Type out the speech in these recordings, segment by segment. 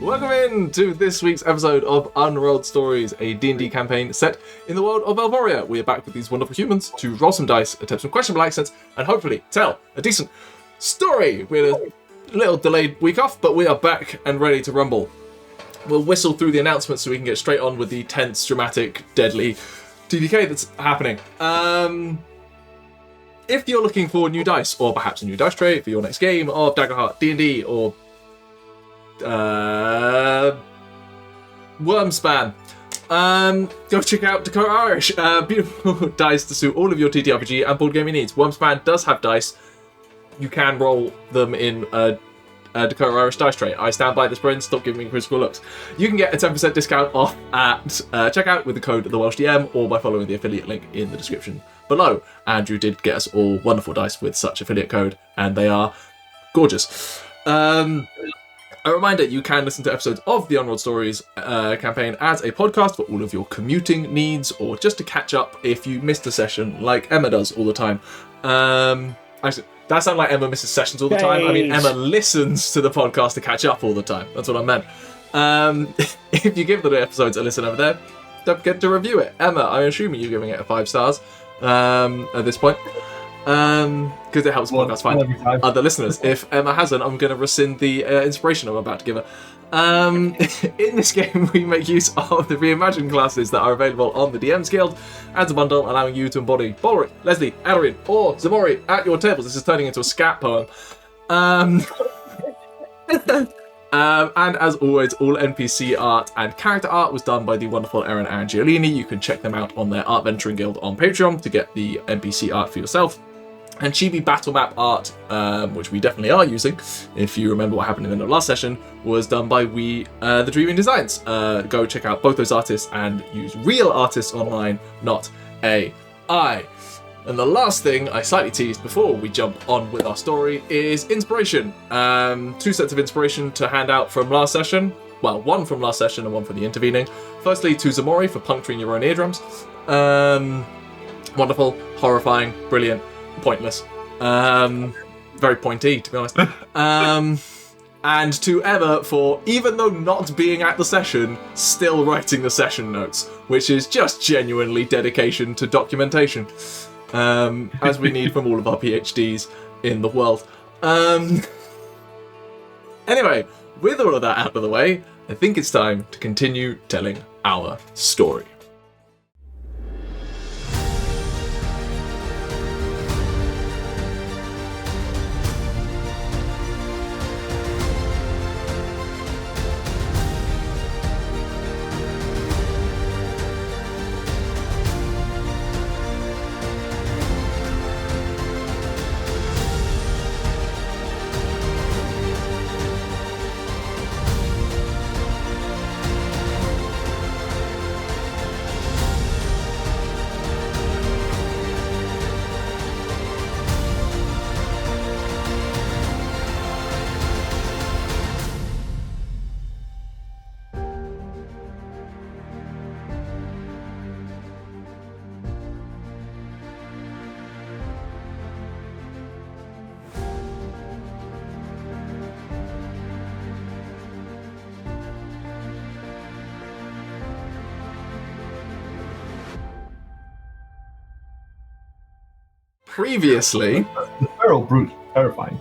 Welcome in to this week's episode of Unrolled Stories, a D&D campaign set in the world of Elvoria. We are back with these wonderful humans to roll some dice, attempt some questionable accents, and hopefully tell a decent story. We had a little delayed week off, but we are back and ready to rumble. We'll whistle through the announcements so we can get straight on with the tense, dramatic, deadly TDK that's happening. If you're looking for new dice, or perhaps a new dice tray for your next game of Daggerheart, D&D, or Wormspan, go check out Dakota Irish. Beautiful dice to suit all of your TTRPG and board gaming needs. Wormspan does have dice. You can roll them in a Dakota Irish dice tray. I stand by this, Bryn. Stop giving me critical looks. You can get a 10% discount off at checkout with the code TheWelshDM or by following the affiliate link in the description below. Andrew did get us all wonderful dice with such affiliate code, and they are gorgeous. A reminder, you can listen to episodes of the Unrolled Stories campaign as a podcast for all of your commuting needs, or just to catch up if you missed a session like Emma does all the time. Actually, that sounds like Emma misses sessions all the time. I mean, Emma listens to the podcast to catch up all the time. That's what I meant. If you give the episodes a listen over there, don't forget to review it. Emma, I'm assuming you're giving it a 5 stars at this point. Because it helps the podcast find other listeners. If Emma hasn't, I'm going to rescind the inspiration I'm about to give her. In this game, we make use of the Reimagined Classes that are available on the DM's Guild as a bundle, allowing you to embody Balrick, Lesley, Aderyn, or Ximori at your tables. This is turning into a scat poem. And as always, all NPC art and character art was done by the wonderful Aderyn and Giolini. You can check them out on their Art Venturing Guild on Patreon to get the NPC art for yourself. And Chibi battle map art, which we definitely are using, if you remember what happened in the last session, was done by WeTheDreamingDesigns. Go check out both those artists and use real artists online, not AI. And the last thing I slightly teased before we jump on with our story is inspiration. 2 sets of inspiration to hand out from last session. Well, 1 from last session and 1 for the intervening. Firstly, to Ximori for puncturing your own eardrums. Wonderful, horrifying, brilliant, pointless. Very pointy, to be honest. And to Emma for, even though not being at the session, still writing the session notes, which is just genuinely dedication to documentation. As we need from all of our PhDs in the world. Anyway, with all of that out of the way, I think it's time to continue telling our story. Previously, the feral brute, terrifying.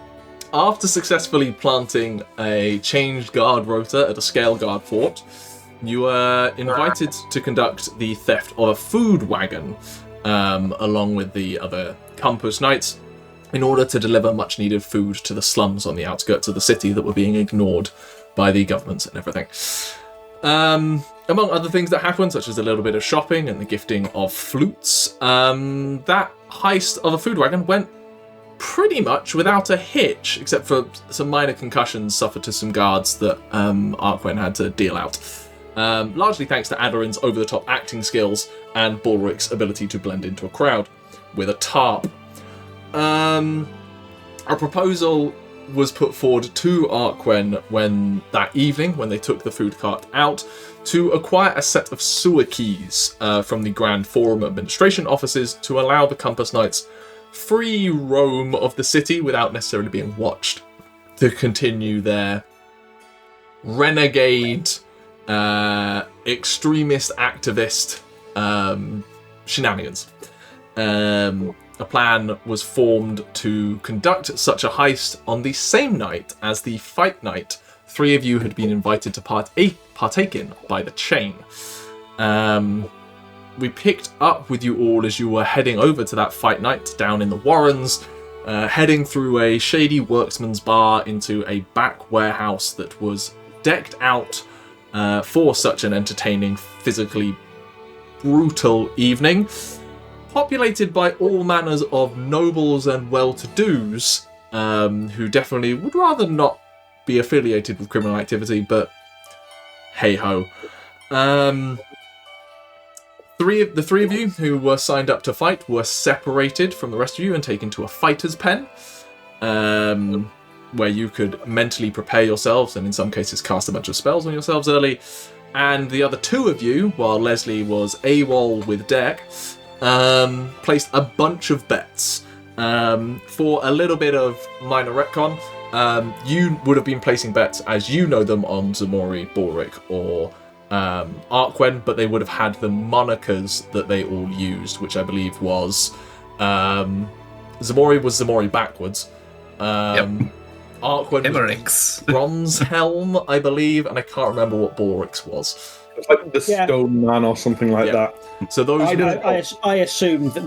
After successfully planting a changed guard rota at a scale guard fort, you were invited to conduct the theft of a food wagon, along with the other campus knights, in order to deliver much needed food to the slums on the outskirts of the city that were being ignored by the governments and everything. Among other things that happened, such as a little bit of shopping and the gifting of flutes, that heist of a food wagon went pretty much without a hitch, except for some minor concussions suffered to some guards that Arquen had to deal out. Largely thanks to Aderyn's over-the-top acting skills and Balrick's ability to blend into a crowd with a tarp. A proposal was put forward to Arquen when they took the food cart out, to acquire a set of sewer keys from the Grand Forum administration offices to allow the Compass Knights free roam of the city without necessarily being watched, to continue their renegade, extremist activist shenanigans. A plan was formed to conduct such a heist on the same night as the fight night 3 of you had been invited to partake in by the chain. We picked up with you all as you were heading over to that fight night down in the Warrens, heading through a shady worksman's bar into a back warehouse that was decked out for such an entertaining, physically brutal evening, populated by all manners of nobles and well-to-dos, who definitely would rather not be affiliated with criminal activity, but hey-ho. The three of you who were signed up to fight were separated from the rest of you and taken to a fighter's pen, where you could mentally prepare yourselves and in some cases cast a bunch of spells on yourselves early. And the other 2 of you, while Lesley was AWOL with deck, placed a bunch of bets. For a little bit of minor retcon, you would have been placing bets as you know them on Ximori, Balrick, or Arquen, but they would have had the monikers that they all used, which I believe was Ximori was Ximori backwards. Arquen Emmerich's Bronze Helm, I believe, and I can't remember what Balrick's was. It's like the Stone Man or something like that. So those I assumed that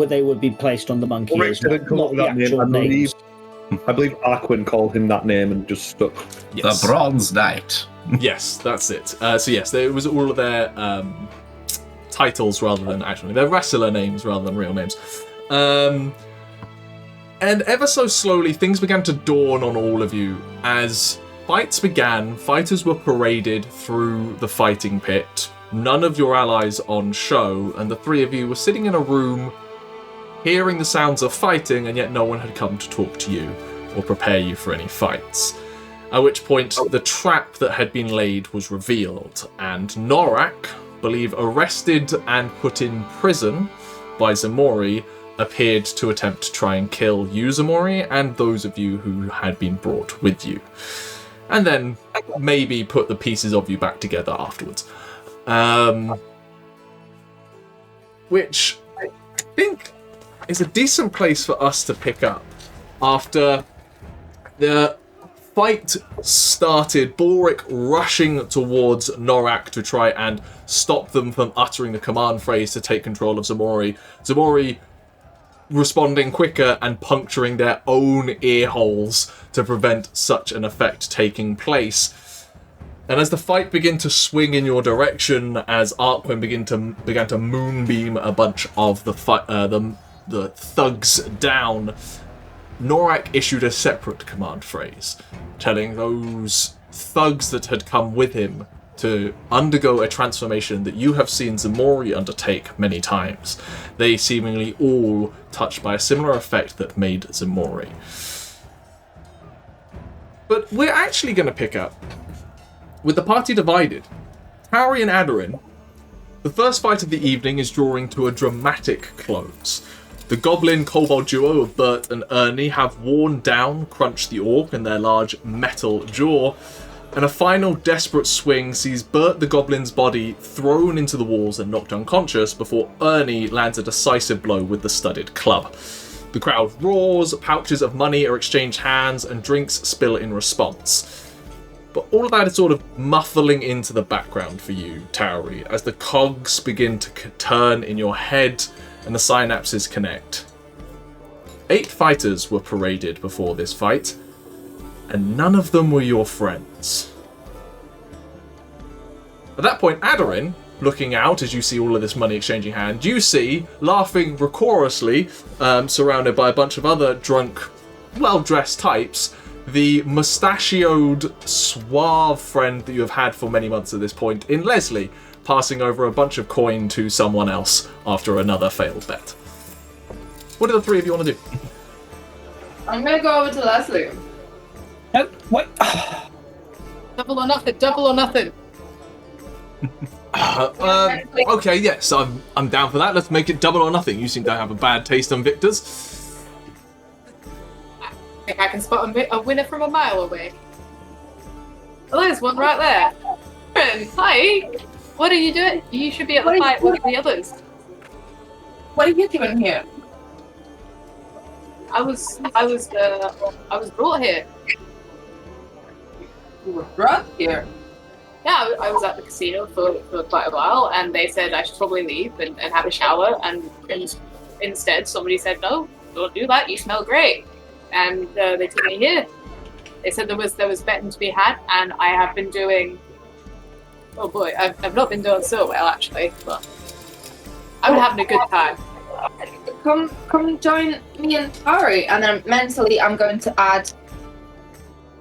they would be placed on the monkey Rick as didn't come up not with the that name. actual names. I believe Arquen called him that name and just stuck. Yes. The Bronze Knight. Yes, that's it. So yes, there was all of their titles rather than actually their wrestler names rather than real names. And ever so slowly, things began to dawn on all of you as fights began. Fighters were paraded through the fighting pit. None of your allies on show, and the 3 of you were sitting in a room, hearing the sounds of fighting, and yet no one had come to talk to you or prepare you for any fights. At which point, the trap that had been laid was revealed, and Norak, believe arrested and put in prison by Ximori, appeared to attempt to try and kill you, Ximori, and those of you who had been brought with you. And then maybe put the pieces of you back together afterwards. Which I think is a decent place for us to pick up. After the fight started, Balrick rushing towards Norak to try and stop them from uttering the command phrase to take control of Ximori. Ximori responding quicker and puncturing their own ear holes to prevent such an effect taking place. And as the fight began to swing in your direction, as Arquen began to moonbeam a bunch of the thugs down, Norak issued a separate command phrase, telling those thugs that had come with him to undergo a transformation that you have seen Ximori undertake many times. They seemingly all touched by a similar effect that made Ximori. But we're actually going to pick up, with the party divided, Tauri and Aderyn. The first fight of the evening is drawing to a dramatic close. The goblin-kobold duo of Bert and Ernie have worn down Crunch the Orc in their large metal jaw, and a final desperate swing sees Bert the Goblin's body thrown into the walls and knocked unconscious before Ernie lands a decisive blow with the studded club. The crowd roars, pouches of money are exchanged hands, and drinks spill in response. But all of that is sort of muffling into the background for you, Tauri, as the cogs begin to turn in your head and the synapses connect. 8 fighters were paraded before this fight, and none of them were your friends. At that point, Aderyn, looking out as you see all of this money exchanging hands, you see, laughing raucously, surrounded by a bunch of other drunk, well-dressed types, the mustachioed, suave friend that you have had for many months at this point in Lesley, passing over a bunch of coin to someone else after another failed bet. What do the 3 of you want to do? I'm gonna go over to Lesley. No, wait. Double or nothing, double or nothing. Okay, yes, I'm down for that. Let's make it double or nothing. You seem to have a bad taste on victors. I think I can spot a winner from a mile away. Oh, there's one right there. Aderyn, hi. What are you doing? You should be at the fight with the others. What are you doing here? I was brought here. You were brought here. Yeah, I was at the casino for quite a while, and they said I should probably leave and have a shower, and instead somebody said, no, don't do that, you smell great. And they took me here. They said there was betting to be had, and I have been doing... Oh boy, I've not been doing so well, actually, but I'm having a good time. Come join me and Tauri, and then mentally I'm going to add,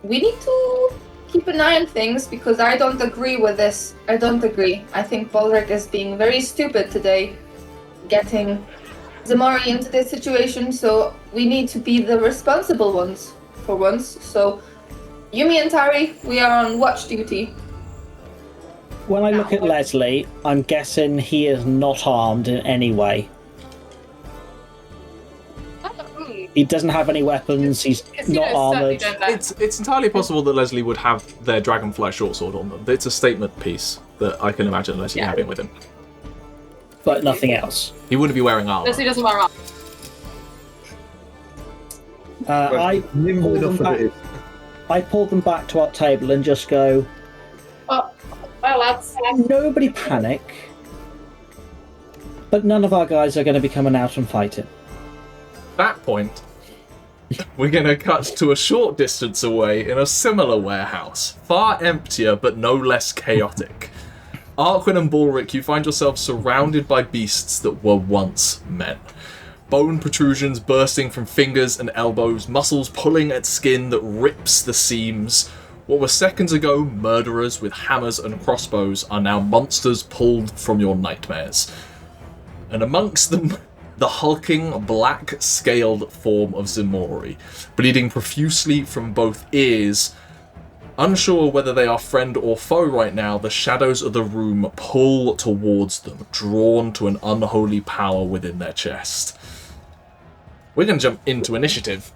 we need to keep an eye on things because I don't agree with this. I don't agree. I think Balrick is being very stupid today, getting Ximori into this situation, so we need to be the responsible ones for once. So, Yumi and Tauri, we are on watch duty. When I look at Lesley, I'm guessing he is not armed in any way. He doesn't have any weapons, he's not armoured. It's entirely possible that Lesley would have their dragonfly short sword on them. It's a statement piece that I can imagine Lesley having with him. But nothing else. He wouldn't be wearing armour. Leslie doesn't wear armor. I pull them back to our table and just go, Oh, well, lads. nobody panic, but none of our guys are going to be coming out and fighting. At that point, we're going to cut to a short distance away in a similar warehouse, far emptier but no less chaotic. Arquen and Balrick, you find yourselves surrounded by beasts that were once men. Bone protrusions bursting from fingers and elbows, muscles pulling at skin that rips the seams. What were seconds ago murderers with hammers and crossbows are now monsters pulled from your nightmares. And amongst them, the hulking, black-scaled form of Ximori, bleeding profusely from both ears. Unsure whether they are friend or foe right now, the shadows of the room pull towards them, drawn to an unholy power within their chest. We're going to jump into initiative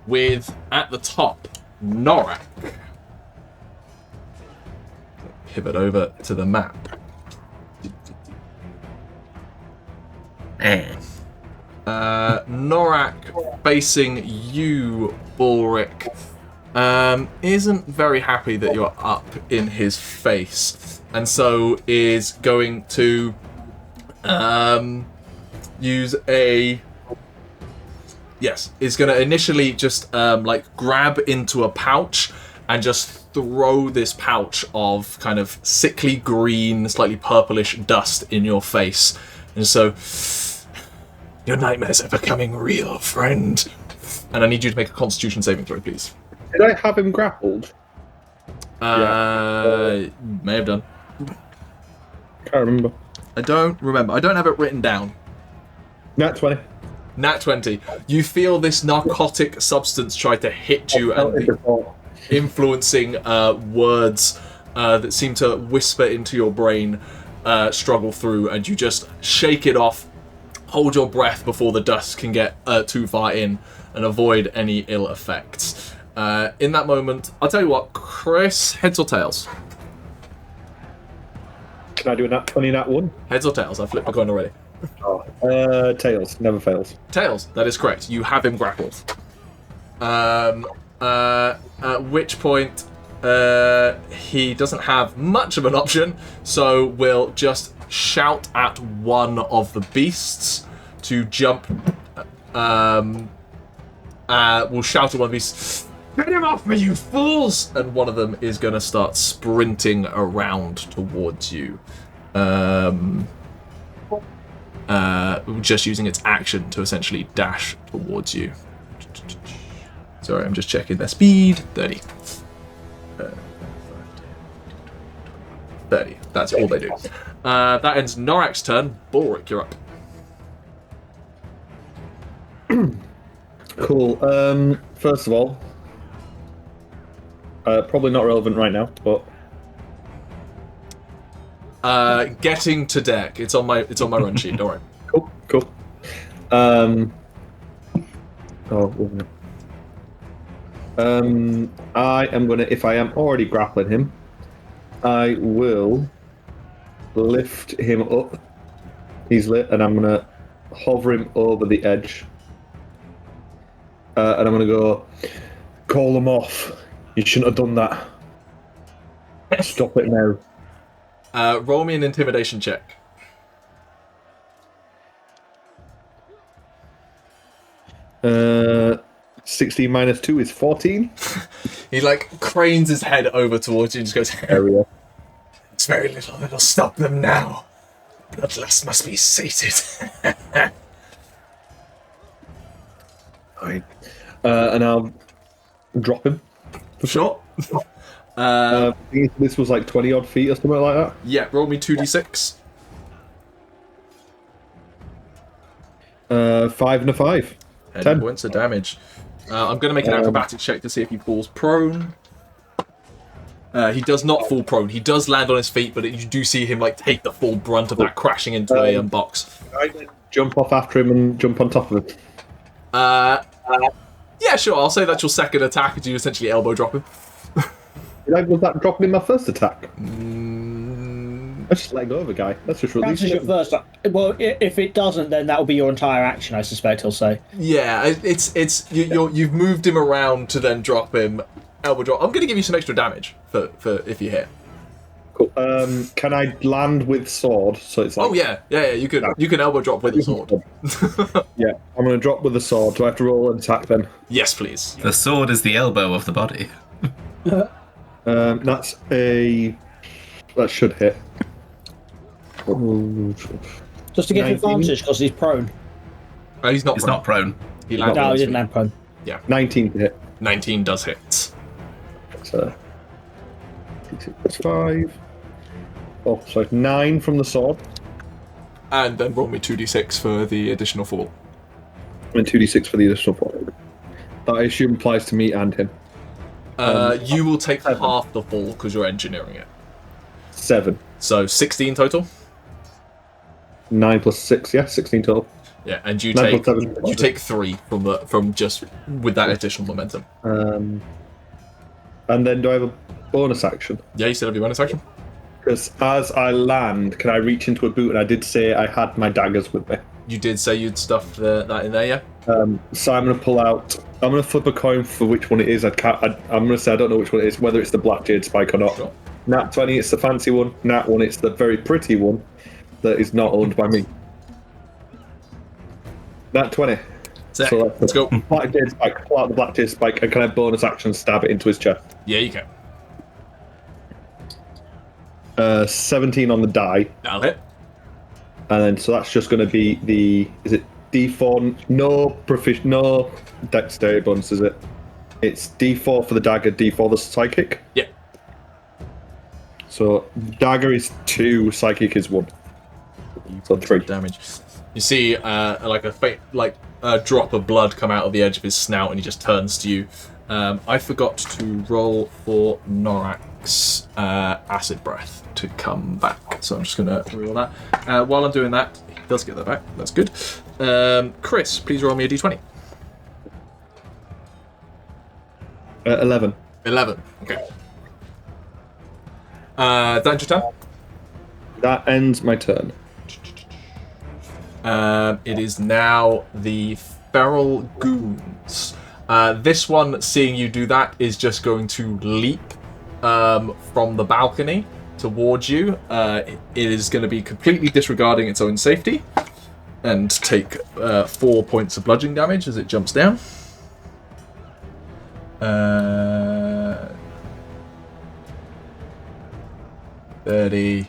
with, at the top, Norak. Pivot over to the map. Norak, facing you, Balrick, isn't very happy that you're up in his face, and so is going to use a... Yes, is going to initially just grab into a pouch and just throw this pouch of kind of sickly green, slightly purplish dust in your face. And so, your nightmares are becoming real, friend. And I need you to make a Constitution saving throw, please. Did I have him grappled? May have done. Can't remember. I don't remember. I don't have it written down. Nat 20. Nat 20. You feel this narcotic substance try to hit you and influencing words that seem to whisper into your brain struggle through, and you just shake it off, hold your breath before the dust can get too far in, and avoid any ill effects. In that moment, I'll tell you what, Chris, heads or tails? Can I do a nat 20, nat 1? Heads or tails? I flipped the coin already. Tails. Never fails. Tails, that is correct. You have him grappled. At which point, he doesn't have much of an option, so we'll just shout at one of the beasts to jump. We'll shout at one of the beasts, "Get him off me, you fools!" And one of them is going to start sprinting around towards you. Just using its action to essentially dash towards you. Sorry, I'm just checking their speed. 30. 30. That's all they do. That ends Norak's turn. Balrick, you're up. Cool. First of all, probably not relevant right now, but getting to deck. It's on my run sheet. Don't worry. Cool. I am gonna, if I am already grappling him, I will lift him up. He's lit, and I'm gonna hover him over the edge. And I'm gonna go, call him off. You shouldn't have done that. Stop it now. Roll me an intimidation check. Uh, 16 minus 2 is 14. He like cranes his head over towards you and just goes, Area. "It's very little that'll stop them now. Bloodlust must be sated." Right. And I'll drop him. Sure. I think this was like 20 odd feet or something like that. Yeah, roll me 2d6. 5 and a 5. 10 points of damage. I'm going to make an acrobatics check to see if he falls prone. He does not fall prone. He does land on his feet, but you do see him like take the full brunt of that crashing into a box. Can I then jump off after him and jump on top of him? Yeah, sure. I'll say that's your second attack as you essentially elbow drop him. Was that dropping in my first attack? I just let go of a guy. That's just That's releasing your him. first. Well, if it doesn't, then that will be your entire action, I suspect he'll say. Yeah, you've moved him around to then drop him, elbow drop. I'm going to give you some extra damage for if you hit. Cool. Can I land with sword? So it's like. Oh yeah. You can elbow drop with a sword. Yeah, I'm going to drop with the sword. Do I have to roll an attack then? Yes, please. The sword is the elbow of the body. That's a. That should hit. Just to get 19. advantage because he's prone. He's not He's prone. not prone. He landed No, on he his didn't feet. land prone. Yeah. 19 to hit. 19 does hit. So, 5. Oh, so 9 from the sword. And then roll me 2d6 for the additional fall. And 2d6 for the additional 4. That I assume applies to me and him. You will take 7. half the fall because you're engineering it. 7. So 16 total. 9 plus 6, yeah, 16 total. Yeah, and you 9 take plus 7. you take 3 from just with that additional momentum. And then do I have a bonus action? Yeah, you still have your bonus action. Because as I land, can I reach into a boot? And I did say I had my daggers with me. You did say you'd stuffed that in there, yeah? So I'm going to pull out. I'm going to flip a coin for which one it is. I'm going to say I don't know which one it is, whether it's the black jade spike or not. Sure. Nat 20, it's the fancy one. Nat 1, it's the very pretty one that is not owned by me. Nat 20. Sick. So Let's go. Black jade spike. Pull out the black jade spike, and can I bonus action stab it into his chest? Yeah, you can. 17 on the die. That'll hit. And then, so that's just going to be the, is it D4, no dexterity bonus, is it? It's D4 for the dagger, D4 the psychic. Yeah. So, dagger is 2, psychic is 1. So 3. Damage. You see like a faint, like a drop of blood come out of the edge of his snout and he just turns to you. I forgot to roll for Norak's acid breath to come back, so I'm just going to roll that. While I'm doing that, he does get that back. That's good. Chris, please roll me a d20. 11. 11. Okay. That ends your turn? That ends my turn. It is now the feral goons. This one, seeing you do that, is just going to leap from the balcony towards you. It is going to be completely disregarding its own safety and take 4 points of bludgeoning damage as it jumps down. 30.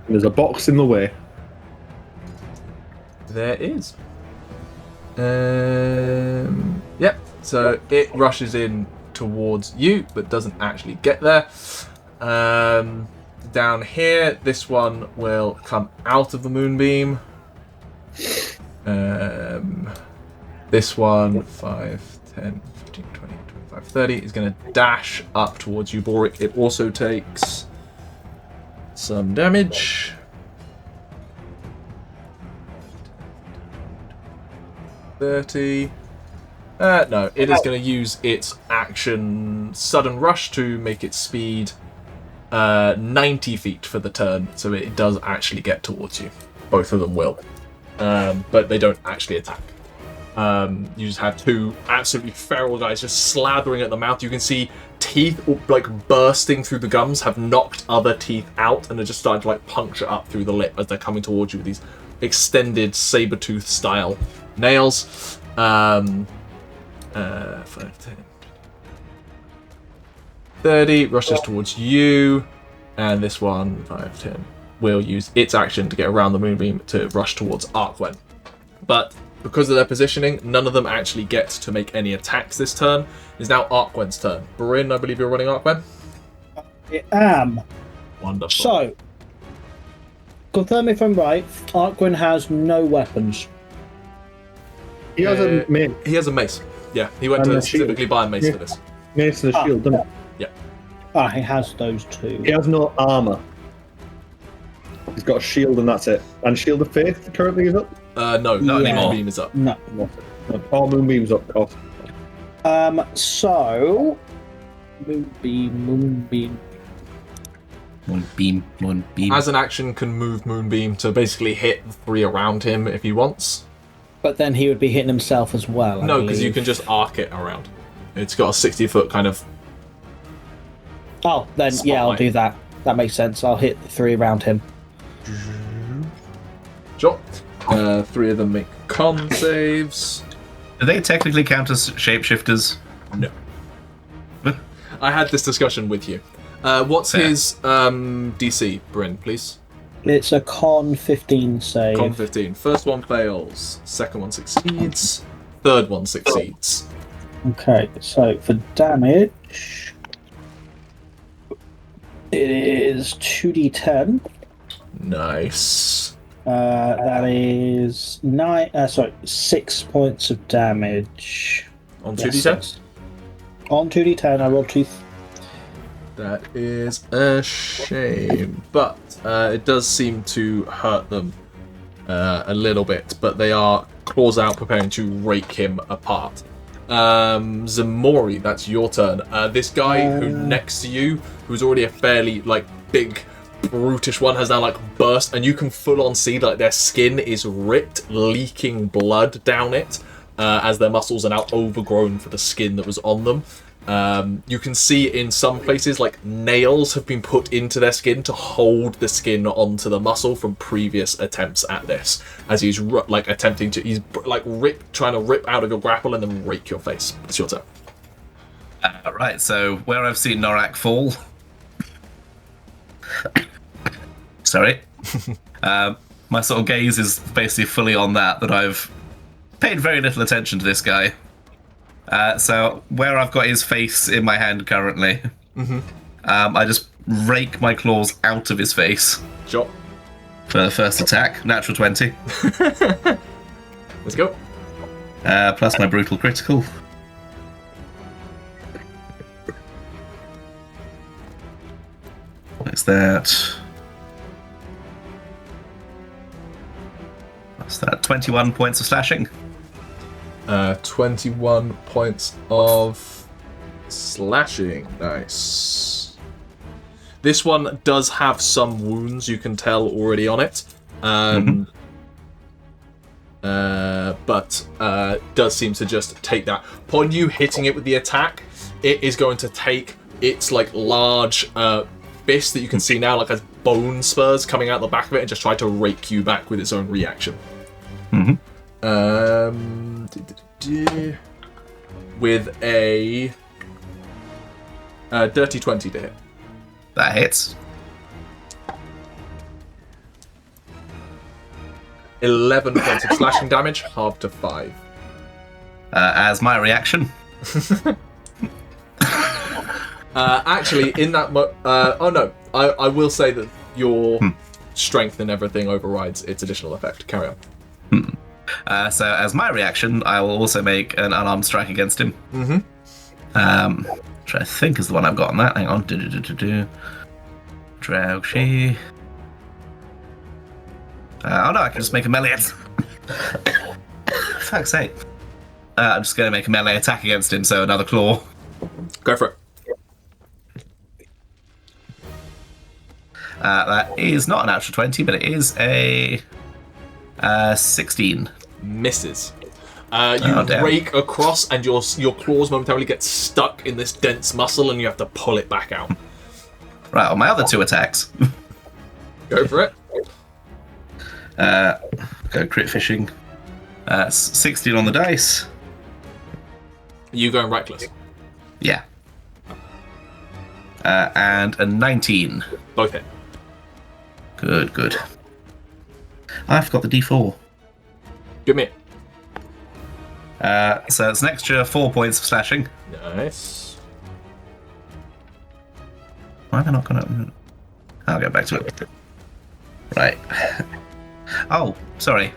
There's a box in the way. There is. Yep. So it rushes in towards you, but doesn't actually get there. Down here, this one will come out of the moonbeam. This one, 5, 10, 15, 20, 25, 30, is going to dash up towards you, Balrick. It also takes some damage. 30. No, it is going to use its action Sudden Rush to make its speed 90 feet for the turn, so it does actually get towards you. Both of them will. But they don't actually attack. You just have two absolutely feral guys just slathering at the mouth. You can see teeth like bursting through the gums have knocked other teeth out and are just starting to like puncture up through the lip as they're coming towards you with these extended saber-tooth style nails. 5, 10, 30 rushes towards you, and this one 5, 10 will use its action to get around the moonbeam to rush towards Arquen. But because of their positioning, none of them actually get to make any attacks this turn. It's now Arquen's turn. Bryn, I believe you're running Arquen? I am. Wonderful. So, confirm me if I'm right, Arquen has no weapons. He has a mace. He has a mace. Yeah, he went to specifically buy a mace for this. Mace and a shield, doesn't it? Ah, he has those two. He has no armour. He's got a shield and that's it. And Shield of Faith currently is up? No, Not anymore. Moonbeam is up. No. Oh, Moonbeam's up, of course. So... Moonbeam. Moonbeam. As an action, can move Moonbeam to basically hit the three around him if he wants. But then he would be hitting himself as well. No, because you can just arc it around. It's got a 60-foot kind of... Oh, then yeah, I'll do that. That makes sense. I'll hit the three around him. Sure. Three of them make con saves. Do they technically count as shapeshifters? No. I had this discussion with you. What's Fair. his DC, Bryn, please? It's a con 15 save. Con 15. First one fails. Second one succeeds. Third one succeeds. Okay, so for damage, it is 2d10. Nice. That is 6 points of damage. On Yes, 2d10? six. On 2d10, I rolled 2. That is a shame. But it does seem to hurt them a little bit. But they are claws out, preparing to rake him apart. Ximori, that's your turn. This guy who next to you, who's already a fairly big, brutish one, has now burst, and you can full on see their skin is ripped, leaking blood down it, as their muscles are now overgrown for the skin that was on them. You can see in some places nails have been put into their skin to hold the skin onto the muscle from previous attempts at this, as he's attempting to trying to rip out of your grapple and then rake your face. It's your turn. Right, so where I've seen Norak fall... Sorry. My sort of gaze is basically fully on that I've paid very little attention to this guy. So where I've got his face in my hand currently, I just rake my claws out of his face. Sure. For the first attack. Natural 20. Let's go. Plus my brutal critical. What's that? What's that? 21 points of slashing. 21 points of slashing. Nice. This one does have some wounds, you can tell already on it. But does seem to just take that. Upon you hitting it with the attack, it is going to take its large fist that you can see now has bone spurs coming out the back of it and just try to rake you back with its own reaction. With a dirty 20 to hit. That hits. 11 points of slashing damage, halved to 5. As my reaction. Actually, in that I will say that your strength and everything overrides its additional effect. Carry on. So as my reaction, I will also make an unarmed strike against him. Which I think is the one I've got on that. Hang on. Draushi. Oh no, I can just make a melee. Fuck's sake. I'm just going to make a melee attack against him, so another claw. Go for it. That is not an natural 20, but it is a 16. Misses. You damn. rake across, and your claws momentarily get stuck in this dense muscle, and you have to pull it back out. Right, on my other 2 attacks. Go for it. Go crit fishing. 16 on the dice. You going reckless. Yeah. And a 19. Both hit. Good. I forgot the D4. Give me it. So it's an extra 4 points of slashing. Nice. Why am I not gonna... I'll get back to it. Right. Oh, sorry.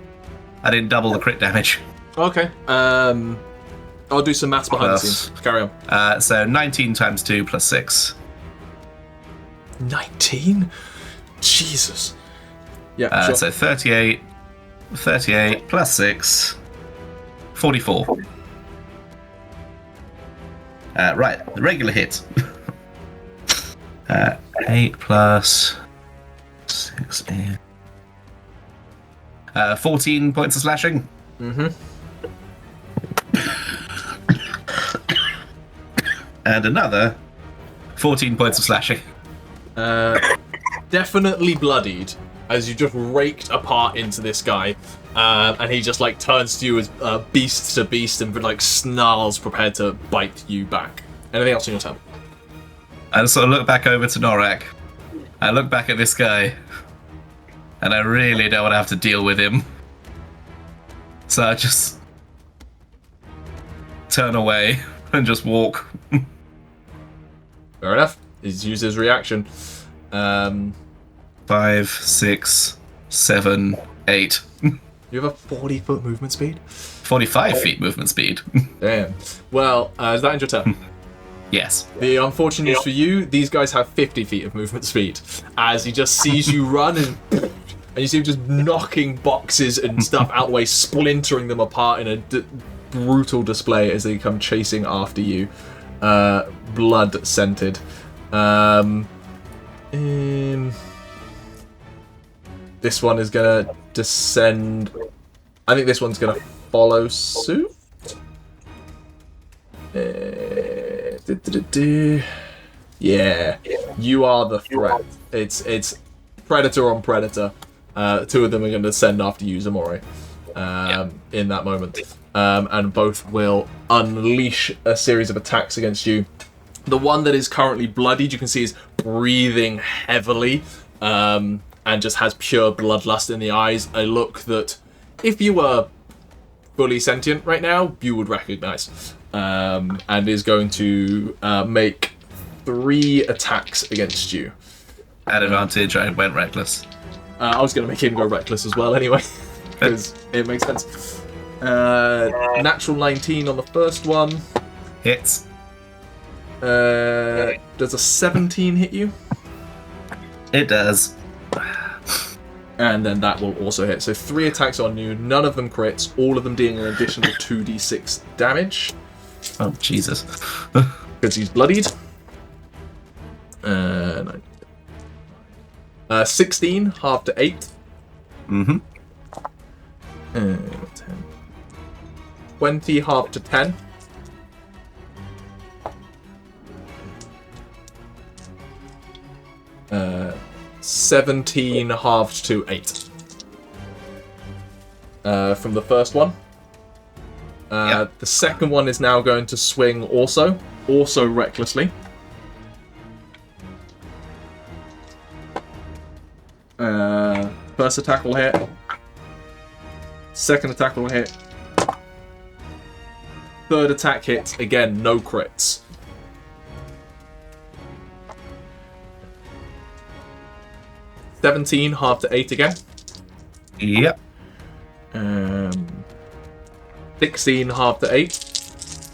I didn't double the crit damage. Okay. I'll do some maths behind the scenes. Carry on. So 19 times 2 plus 6. 19? Jesus. Yeah, sure. So 38 plus 6, 44. Right, the regular hit. 8 plus 6, 14 points of slashing. Mm-hmm. And another 14 points of slashing. Definitely bloodied as you just raked apart into this guy, and he just like turns to you as beast to beast and like snarls, prepared to bite you back. Anything else on your turn? I sort of look back over to Norak. I look back at this guy, and I really don't want to have to deal with him. So I just turn away and just walk. Fair enough. He's used his reaction. 5, 6, 7, 8. You have a 40-foot movement speed? 45 feet movement speed. Damn. Well, is that in your turn? Yes. The unfortunate news for you, these guys have 50 feet of movement speed. As he just sees you run and you see him just knocking boxes and stuff out the way, splintering them apart in a brutal display as they come chasing after you. Blood-scented. This one is going to descend. I think this one's going to follow suit. Yeah, you are the threat. It's predator on predator. 2 of them are going to send after you, Ximori, in that moment. And both will unleash a series of attacks against you. The one that is currently bloodied, you can see, is breathing heavily, and just has pure bloodlust in the eyes. A look that, if you were fully sentient right now, you would recognize. And is going to make 3 attacks against you. At advantage, I went reckless. I was going to make him go reckless as well anyway, because it makes sense. Natural 19 on the first one. Hits. Does a 17 hit you? It does. And then that will also hit. So 3 attacks on you, none of them crits, all of them dealing an additional 2d6 damage. Oh, Jesus. Because he's bloodied. 16, half to 8. Mm-hmm. 10. 20, half to 10. Uh, 17 halved to 8. From the first one. Yep. The second one is now going to swing also recklessly. First attack will hit. Second attack will hit. Third attack hits. Again, no crits. $17, half to 8 again. Yep. 16, half to 8.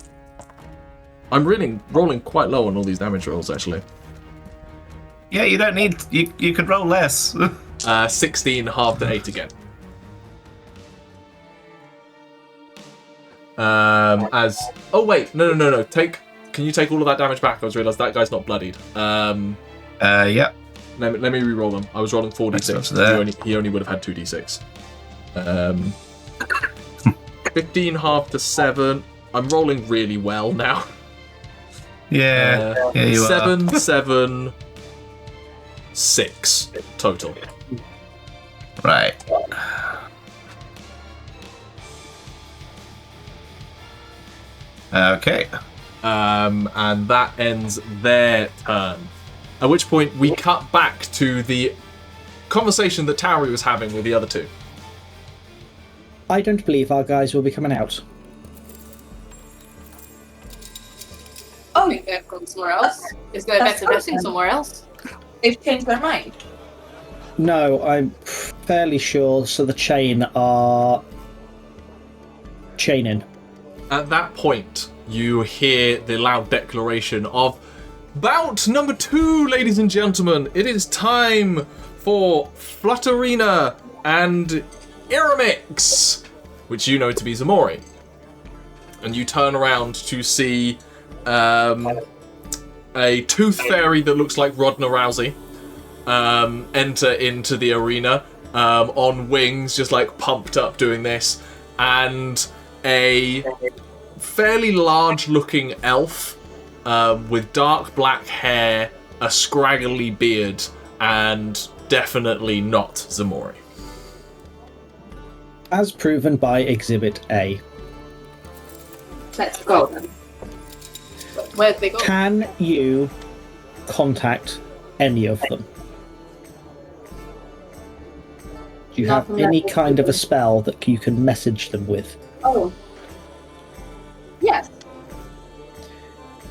I'm really rolling quite low on all these damage rolls, actually. Yeah, you don't need... You could roll less. 16, half to 8 again. As oh wait, no. Can you take all of that damage back? I just realised that guy's not bloodied. Yeah. Let me re-roll them. I was rolling 4d6. He only would have had 2d6. 15 half to 7. I'm rolling really well now. Yeah. You 7, are. 7, 6 total. Right. Okay. And that ends their turn. At which point we cut back to the conversation that Tauri was having with the other two. I don't believe our guys will be coming out. Oh, we could go somewhere else. Is there a better betting somewhere else? They've changed their mind. No, I'm fairly sure. So the chain are chaining. At that point, you hear the loud declaration of bout number 2, ladies and gentlemen. It is time for Flutterina and Iramix, which you know to be Ximori. And you turn around to see a tooth fairy that looks like Rodna Rousey enter into the arena on wings, just like pumped up doing this, and a fairly large looking elf with dark black hair, a scraggly beard, and definitely not Ximori. As proven by Exhibit A. Let's go then. Where'd they go? Can you contact any of them? Do you have any kind of a spell that you can message them with? Oh. Yes.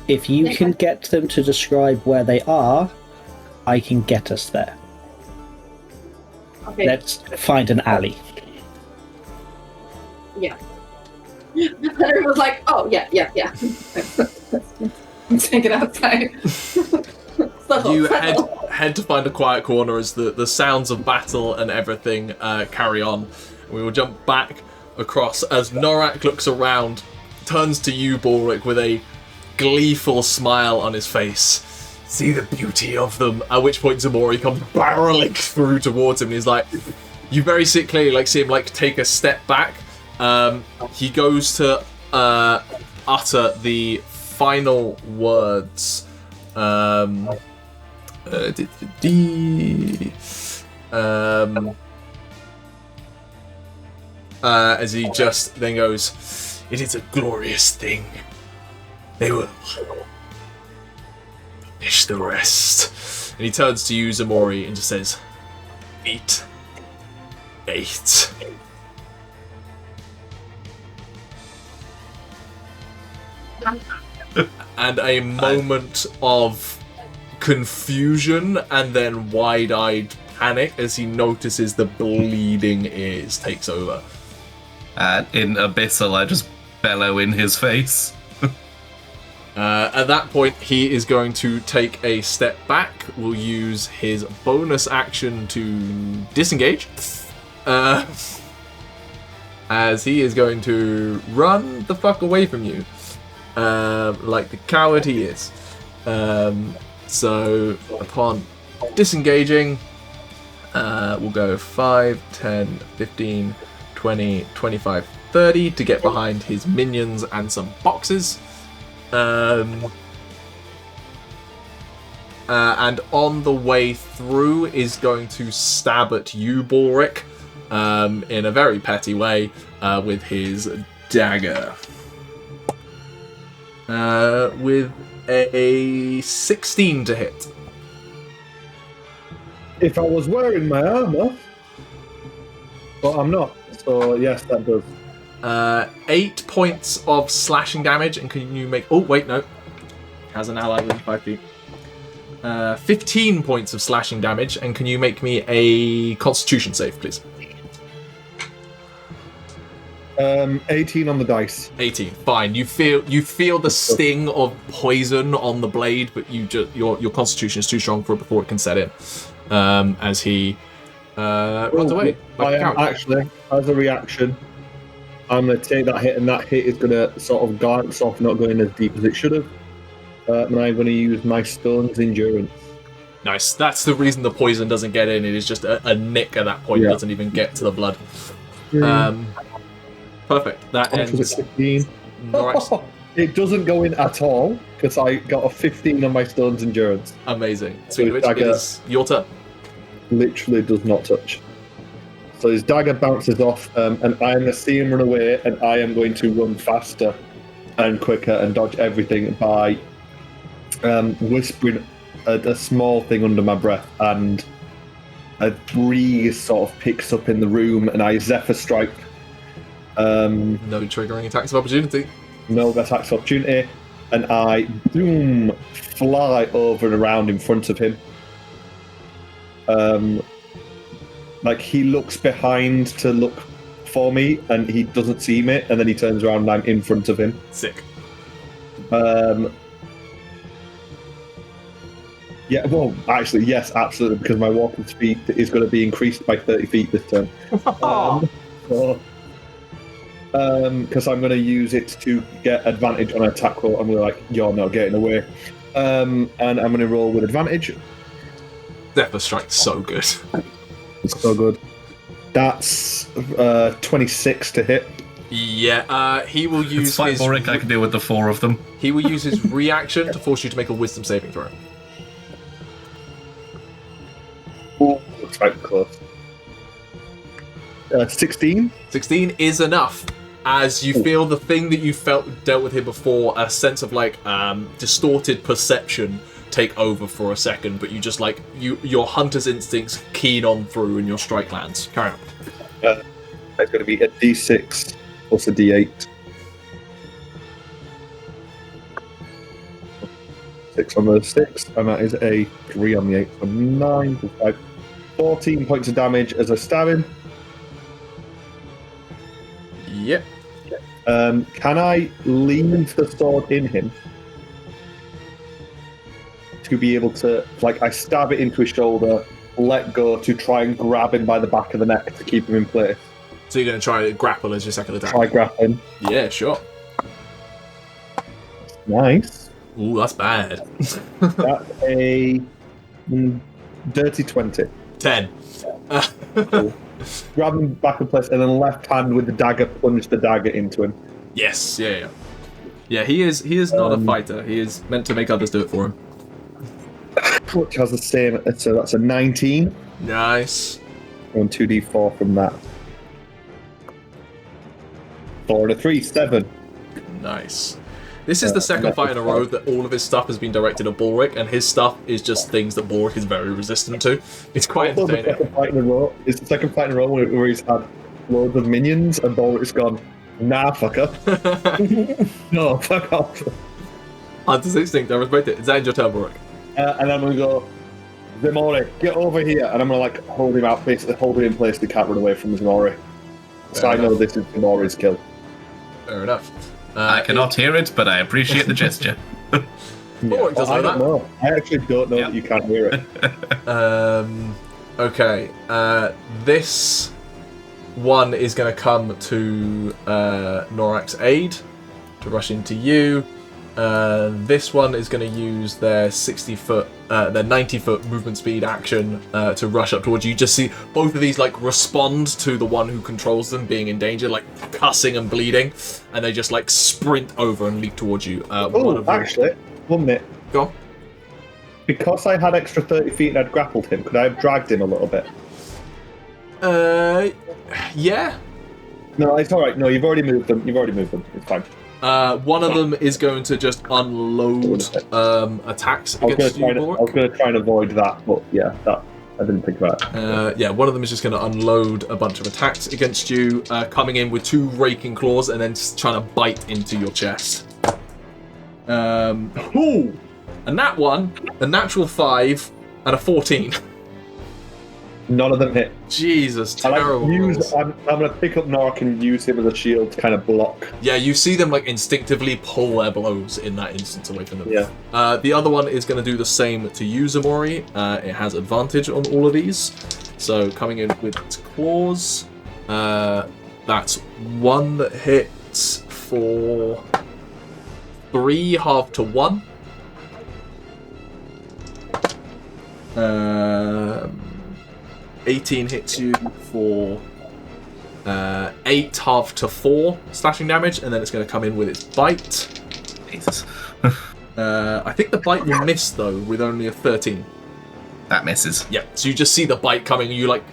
If you can get them to describe where they are, I can get us there. Okay. Let's find an alley. Yeah. Aderyn was like, oh, yeah. Take it outside. You head to find a quiet corner as the sounds of battle and everything carry on. We will jump back across as Norak looks around, turns to you, Balrick, with a gleeful smile on his face. See the beauty of them. At which point Ximori comes barreling through towards him and he's like, you very clearly see him take a step back. He goes to utter the final words. As he just then goes, it is a glorious thing. They will finish the rest. And he turns to you, Ximori, and just says, 8. And a moment of confusion and then wide-eyed panic as he notices the bleeding ears takes over. And in Abyssal, I just bellow in his face. At that point, he is going to take a step back. We'll use his bonus action to disengage. As he is going to run the fuck away from you. Like the coward he is. So, upon disengaging, we'll go 5, 10, 15, 20, 25, 30 to get behind his minions and some boxes. And on the way through is going to stab at you, Balrick, in a very petty way, with his dagger. With a 16 to hit. If I was wearing my armor, but I'm not, so yes, that does. 8 points of slashing damage, and can you make... Oh, wait, no. Has an ally within 5 feet. 15 points of slashing damage, and can you make me a Constitution save, please? 18 on the dice. 18. Fine. You feel the sting of poison on the blade, but your Constitution is too strong for it before it can set in. As he runs away. I am actually, as a reaction, I'm going to take that hit, and that hit is going to sort of glance off, not going as deep as it should have. And I'm going to use my Stone's Endurance. Nice. That's the reason the poison doesn't get in. It is just a nick at that point. It doesn't even get to the blood. Perfect. That ends. 15. Norak. It doesn't go in at all because I got a 15 on my Stone's Endurance. Amazing. Sweet Witch, it is your turn. Literally does not touch. So his dagger bounces off, and I'm going to see him run away, and I am going to run faster and quicker and dodge everything by whispering a small thing under my breath, and a breeze sort of picks up in the room, and I Zephyr Strike. No triggering attacks of opportunity. No attacks of opportunity, and I boom fly over and around in front of him. Like he looks behind to look for me, and he doesn't see me, and then he turns around and I'm in front of him. Sick. Yeah, well, actually, yes, absolutely, because my walking speed is going to be increased by 30 feet this turn. Because I'm going to use it to get advantage on an attack roll. I'm going to like, you're not getting away. And I'm going to roll with advantage. Zephyr Strike's so good. It's so good. That's 26 to hit. Yeah, he will use It's fine, Balrick, I can deal with the 4 of them. He will use his reaction to force you to make a wisdom saving throw. Oh, looks like close. 16? 16 is enough. As you feel the thing that you dealt with him before, a sense of like distorted perception take over for a second, but you just like your hunter's instincts keen on through and your strike lands. Carry on. It's going to be a d6 plus a d8. 6 on the 6, and that is a 3 on the 8. So 9 plus 5. 14 points of damage as I stab him. Yep. Can I leave the sword in him to be able to, like, I stab it into his shoulder, let go to try and grab him by the back of the neck to keep him in place? So you're going to try to grapple as your second attack? Try grappling. Yeah, sure. Nice. Ooh, that's bad. That's a dirty 20. 10. Cool. Grab him back in place, and then left hand with the dagger, plunge the dagger into him. Yes, yeah. Yeah, he is not a fighter. He is meant to make others do it for him. Which has the same, so that's a 19. Nice. And 2d4 from that. 4 and a 3, 7. Nice. This is the second fight in a row that all of his stuff has been directed at Balrick, and his stuff is just things that Balrick is very resistant to. It's quite Also, entertaining. It's the second fight in a row where he's had loads of minions, and Balrick's gone, nah, fucker. No, fuck off. Hunter's instinct, I respect it. Is that in your turn, Balrick? And I'm going to go, Ximori, get over here. And I'm going to like hold him out, basically hold him in place to can't run away from Ximori. So I know this is Ximori's kill. Fair enough. I cannot hear it, but I appreciate the gesture. Balrick does I know don't that. know. I actually don't know that you can't hear it. Okay. This one is going to come to Norak's aid to rush into you. This one is going to use their 90-foot movement speed action to rush up towards you. You just see both of these like respond to the one who controls them being in danger, like cussing and bleeding, and they just like sprint over and leap towards you. Actually, 1 minute. Go on. Because I had extra 30 feet and I'd grappled him, could I have dragged him a little bit? Yeah. No, it's alright. No, you've already moved them. It's fine. One of them is going to just unload attacks against you, I was going to try and avoid that, but yeah, that I didn't think about it. Yeah, one of them is just going to unload a bunch of attacks against you, coming in with 2 raking claws and then trying to bite into your chest. And that one, a natural 5 and a 14. None of them hit. Jesus, terrible. I'm going to pick up Norak and use him as a shield to kind of block. Yeah, you see them like instinctively pull their blows in that instance away from them. Yeah. The other one is going to do the same to you, Ximori. It has advantage on all of these. So coming in with its claws, That's 1 that hits for 3, halved to 1. 18 hits you for 8, halved to 4 slashing damage, and then it's going to come in with its bite. Jesus. I think the bite will miss though, with only a 13. That misses. Yeah, so you just see the bite coming, and you like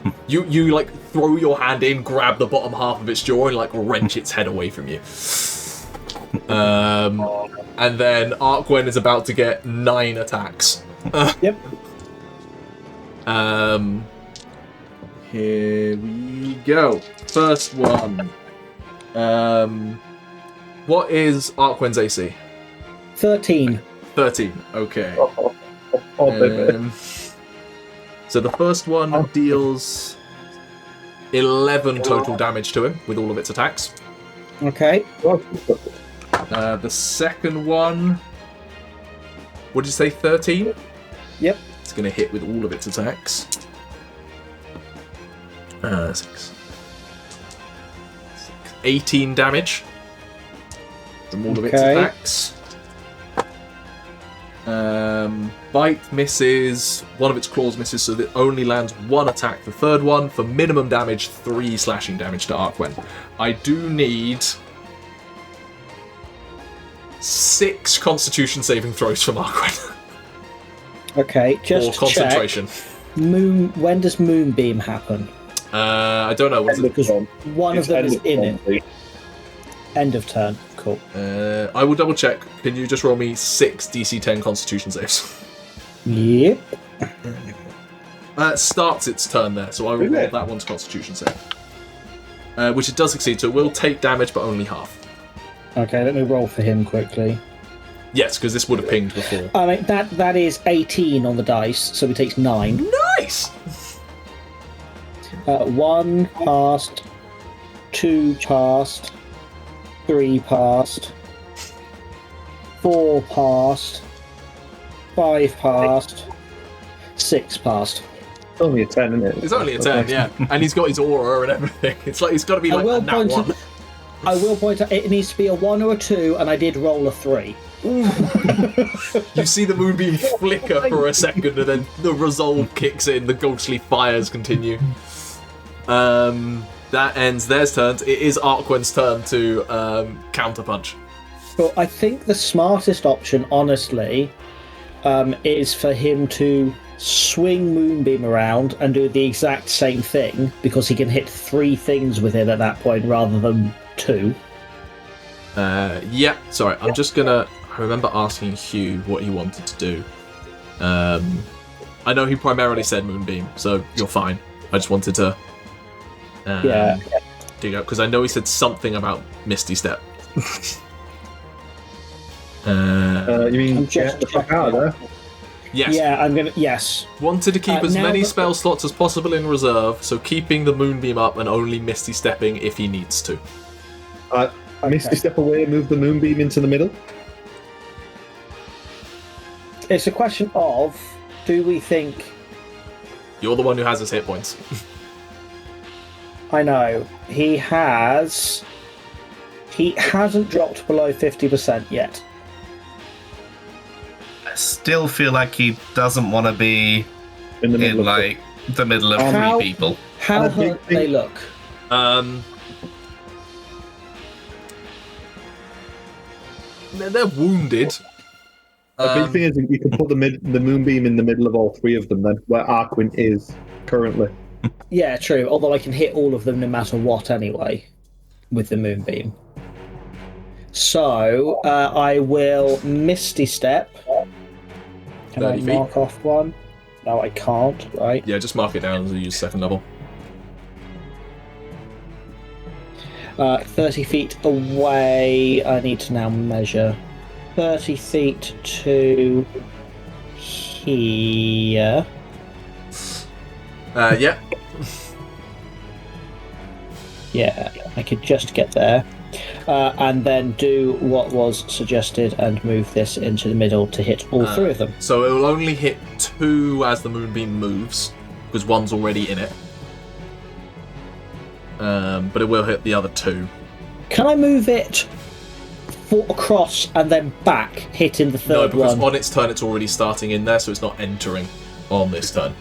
throw your hand in, grab the bottom half of its jaw, and like wrench its head away from you. And then Arquen is about to get 9 attacks. Yep. Here we go. First one. What is Arquen's AC? 13. 13. Okay. Baby. So the first one deals 11 total damage to him with all of its attacks. Okay. The second one, what did you say, 13? Yep. It's going to hit with all of its attacks. 18 damage from all of its attacks. Bite misses, one of its claws misses, so that only lands 1 attack. The third one, for minimum damage, 3 slashing damage to Arquen. I do need 6 Constitution saving throws from Arquen. Okay, just or concentration. Check, when does Moonbeam happen? I don't know. What is it? Because one of them is in it. End of turn. Cool. I will double check. Can you just roll me 6 DC 10 Constitution saves? Yep. Starts its turn there, so I will roll that one's Constitution save. Which it does succeed, so it will take damage, but only half. Okay, let me roll for him quickly. Yes, because this would have pinged before. I mean, that is 18 on the dice, so he takes 9. Nice! 1 passed, 2 passed, 3 passed, 4 passed, 5 passed, 6 passed. It's only a 10, isn't it? It's only a 10, yeah. And he's got his aura and everything. It's like it's got to be like a nat 1. I will point out it needs to be a 1 or a 2, and I did roll a 3. You see the moonbeam flicker for a second, and then the resolve kicks in. The ghostly fires continue. That ends their turns. It is Arquen's turn to counterpunch. Well, I think the smartest option, honestly, is for him to swing Moonbeam around and do the exact same thing, because he can hit 3 things with it at that point rather than 2. Yeah, sorry, I'm just gonna... I remember asking Hugh what he wanted to do. I know he primarily said Moonbeam, so you're fine. I just wanted to dig out, because I know he said something about Misty Step. You mean I'm just the fuck out of there? Yes. Yeah, I'm gonna. Yes. Wanted to keep as now many that- spell slots as possible in reserve, so keeping the Moonbeam up and only Misty Stepping if he needs to. Misty step away and move the moonbeam into the middle. It's a question of, do we think? You're the one who has his hit points. I know he has. He hasn't dropped below 50% yet. I still feel like he doesn't want to be In the in middle of like the middle of How- 3 people. How And I think hurt they look? They're wounded. The big thing is you can put the moonbeam in the middle of all 3 of them then, where Arquen is currently. Yeah, true. Although I can hit all of them no matter what anyway, with the Moonbeam. So I will Misty Step. Can I 30 feet. mark off one? No, I can't. Right. Yeah, just mark it down as you use second level. 30 feet away. I need to now measure 30 feet to here. Yeah. Yeah, I could just get there. And then do what was suggested and move this into the middle to hit all 3 of them. So it will only hit 2 as the moonbeam moves, because one's already in it. but it will hit the other 2. Can I move it across and then back, hitting the No, third because one? on its turn it's already starting in there, so it's not entering on this turn.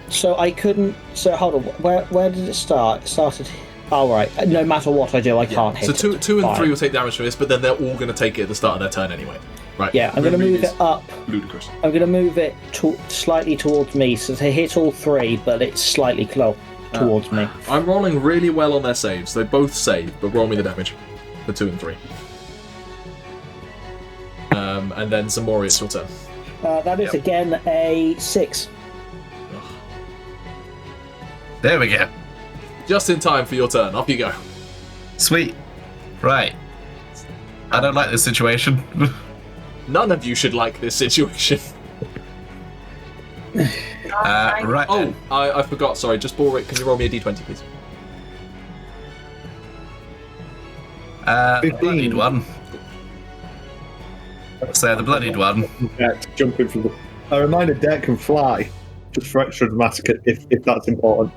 So I couldn't. So hold on. Where did it start? It started. Oh right. No matter what I do, I can't hit. So two and Fine. 3 will take damage from this, but then they're all going to take it at the start of their turn anyway. Right. Yeah, I'm going to move it up. Ludicrous. I'm going to move it slightly towards me, so they hit all 3, but it's slightly close towards me. I'm rolling really well on their saves. They both save, but roll me the damage for 2 and 3. And then Ximori, it's your turn. That is again a 6. There we go. Just in time for your turn. Off you go. Sweet. Right. I don't like this situation. None of you should like this situation. Right. Oh, then. I forgot. Sorry. Just Balrick, can you roll me a d20, please? 15. Bloodied one. So the bloodied one. Deck jumping from the. I reminded Deck can fly, just for extra dramatic if that's important.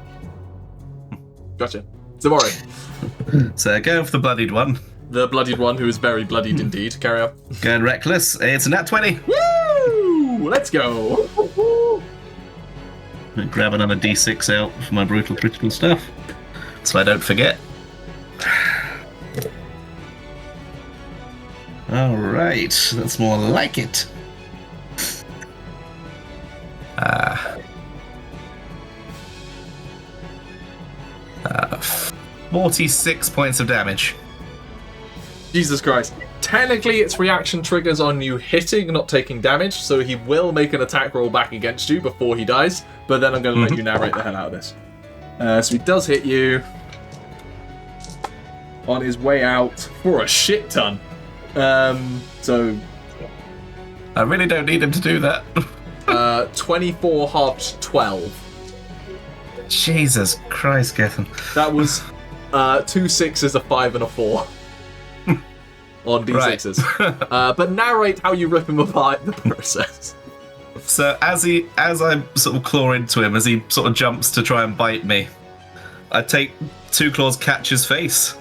Gotcha. Ximori, So going for the bloodied one. the bloodied one who is very bloodied indeed. Carry on. Going reckless. It's a nat 20. Woo! Let's go. Grab another d6 out for my brutal critical stuff, so I don't forget. Alright, that's more like it. 46 points of damage. Jesus Christ. Technically, its reaction triggers on you hitting, not taking damage, so he will make an attack roll back against you before he dies, but then I'm going to let you narrate the hell out of this. So he does hit you on his way out for a shit ton. So I really don't need him to do that. 24 halved 12. Jesus Christ, Gethin. That was 2 6s, a 5, and a 4 on d6s. But narrate how you rip him apart in the process. So as I sort of claw into him, as he sort of jumps to try and bite me, I take 2 claws, catch his face,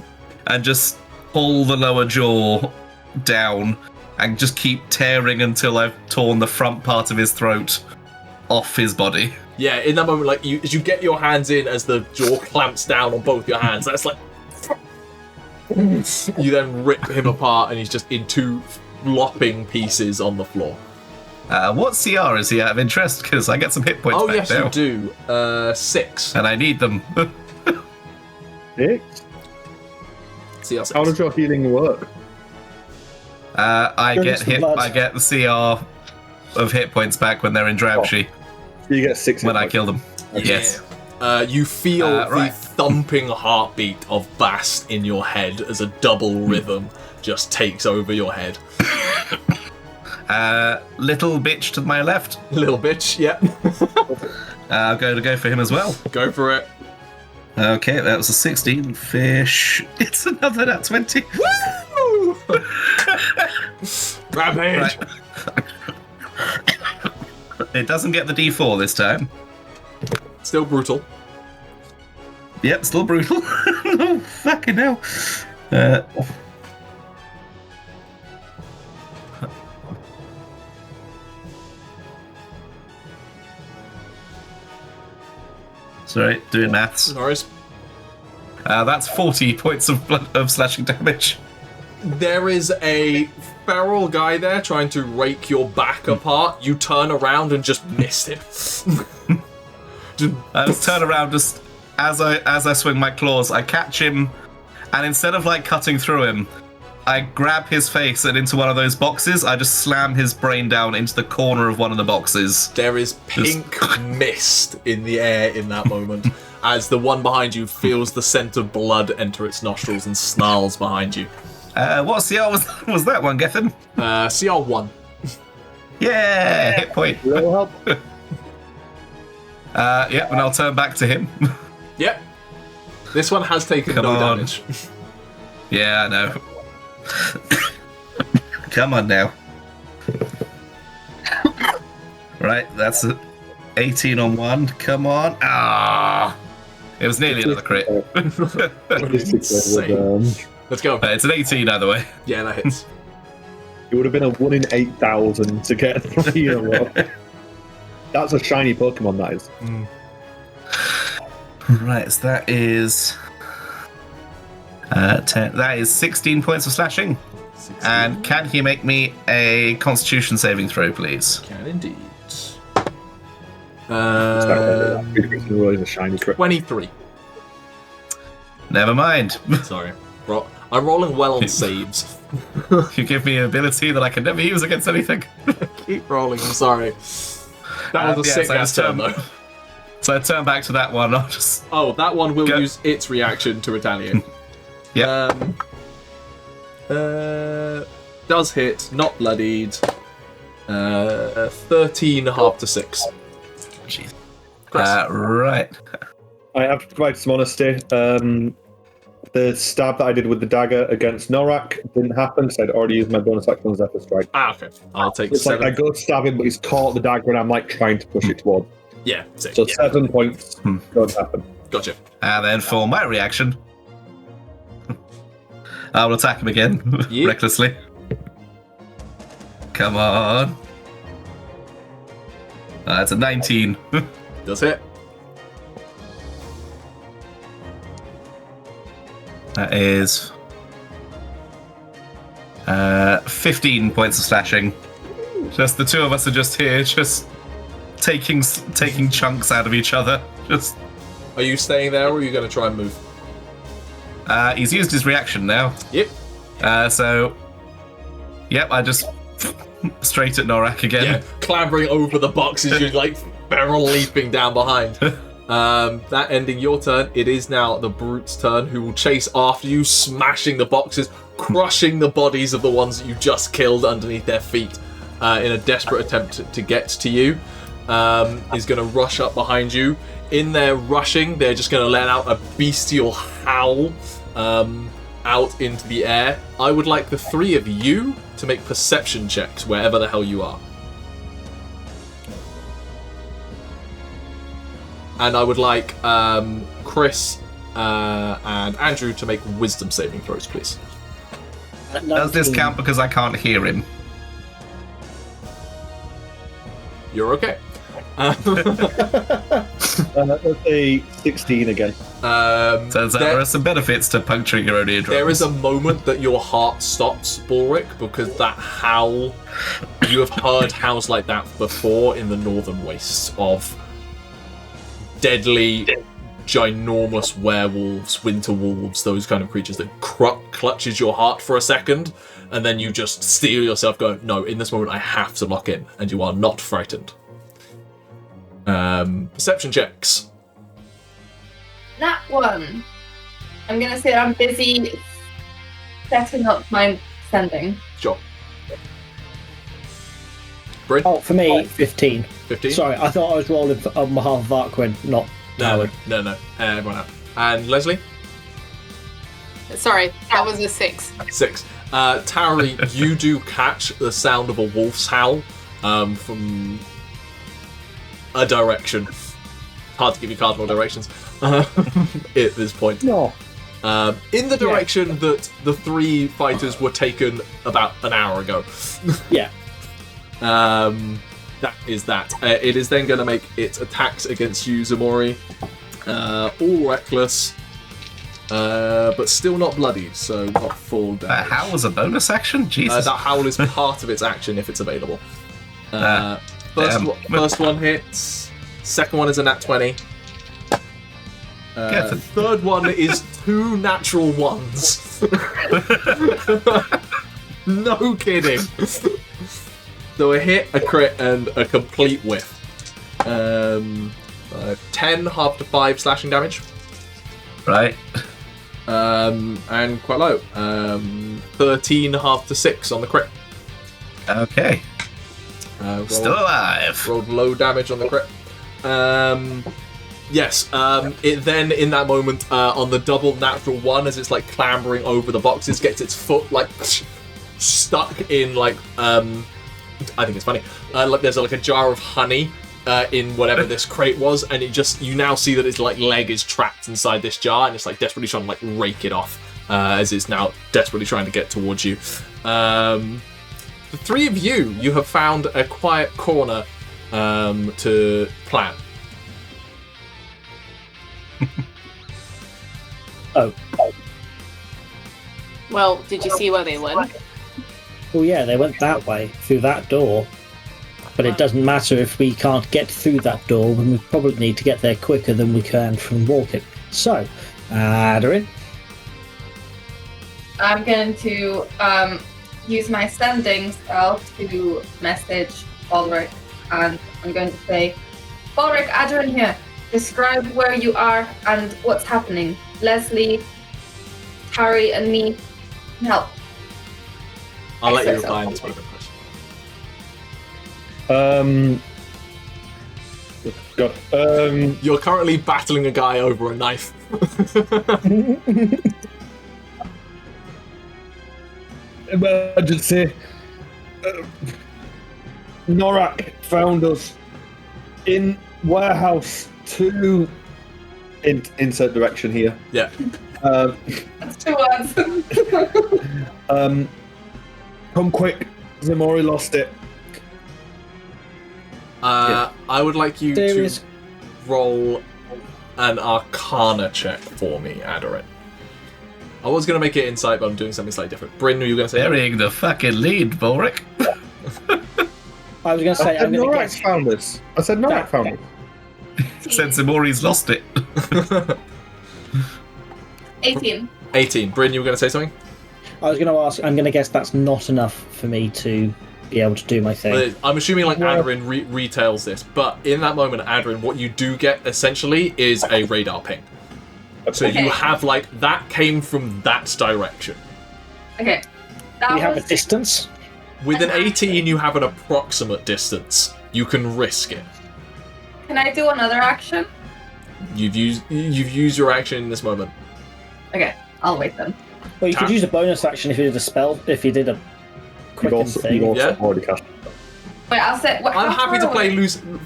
and just pull the lower jaw down and just keep tearing until I've torn the front part of his throat off his body. Yeah, in that moment, like as you get your hands in, as the jaw clamps down on both your hands, that's like you then rip him apart, and he's just in 2 flopping pieces on the floor. What CR is he out of interest? Because I get some hit points Oh back yes, now. you do. 6. And I need them. 6? CR6. How does your healing work? I Goodness, get blood. I get the CR of hit points back when they're in Drouchy You get 6 when hit I points. kill them. Yes. You feel the Right. thumping heartbeat of Bast in your head as a double rhythm just takes over your head. Little bitch to my left. Little bitch, yeah. I'm going to go for him as well. Go for it. Okay, that was a 16. Fish. It's another nat 20. Woo! Rampage! Right. It doesn't get the D4 this time. Still brutal. Yep, still brutal. Oh, fucking hell. Sorry, doing maths. Norris. That's 40 points of slashing damage. There is a feral guy there trying to rake your back apart. You turn around and just missed him. I just turn around, just as I swing my claws, I catch him, and instead of like cutting through him, I grab his face and into one of those boxes, I just slam his brain down into the corner of one of the boxes. There is pink mist in the air in that moment as the one behind you feels the scent of blood enter its nostrils and snarls behind you. What CR was that one, Gethin? CR1. Yeah, hit point. Little help. Yeah, and I'll turn back to him. Yep. This one has taken Come no on. damage. Yeah, I know. Come on now. Right, that's a 18 on one. Come on. Ah. It was nearly another crit. Insane. Let's go. It's an 18 either way. Yeah, that hits. It would have been a 1 in 8,000 to get 3 in a row. That's a shiny Pokemon, that is. Right, so that is 10. That is 16 points of slashing. 16. And can he make me a Constitution saving throw, please? Can indeed. It's a shiny crit. 23. Never mind. Sorry. I'm rolling well on saves. You give me an ability that I can never use against anything. Keep rolling, I'm sorry. That was a sick ass turn, though. So I turn back to that one. I'll just... Oh, that one will use its reaction to retaliate. Yep. Does hit, not bloodied. 13 half to 6. Jeez. Chris. Right. I have to provide some honesty. The stab that I did with the dagger against Norak didn't happen, so I'd already used my bonus action on Zephyr Strike. Okay. I'll take It's 7. like I go to stab him, but he's caught the dagger, and I'm like trying to push it toward. Yeah, 6. So 7 points don't happen. Gotcha. And then for my reaction, I will attack him again, Yeah. recklessly. Come on. That's a 19. Does hit. That is 15 points of slashing. Just the two of us are just here, just taking chunks out of each other. Just. Are you staying there, or are you going to try and move? He's used his reaction now. Yep. So, yep, I just straight at Norak again. Yeah, clambering over the boxes, you're like barrel leaping down behind. That ending your turn, it is now the Brute's turn, who will chase after you, smashing the boxes, crushing the bodies of the ones that you just killed underneath their feet in a desperate attempt to get to you. Is going to rush up behind you. In their rushing, they're just going to let out a beastial howl out into the air. I would like the three of you to make perception checks wherever the hell you are. And I would like Chris and Andrew to make wisdom saving throws, please. Does this count because I can't hear him? You're okay. Let's say 16 again. Turns out there are some benefits to puncturing your own eardrums. There is a moment that your heart stops, Balrick, because that howl, you have heard howls like that before in the northern wastes of deadly, ginormous werewolves, winter wolves, those kind of creatures that clutches your heart for a second, and then you just steel yourself going, no, in this moment I have to lock in, and you are not frightened. Perception checks. That one. I'm gonna say I'm busy setting up my sending. Sure. Bryn? Oh, for me, 15. 15? Sorry, I thought I was rolling on behalf of Arquen, not Howard. No. Everyone out. And Lesley? Sorry, that was a 6. 6. Tauri, you do catch the sound of a wolf's howl from a direction. Hard to give you cardinal directions at this point. No. In the direction that the three fighters were taken about an hour ago. Yeah. That is that. It is then going to make its attacks against you, Ximori. All reckless, but still not bloodied, so not full damage. That howl was a bonus action? Jesus. That howl is part of its action if it's available. First one hits. Second one is a nat 20. Third one is 2 natural ones. No kidding. So a hit, a crit, and a complete whiff. 10 half to 5 slashing damage. Right. And quite low. 13 half to 6 on the crit. Okay. Still alive. Rolled low damage on the crit. Yes. It then, in that moment, on the double natural one, as it's like clambering over the boxes, gets its foot like stuck in like. I think it's funny. Like there's like a jar of honey in whatever this crate was, and you now see that its like leg is trapped inside this jar, and it's like desperately trying to like rake it off as it's now desperately trying to get towards you. The three of you have found a quiet corner to plan. Oh. Well, did you see where they went? Well, yeah, they went that way, through that door. But it doesn't matter if we can't get through that door, when we probably need to get there quicker than we can from walking. So, Aderyn? I'm going to use my sending spell to message Balrick, and I'm going to say, Balrick, Aderyn here. Describe where you are and what's happening. Lesley, Tauri, and me can help. I'll let you reply in this moment. God. You're currently battling a guy over a knife. Emergency. Norak found us in warehouse 2. Insert direction here. Yeah. That's 2 words. Come quick. Ximori lost it. I would like you to roll an Arcana check for me, Aderyn. I was going to make it insight, but I'm doing something slightly different. Bryn, were you going to say? Burying the fucking lead, Balrick. I was going to say, I'm going to guess. Found this. I said Norak found it. Said Ximori's lost it. 18. 18. Bryn, you were going to say something? I was going to ask, I'm going to guess that's not enough for me to be able to do my thing. I'm assuming like Aderyn retails this, but in that moment, Aderyn, what you do get essentially is a radar ping. So you have like, that came from that direction. Okay. Do we have a distance? With an 18, you have an approximate distance. You can risk it. Can I do another action? You've used your action in this moment. Okay, I'll wait then. Well, you could use a bonus action if you did a spell, if you did a quicken thing. Yeah. Already cast. Wait, I'll say. I'm happy to play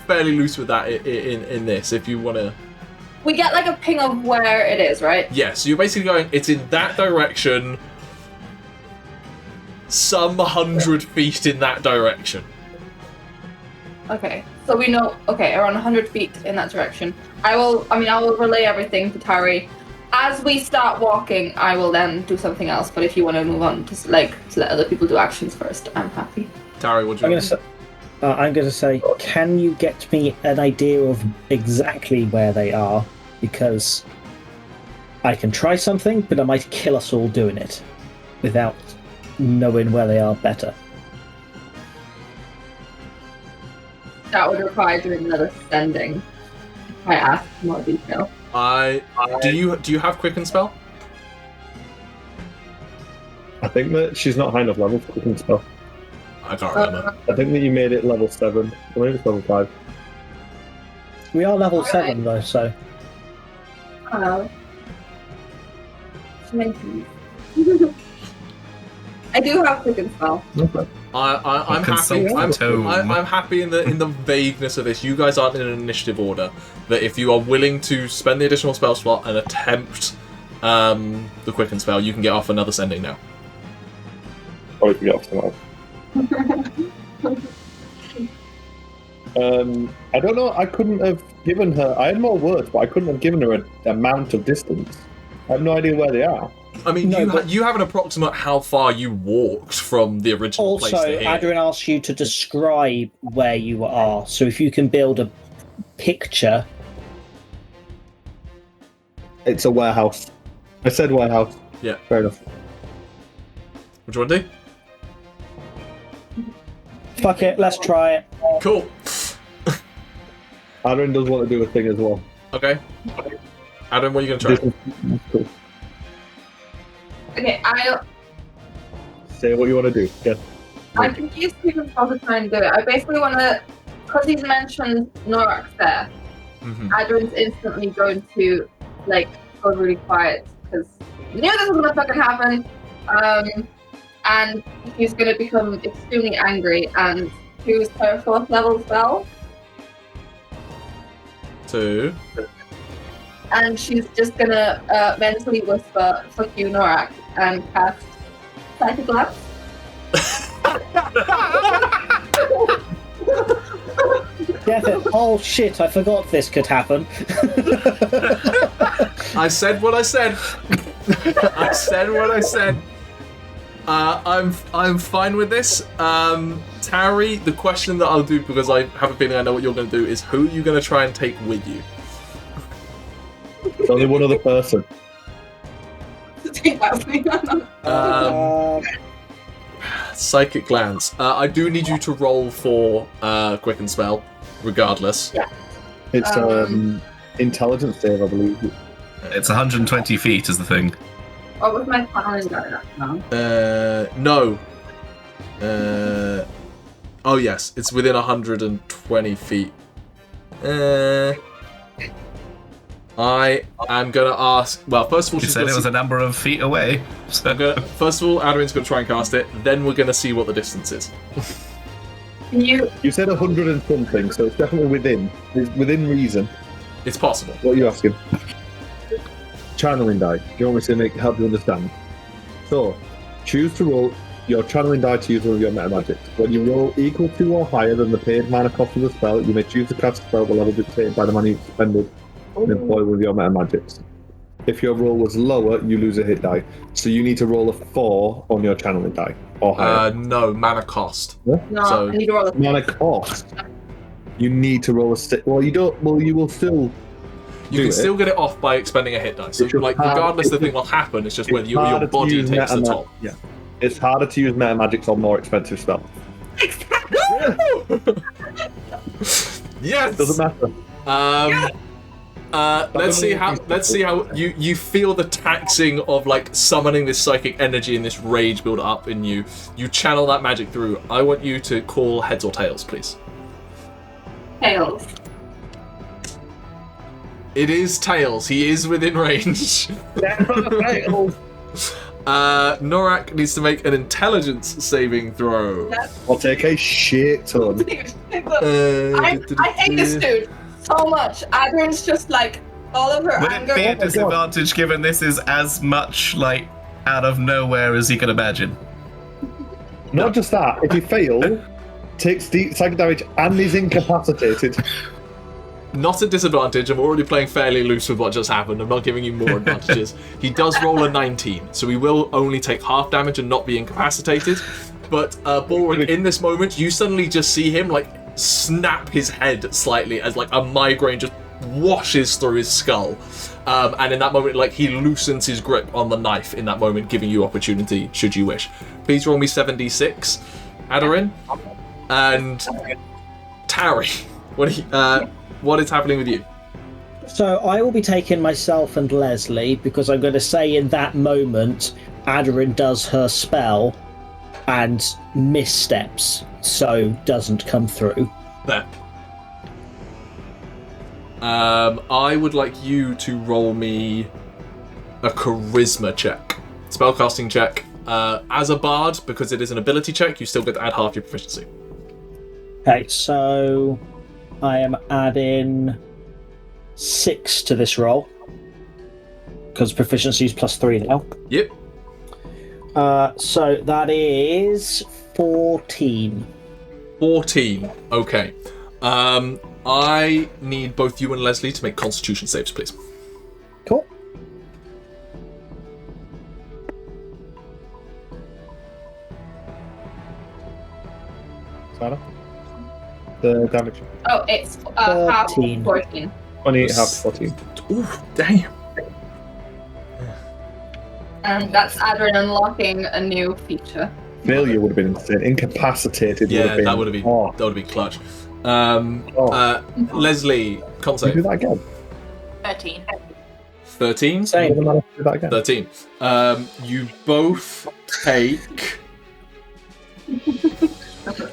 fairly loose with that in this, if you want to. We get like a ping of where it is, right? Yeah, so you're basically going, it's in that direction, some 100 feet in that direction. Okay, so we know, around 100 feet in that direction. I will relay everything to Tauri. As we start walking, I will then do something else, but if you want to move on, just like to let other people do actions first, I'm happy. Tauri, what do you want? I'm going to say, can you get me an idea of exactly where they are? Because I can try something, but I might kill us all doing it without knowing where they are better. That would require doing another sending. If I ask for more detail. Do you have quicken spell? I think that she's not high enough level for quicken spell. I can't remember. I think that you made it level 7. Or maybe it's level 5. We are level 7 though, so. I do have quicken spell. Okay. I'm happy. I'm happy in the vagueness of this. You guys aren't in an initiative order. That if you are willing to spend the additional spell slot and attempt the quicken spell, you can get off another sending now. Or you can get off tomorrow. I don't know. I couldn't have given her. I had more words, but I couldn't have given her an amount of distance. I have no idea where they are. I mean, you have an approximate how far you walked from the original place to Also, here. Aderyn asks you to describe where you are. So if you can build a picture. It's a warehouse. I said warehouse. Yeah. Fair enough. What do you want to do? Fuck it, let's try it. Cool. Aderyn does want to do a thing as well. Okay. Adam, what are you going to try? Cool. Okay, I'll. Say what you want to do. Yeah. I can use quicken spell to try and do it. I basically want to, because he's mentioned Norak's there. Aderyn's instantly going to go really quiet because he knew this was gonna fucking happen, and he's gonna become extremely angry and choose her 4th level spell. 2. And she's just gonna mentally whisper, "Fuck you, Norak," and cast Psychic Glance. Get it? Oh shit! I forgot this could happen. I said what I said. I said what I said. I'm fine with this. Tauri, the question that I'll do, because I have a feeling I know what you're going to do, is who are you going to try and take with you? There's only one other person. Psychic Glance. I do need you to roll for Quicken Spell, regardless. Yeah. It's intelligence save, I believe. It's 120 feet is the thing. What was my Paladin going at now? No. Oh yes, it's within 120 feet. I am gonna ask. Well, first of all, You said it was a number of feet away. So. First of all, Aderyn's gonna try and cast it. Then we're gonna see what the distance is. Can you? You said 100 and something, so it's definitely within. It's within reason. It's possible. What are you asking? Channeling die. Do you want me to help you understand? So, choose to roll your channeling die to use one of your meta magics. When you roll equal to or higher than the paid mana cost of the spell, you may choose to cast a spell at the level dictated by the money you expended and employ one of your meta magics. If your roll was lower, you lose a hit die. So you need to roll a 4 on your channeling die or higher. No, mana cost. Yeah? No, So- I need to roll a. Mana cost. You need to roll a stick. Well, you don't. Well, you will still. You can still get it off by expending a hit die. So, It's just like, hard- regardless, the it's thing will happen. It's just it's whether your harder to body use takes the meta top. Yeah, it's harder to use meta magics on more expensive spells. Yes. Doesn't matter. Let's see how you feel the taxing of like summoning this psychic energy and this rage build up in you. You channel that magic through. I want you to call heads or tails, please. Tails. It is tails. He is within range. Norak needs to make an intelligence saving throw. I'll take a shit ton. I hate this dude so much. Aderyn's just like all of her Would anger. it be a disadvantage given this is as much like out of nowhere as you can imagine? Not just that, if you fail, takes deep psychic damage and is incapacitated. Not a disadvantage. I'm already playing fairly loose with what just happened. I'm not giving you more advantages. He does roll a 19, so he will only take half damage and not be incapacitated. But Balrick, in this moment, you suddenly just see him like snap his head slightly as like a migraine just washes through his skull. And in that moment, like he loosens his grip on the knife in that moment, giving you opportunity should you wish. Please roll me 7d6, Aderyn, and Tauri. What is happening with you? So I will be taking myself and Lesley because I'm going to say in that moment, Aderyn does her spell and missteps, so doesn't come through. There. I would like you to roll me a charisma check. Spellcasting check. As a bard, because it is an ability check, you still get to add half your proficiency. Okay, so I am adding 6 to this roll because proficiency is +3 now. Yep. So that is 14. 14. Okay. I need both you and Lesley to make Constitution saves, please. Cool. Sarah? The damage. Oh, it's half 13. 14. 28, half 14. Ooh, damn. And that's Aderyn unlocking a new feature. Failure would have been insane. Incapacitated would have been. That would have been Oh, that would have been clutch. Lesley, con can you save. do that again? 13. 13. Same. Doesn't matter, do that again. 13. You both take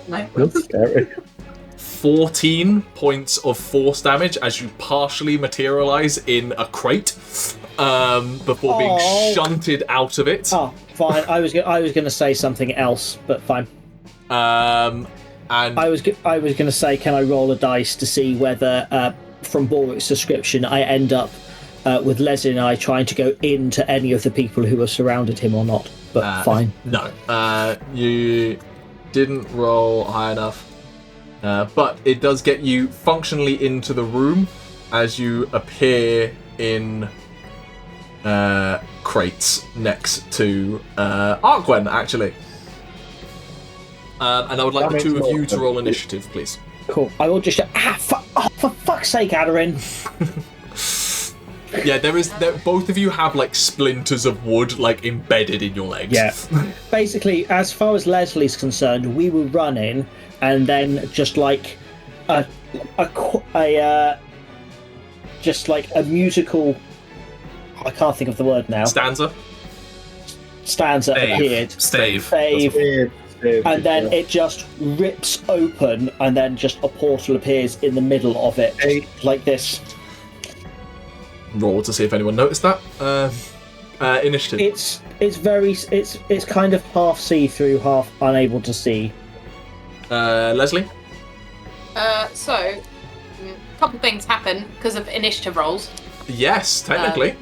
That's scary. 14 points of force damage as you partially materialize in a crate before being shunted out of it. Oh, fine. I was going to say something else, but fine. And I was going to say, can I roll a dice to see whether from Balrick's description, I end up with Lesley and I trying to go into any of the people who have surrounded him or not. But fine. No, you didn't roll high enough, but it does get you functionally into the room as you appear in crates next to Arquen, actually. And I would like the two of you to roll initiative, please. Cool. I will just for fuck's sake, Aderyn. Yeah, both of you have like splinters of wood like embedded in your legs. Yeah. Basically, as far as Leslie's concerned, we were running, and then just like a musical. I can't think of the word now. Stanza appeared. Stave. And then it just rips open, and then just a portal appears in the middle of it, like this. Roll to see if anyone noticed that. Initiative. It's kind of half see-through, half unable to see. Lesley? So, a couple things happen because of initiative rolls. Yes, technically.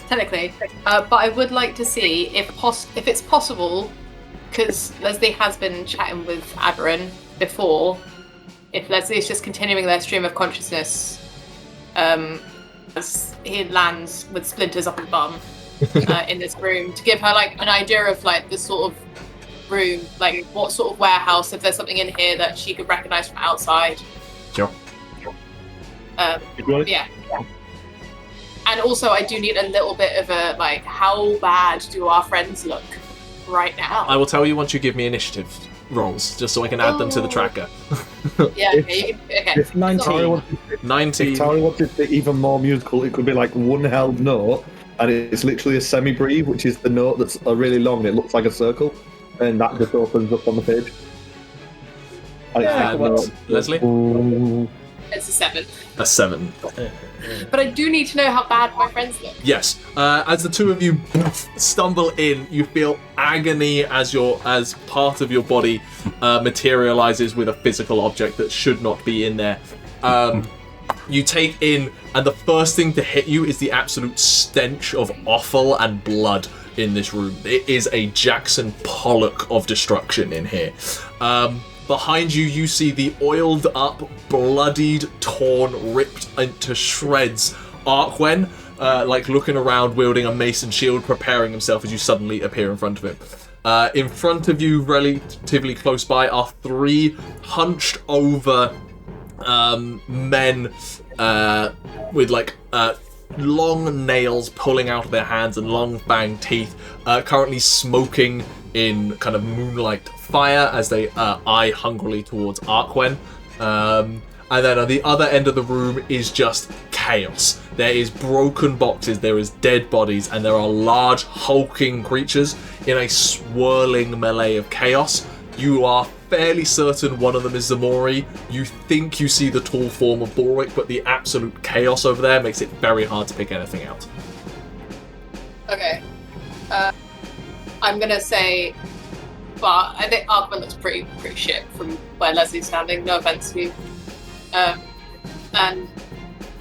But I would like to see if it's possible, because Lesley has been chatting with Aderyn before, if Lesley is just continuing their stream of consciousness as he lands with splinters up his bum in this room, to give her like an idea of like the sort of room, like what sort of warehouse, if there's something in here that she could recognise from outside. Sure. Yeah. And also I do need a little bit of a like, how bad do our friends look right now? I will tell you once you give me initiative rolls, just so I can add them to the tracker. Yeah, okay. If 19. 19. If Tauri wanted it even more musical, it could be like one held note, and it's literally a semi-breathe, which is the note that's really long and it looks like a circle, and that just opens up on the page. Lesley? It's a 7. A 7. But I do need to know how bad my friends look. Yes. As the two of you stumble in, you feel agony as part of your body materializes with a physical object that should not be in there. You take in, and the first thing to hit you is the absolute stench of offal and blood in this room. It is a Jackson Pollock of destruction in here. Behind you, you see the oiled up, bloodied, torn, ripped into shreds Arquen, like looking around, wielding a mason shield, preparing himself as you suddenly appear in front of him. In front of you, relatively close by, are 3 hunched over men with like long nails pulling out of their hands and long fang teeth, currently smoking in kind of moonlight fire as they eye hungrily towards Arquen. And then at the other end of the room is just chaos. There is broken boxes, there is dead bodies, and there are large hulking creatures in a swirling melee of chaos. You are fairly certain one of them is Ximori. You think you see the tall form of Balrick, but the absolute chaos over there makes it very hard to pick anything out. Okay. I'm gonna say, but I think Arquen looks pretty shit from where Leslie's standing. No offense to you. And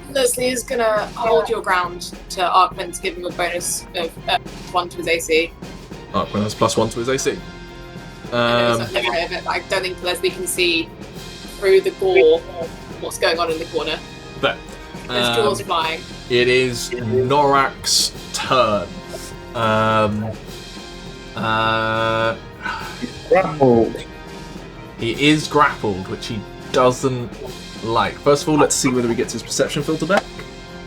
Lesley is gonna hold your ground to Arquen to give him a bonus of 1 to his AC. Arquen has +1 to his AC. I don't think Lesley can see through the gore what's going on in the corner. But His jaws flying. it is Norak's turn. Grappled. He is grappled, which he doesn't like. First of all, let's see whether he gets his perception filter back.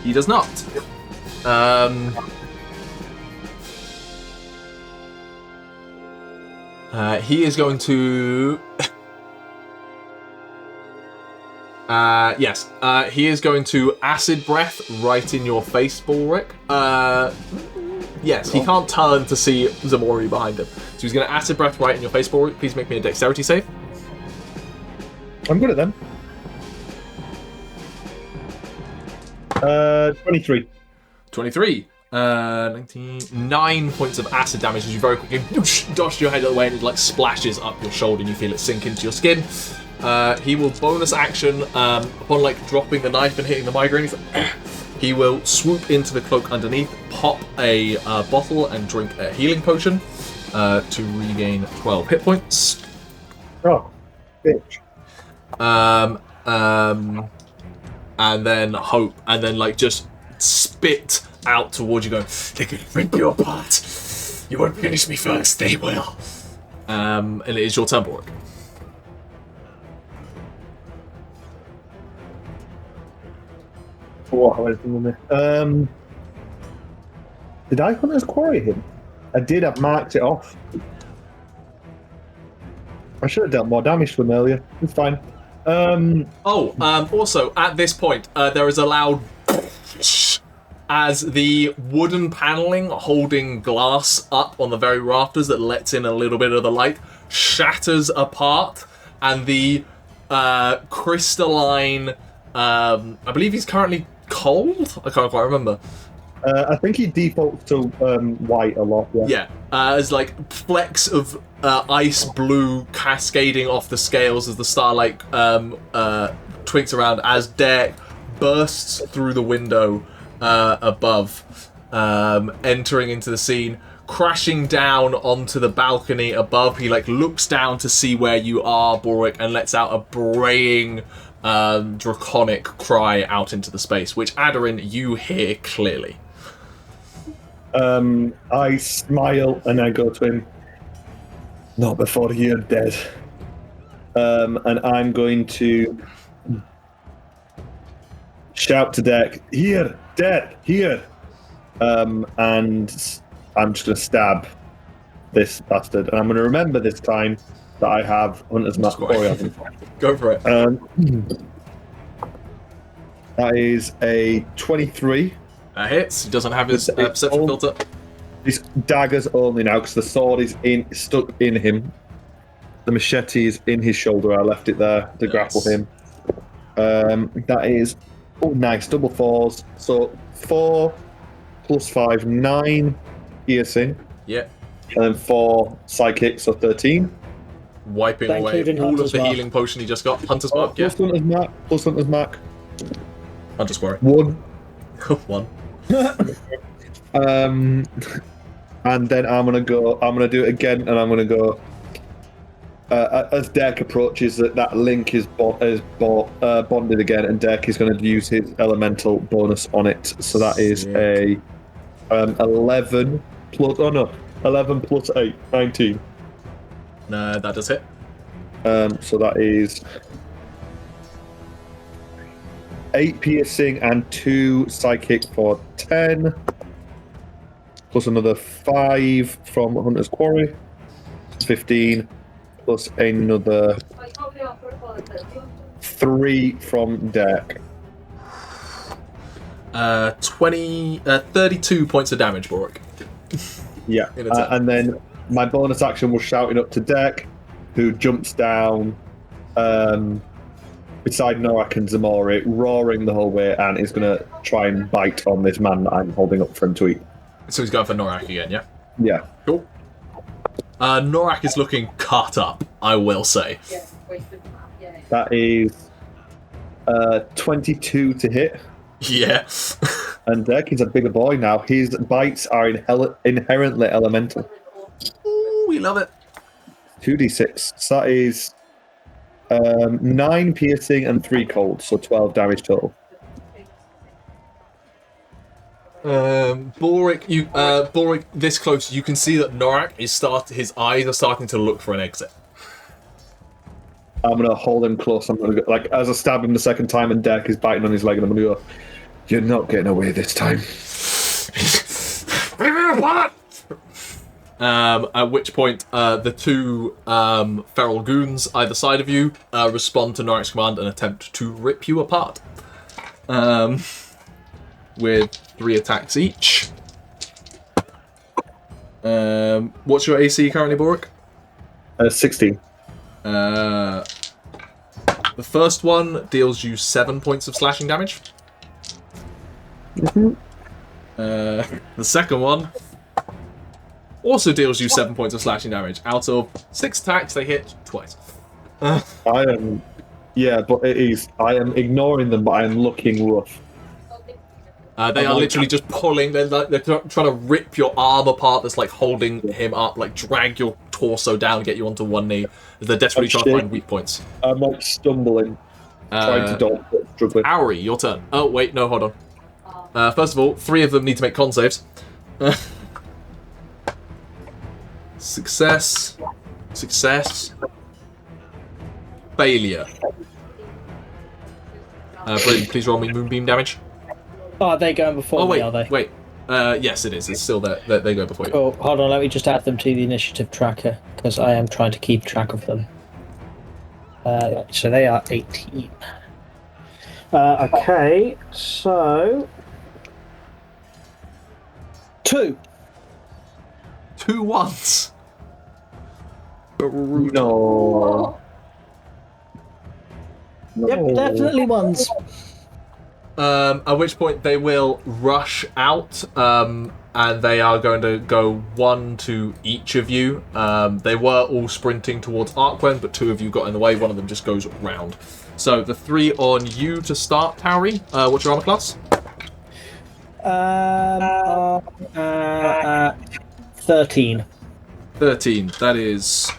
He does not. He is going to... yes. He is going to acid breath right in your face, Balrick. Yes, he can't turn to see Ximori behind him. So he's going to acid breath right in your face, Balrick. Please make me a dexterity save. I'm good at them. 23. 23. 9 points of acid damage as you very quickly dodge your head away and it like splashes up your shoulder and you feel it sink into your skin. He will bonus action upon like dropping the knife and hitting the migraine. He will swoop into the cloak underneath, pop a bottle and drink a healing potion to regain 12 hit points. Oh, bitch. And then hope, and then like just spit out towards you, going, "They're gonna rip you apart. You won't finish me first. They will." And it is your turn, Balrick. Did I Hunter's Quarry him? I did. I've marked it off. I should have dealt more damage to him earlier. It's fine. Also, at this point, there is a loud as the wooden paneling holding glass up on the very rafters that lets in a little bit of the light shatters apart, and the crystalline, I believe he's currently cold? I can't quite remember. I think he defaults to white a lot. Yeah. As like flecks of ice blue cascading off the scales as the starlight twinkles around as Derek bursts through the window above, entering into the scene, crashing down onto the balcony above. He like looks down to see where you are, Balrick, and lets out a braying draconic cry out into the space, which Aderyn, you hear clearly. I smile and I go to him. Not before you're dead. And I'm going to shout to Derek, "Here, dead, here!" And I'm just going to stab this bastard. And I'm going to remember this time that I have Hunter's Mark. Go for it. That is a 23. That hits. He doesn't have his perception filter. These daggers only now, because the sword is stuck in him. The machete is in his shoulder. I left it there to grapple him. That is nice, double fours. So 4 plus 5, 9 piercing. Yeah. And then 4 psychic, so 13. Wiping away all of the healing potion he just got. Hunter's Mark, yeah. Plus Hunter's Mark. Hunter's Quarry. 1. 1. And then I'm gonna do it again, and I'm gonna go as Derek approaches that link is bonded again, and Derek is going to use his elemental bonus on it. So that is a 11 plus 8, 19. No, that does hit. So that is 8 piercing and 2 psychic for 10. Plus another 5 from Hunter's Quarry. 15. Plus another 3 from Derek. 32 points of damage, Balrick. Yeah. And then my bonus action was shouting up to Derek, who jumps down beside Norak and Ximori, roaring the whole way, and is going to try and bite on this man that I'm holding up for him to eat. So he's going for Norak again, yeah? Yeah. Cool. Norak is looking cut up, I will say. That is 22 to hit. Yeah. And Derek is a bigger boy now. His bites are inherently elemental. Ooh, we love it. 2d6. So that is 9 piercing and 3 cold, so 12 damage total. Balrick, this close, you can see that Norak his eyes are starting to look for an exit. I'm gonna hold him close. I'm gonna go, like, as I stab him the second time, and Derek is biting on his leg, and I'm gonna go, "You're not getting away this time." At which point, the 2 feral goons either side of you respond to Norak's command and attempt to rip you apart. With 3 attacks each. What's your AC currently, Balrick? 16. The first one deals you 7 points of slashing damage. Mm-hmm. The second one also deals you 7 points of slashing damage. Out of 6 attacks, they hit twice. I am. Yeah, but it is. I am ignoring them, but I am looking rough. They are literally just pulling. They're trying to rip your arm apart. That's like holding him up, like drag your torso down, get you onto one knee. They're desperately trying to find weak points. I'm like stumbling, trying to dodge, but struggling. Auri, your turn. Oh wait, no, hold on. First of all, 3 of them need to make con saves. Success. Failure. Brady, please roll me moonbeam damage. Oh, are they going before me, are they? Wait. Yes, it is. It's still there. They go before you. Oh, hold on. Let me just add them to the initiative tracker, because I am trying to keep track of them. So they are 18. Okay, so... 2. 2 ones. No. Yep, definitely ones. At which point they will rush out, and they are going to go 1 to each of you. They were all sprinting towards Arquen, but 2 of you got in the way. One of them just goes round. So the 3 on you to start, Tauri. What's your armor class? 13. 13. That is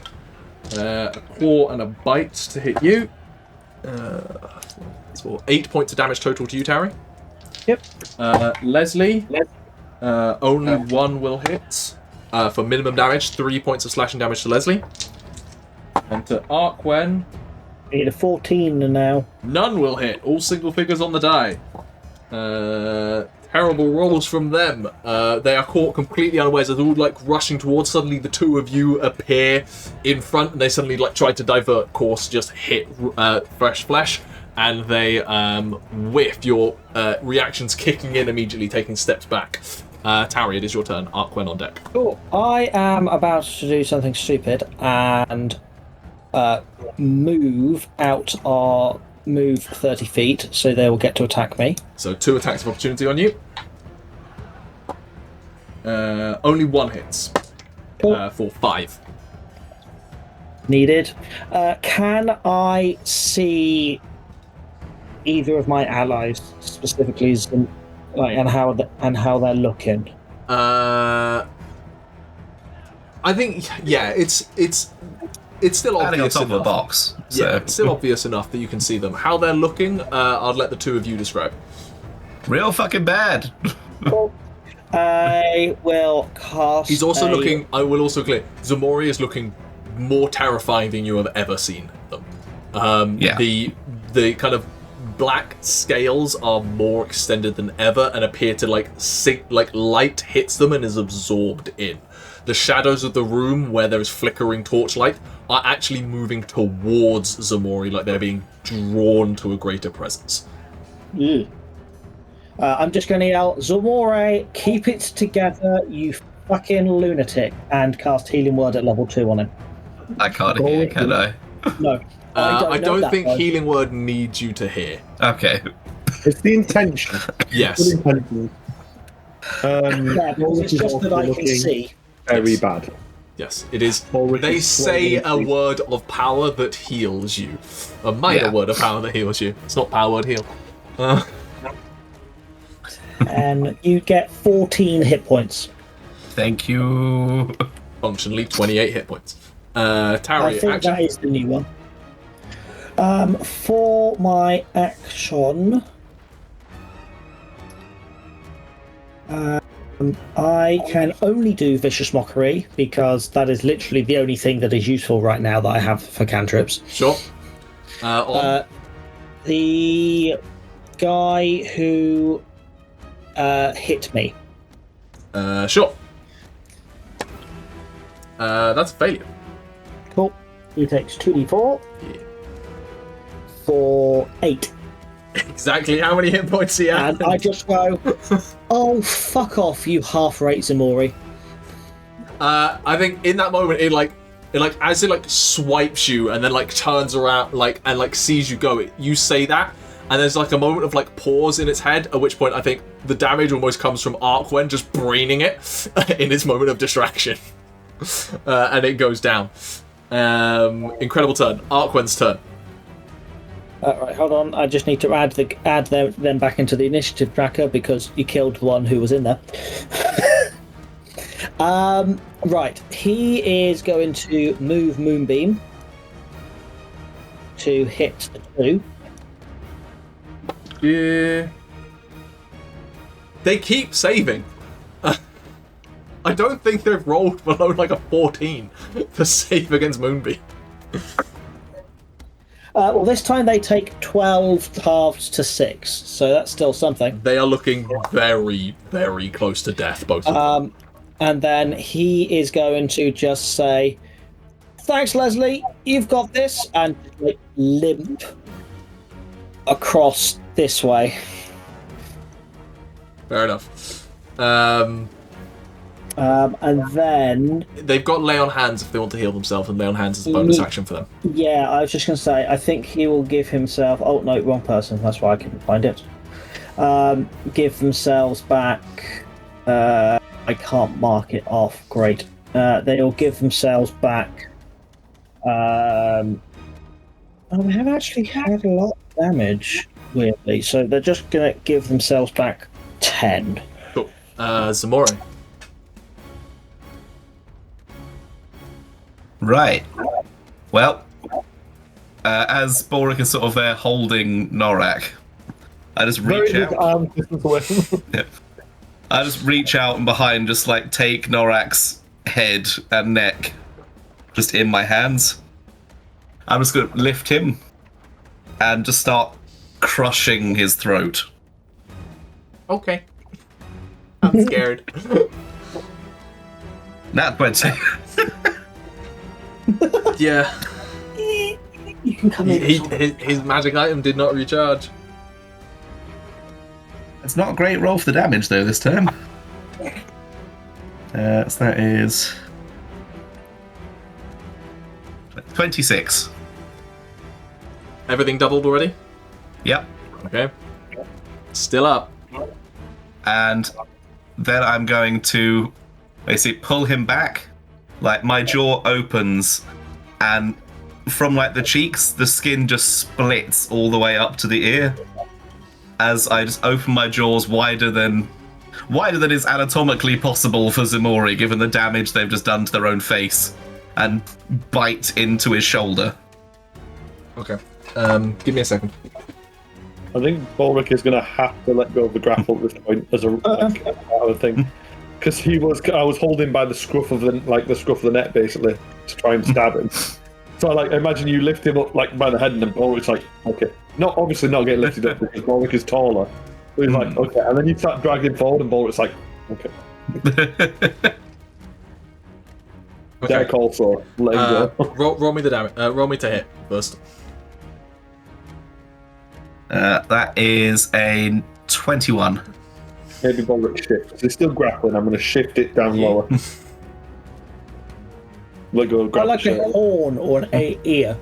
a claw and a bite to hit you. So 8 points of damage total to you, Tauri. Yep. Lesley, only 1 will hit for minimum damage. 3 points of slashing damage to Lesley. And to Arquen, I need a 14 now. none will hit. All single figures on the die. Terrible rolls from them. They are caught completely unawares. They're all like rushing towards. Suddenly, the 2 of you appear in front, and they suddenly like try to divert course, just hit fresh flesh, and they whiff your reactions, kicking in immediately, taking steps back. Tauri, it is your turn. Arquen on deck. Cool. I am about to do something stupid and move 30 feet, so they will get to attack me. So 2 attacks of opportunity on you. Only 1 hits. Cool. For 5. Needed. Can I see either of my allies, specifically, and how they're looking? I think it's still Adding on obvious top of a enough. box. So. Yeah, it's still obvious enough that you can see them. How they're looking, I'll let the 2 of you describe. Real fucking bad. Cool. I will cast. He's also looking. I will also clear. Ximori is looking more terrifying than you have ever seen them. Yeah. The kind of black scales are more extended than ever and appear to like light hits them and is absorbed in. The shadows of the room where there is flickering torchlight are actually moving towards Ximori, like they're being drawn to a greater presence. I'm just going to yell, Ximori, keep it together, you fucking lunatic, and cast Healing Word at level 2 on him. I can't hear, can I? No. I don't that, think though. Healing Word needs you to hear. Okay. It's the intention. Yes. Good intention. Yeah, because it's just that I can see. Very bad. Yes, it is. Or They it's say a slowly- word of power that heals you. A minor Yeah. word of power that heals you. It's not power word heal. And you get 14 hit points. Thank you. Functionally, 28 hit points. Tauri, I think action. that is the new one. For my action, I can only do Vicious Mockery because that is literally the only thing that is useful right now that I have for cantrips. Sure. On. The guy who hit me. Sure. That's a failure. Cool. He takes 2d4 Yeah. for 8. Exactly how many hit points he had. And I just go, oh, fuck off, you half-rate Ximori. I think in that moment, as it swipes you and then turns around and sees you go, you say that, and there's like a moment of like pause in its head, at which point I think the damage almost comes from Arquen just braining it in its moment of distraction. And it goes down. Incredible turn. Arquen's turn. Right, hold on. I just need to add them back into the initiative tracker because you killed one who was in there. Right, he is going to move Moonbeam to hit the 2. Yeah. They keep saving. I don't think they've rolled below like a 14 to save against Moonbeam. Well, this time they take 12 halves to 6, so that's still something. They are looking very, very close to death, both of them. And then he is going to just say, "Thanks, Lesley, you've got this," and like, limp across this way. Fair enough. And then... They've got Lay on Hands if they want to heal themselves, and Lay on Hands is a bonus action for them. Yeah, I was just going to say, I think he will give himself... Oh, no, wrong person. That's why I couldn't find it. Give themselves back... I can't mark it off. Great. They'll give themselves back... they have actually had a lot of damage, weirdly. So they're just going to give themselves back 10. Cool. Ximori. Right. Well, as Balrick is sort of there holding Norak, I just reach out. Arm distance away. Yep. I just reach out and behind, just like take Norak's head and neck, just in my hands. I'm just gonna lift him and just start crushing his throat. Okay. I'm scared. Nat 20. Yeah. You can come in. His magic item did not recharge. It's not a great roll for the damage though this time. So that is 26. Everything doubled already? Yep. Okay. Still up. And then I'm going to basically pull him back. Like my jaw opens, and from like the cheeks, the skin just splits all the way up to the ear. As I just open my jaws wider than is anatomically possible for Ximori, given the damage they've just done to their own face, and bite into his shoulder. Okay. Give me a second. I think Balrick is going to have to let go of the grapple at this point as a thing, because I was holding by the scruff of the neck basically to try and stab him. So I imagine you lift him up like by the head, and then Balrick's like, okay, obviously not getting lifted up because Balrick is taller. So he's like, okay, and then you start dragging him forward, and Balrick's like, okay. Deck also letting go. Roll me the damage. Roll me to hit first. That is a 21. Maybe Balrick shifts. He's still grappling. I'm going to shift it down lower. Let go of I grapple. like a horn or an ear.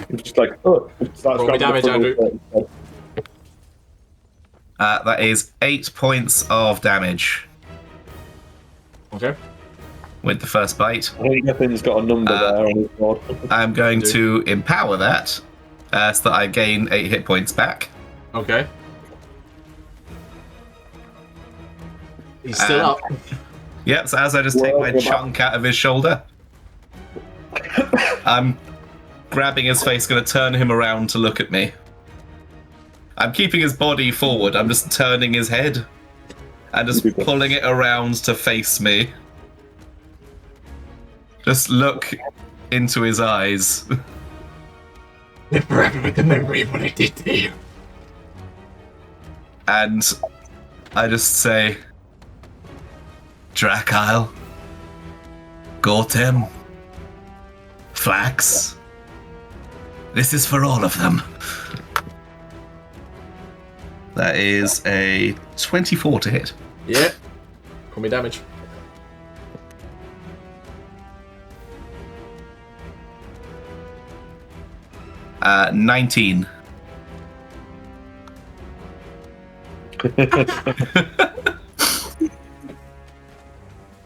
It's just like, oh, it starts Roll me damage, Andrew. That is 8 points of damage Okay. with the first bite. I think Ethan's got a number there on his board. I'm going to empower that so that I gain 8 hit points back. Okay. He's still up. Yep, so as I just take my chunk out of his shoulder, I'm grabbing his face, going to turn him around to look at me. I'm keeping his body forward, I'm just turning his head and just pulling it around to face me. Just look into his eyes. Live forever with the memory of what I did to you. And I just say, Drakyle, Gortem, Flax, this is for all of them. That is a 24 to hit. Yeah. Call me damage. Uh, 19.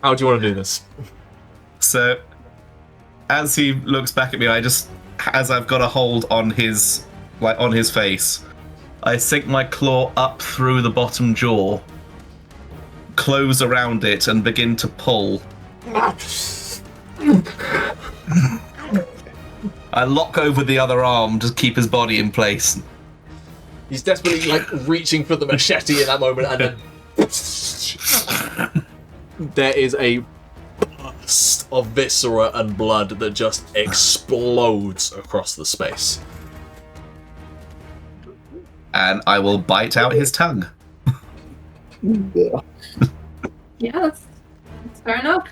How do you want to do this? So, as he looks back at me, as I've got a hold on his face, I sink my claw up through the bottom jaw, close around it, and begin to pull. I lock over the other arm to keep his body in place. He's desperately reaching for the machete in that moment, and then there is a burst of viscera and blood that just explodes across the space. And I will bite out his tongue. Yeah, that's fair enough.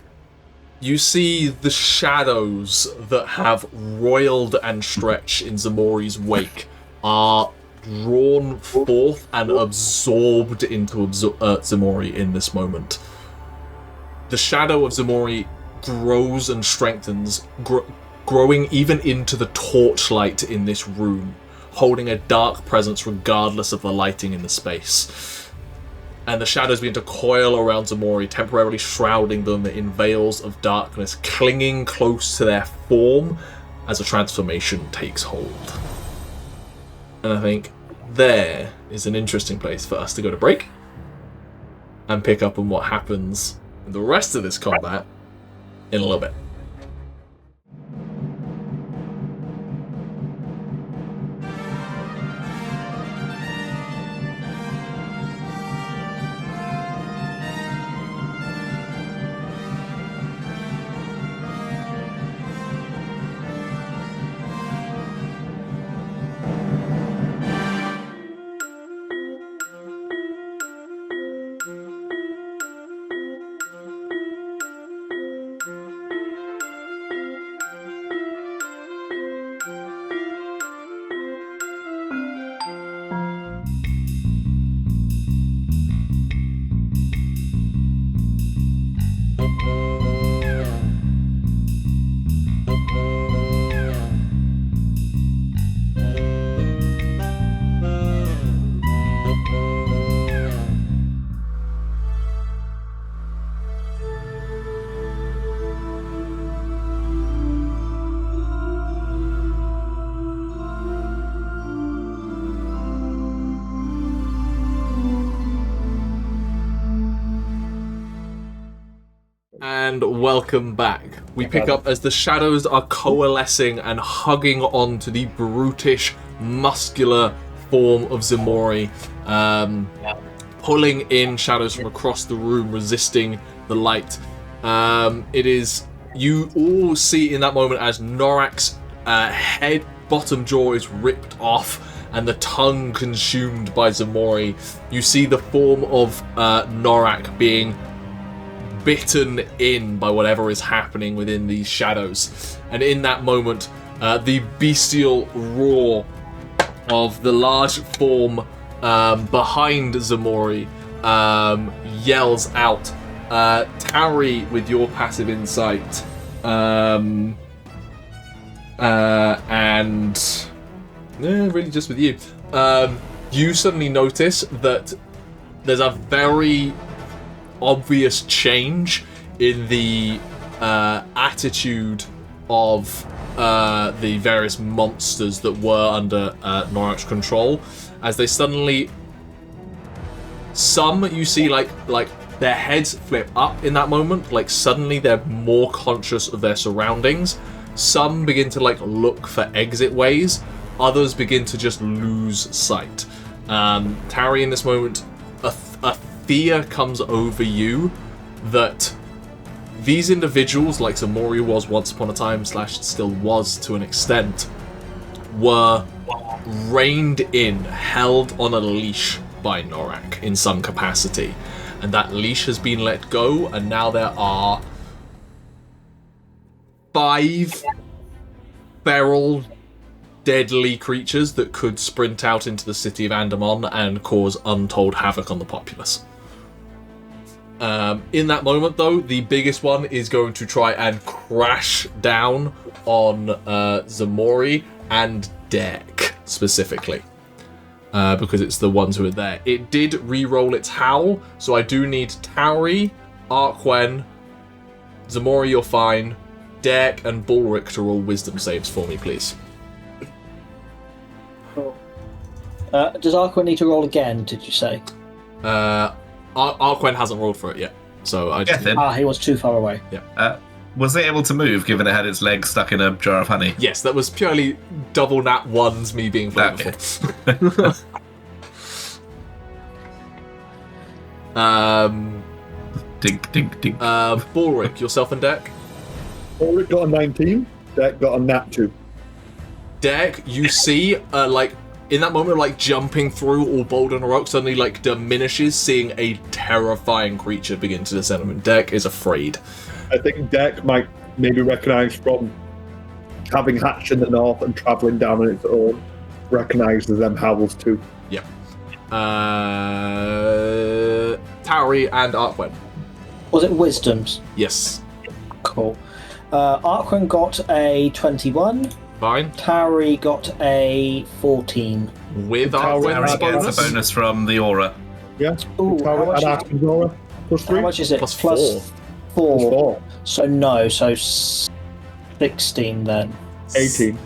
You see the shadows that have roiled and stretched in Ximori's wake are drawn forth and absorbed into Ximori in this moment. The shadow of Ximori grows and strengthens, growing even into the torchlight in this room, holding a dark presence regardless of the lighting in the space. And the shadows begin to coil around Ximori, temporarily shrouding them in veils of darkness, clinging close to their form as a transformation takes hold. And I think there is an interesting place for us to go to break and pick up on what happens in the rest of this combat in a little bit. And welcome back. We pick up as the shadows are coalescing and hugging onto the brutish, muscular form of Ximori, pulling in shadows from across the room, resisting the light. It is, you all see in that moment as Norak's head, bottom jaw is ripped off and the tongue consumed by Ximori. You see the form of Norak being bitten in by whatever is happening within these shadows. And in that moment, the beastial roar of the large form behind Ximori yells out. Tauri, with your passive insight, and really just with you, you suddenly notice that there's a very obvious change in the attitude of the various monsters that were under Norak's control, as they suddenly, some you see like their heads flip up in that moment, like suddenly they're more conscious of their surroundings. Some begin to look for exit ways, others begin to just lose sight. Tauri, in this moment, a fear comes over you that these individuals, like Ximori was once upon a time, / still was to an extent, were reined in, held on a leash by Norak in some capacity. And that leash has been let go, and now there are 5 feral, deadly creatures that could sprint out into the city of Andamon and cause untold havoc on the populace. In that moment, though, the biggest one is going to try and crash down on Ximori and Deck, specifically. because it's the ones who are there. It did re-roll its howl, so I do need Tauri, Arquen, Ximori, you're fine, Derek and Balrick to roll wisdom saves for me, please. Cool. Does Arquen need to roll again, did you say? Arquen hasn't rolled for it yet, so I just... he was too far away. Yeah. Was it able to move, given it had its legs stuck in a jar of honey? Yes, that was purely double nat ones, me being flavorful. Dink, dink, dink. Balrick, yourself and Deck. Ulrich got a 19, Deck got a nat 2. Deck, you see, in that moment of, jumping through all boulder and rock, suddenly, diminishes, seeing a terrifying creature begin to descend on him. Deck is afraid. I think Deck might maybe recognise from having hatched in the north and travelling down on its own, recognises them howls too. Yeah. Tauri and Arquen. Was it wisdoms? Yes. Cool. Arquen got a 21. Fine. Tauri got a 14. With Tauri Arquen's Gets bonus? a bonus from the aura. Yeah. Ooh, how much, Arquen's aura plus 3. how much is it? Plus Plus 4. Plus 4. So no, so 16 then. 18.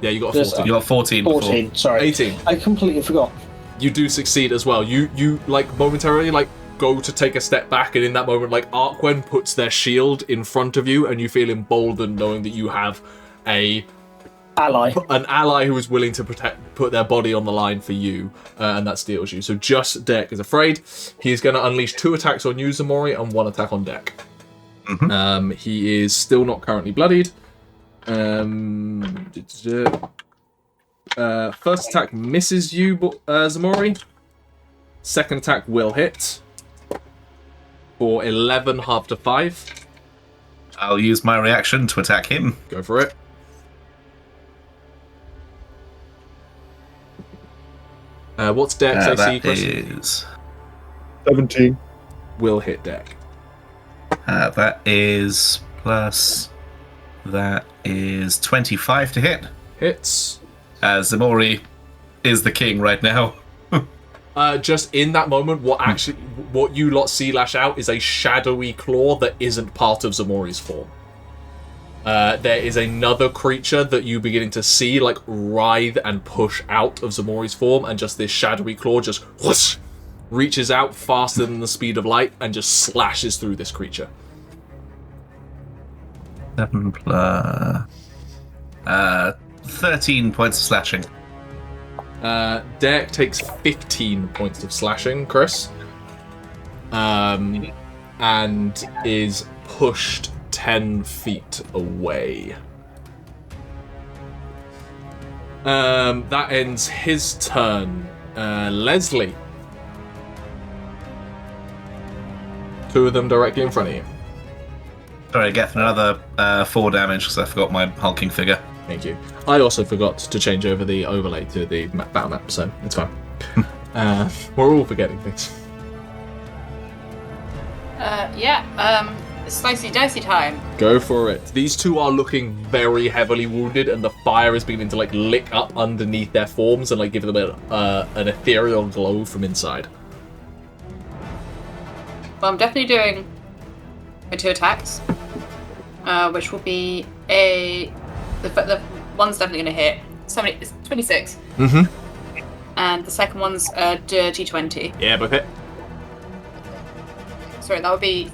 Yeah, you got a There's 14. You got 14 before. 14, sorry. 18. I completely forgot. You do succeed as well. You momentarily go to take a step back, and in that moment, Arquen puts their shield in front of you, and you feel emboldened knowing that you have an ally who is willing to put their body on the line for you, and that steals you. So just Deck is afraid. He's going to unleash 2 attacks on you, Ximori, and 1 attack on Deck. Mm-hmm. He is still not currently bloodied. First attack misses you, Ximori. Second attack will hit for 11, half to 5. I'll use my reaction to attack him. Go for it. What's Deck's AC, That Chris? is 17. Will hit Deck. that is plus. That is 25 to hit. Hits. Ximori is the king right now. Just in that moment, what you lot see lash out is a shadowy claw that isn't part of Ximori's form. There is another creature that you beginning to see writhe and push out of Ximori's form, and just this shadowy claw just whoosh, reaches out faster than the speed of light and just slashes through this creature. 7 plus 13 points of slashing. Derek takes 15 points of slashing, Chris, and is pushed 10 feet away. That ends his turn. Lesley. 2 of them directly in front of you. Sorry, I get another 4 damage because I forgot my hulking figure. Thank you. I also forgot to change over the overlay to the battle map, so it's fine. We're all forgetting things. Spicy dicey time. Go for it. These 2 are looking very heavily wounded, and the fire is beginning to lick up underneath their forms and give them an ethereal glow from inside. Well, I'm definitely doing my 2 attacks, which will be the one's definitely going to hit. It's 26. Mm-hmm. And the second one's a dirty 20. Yeah, both hit. Sorry, that would be.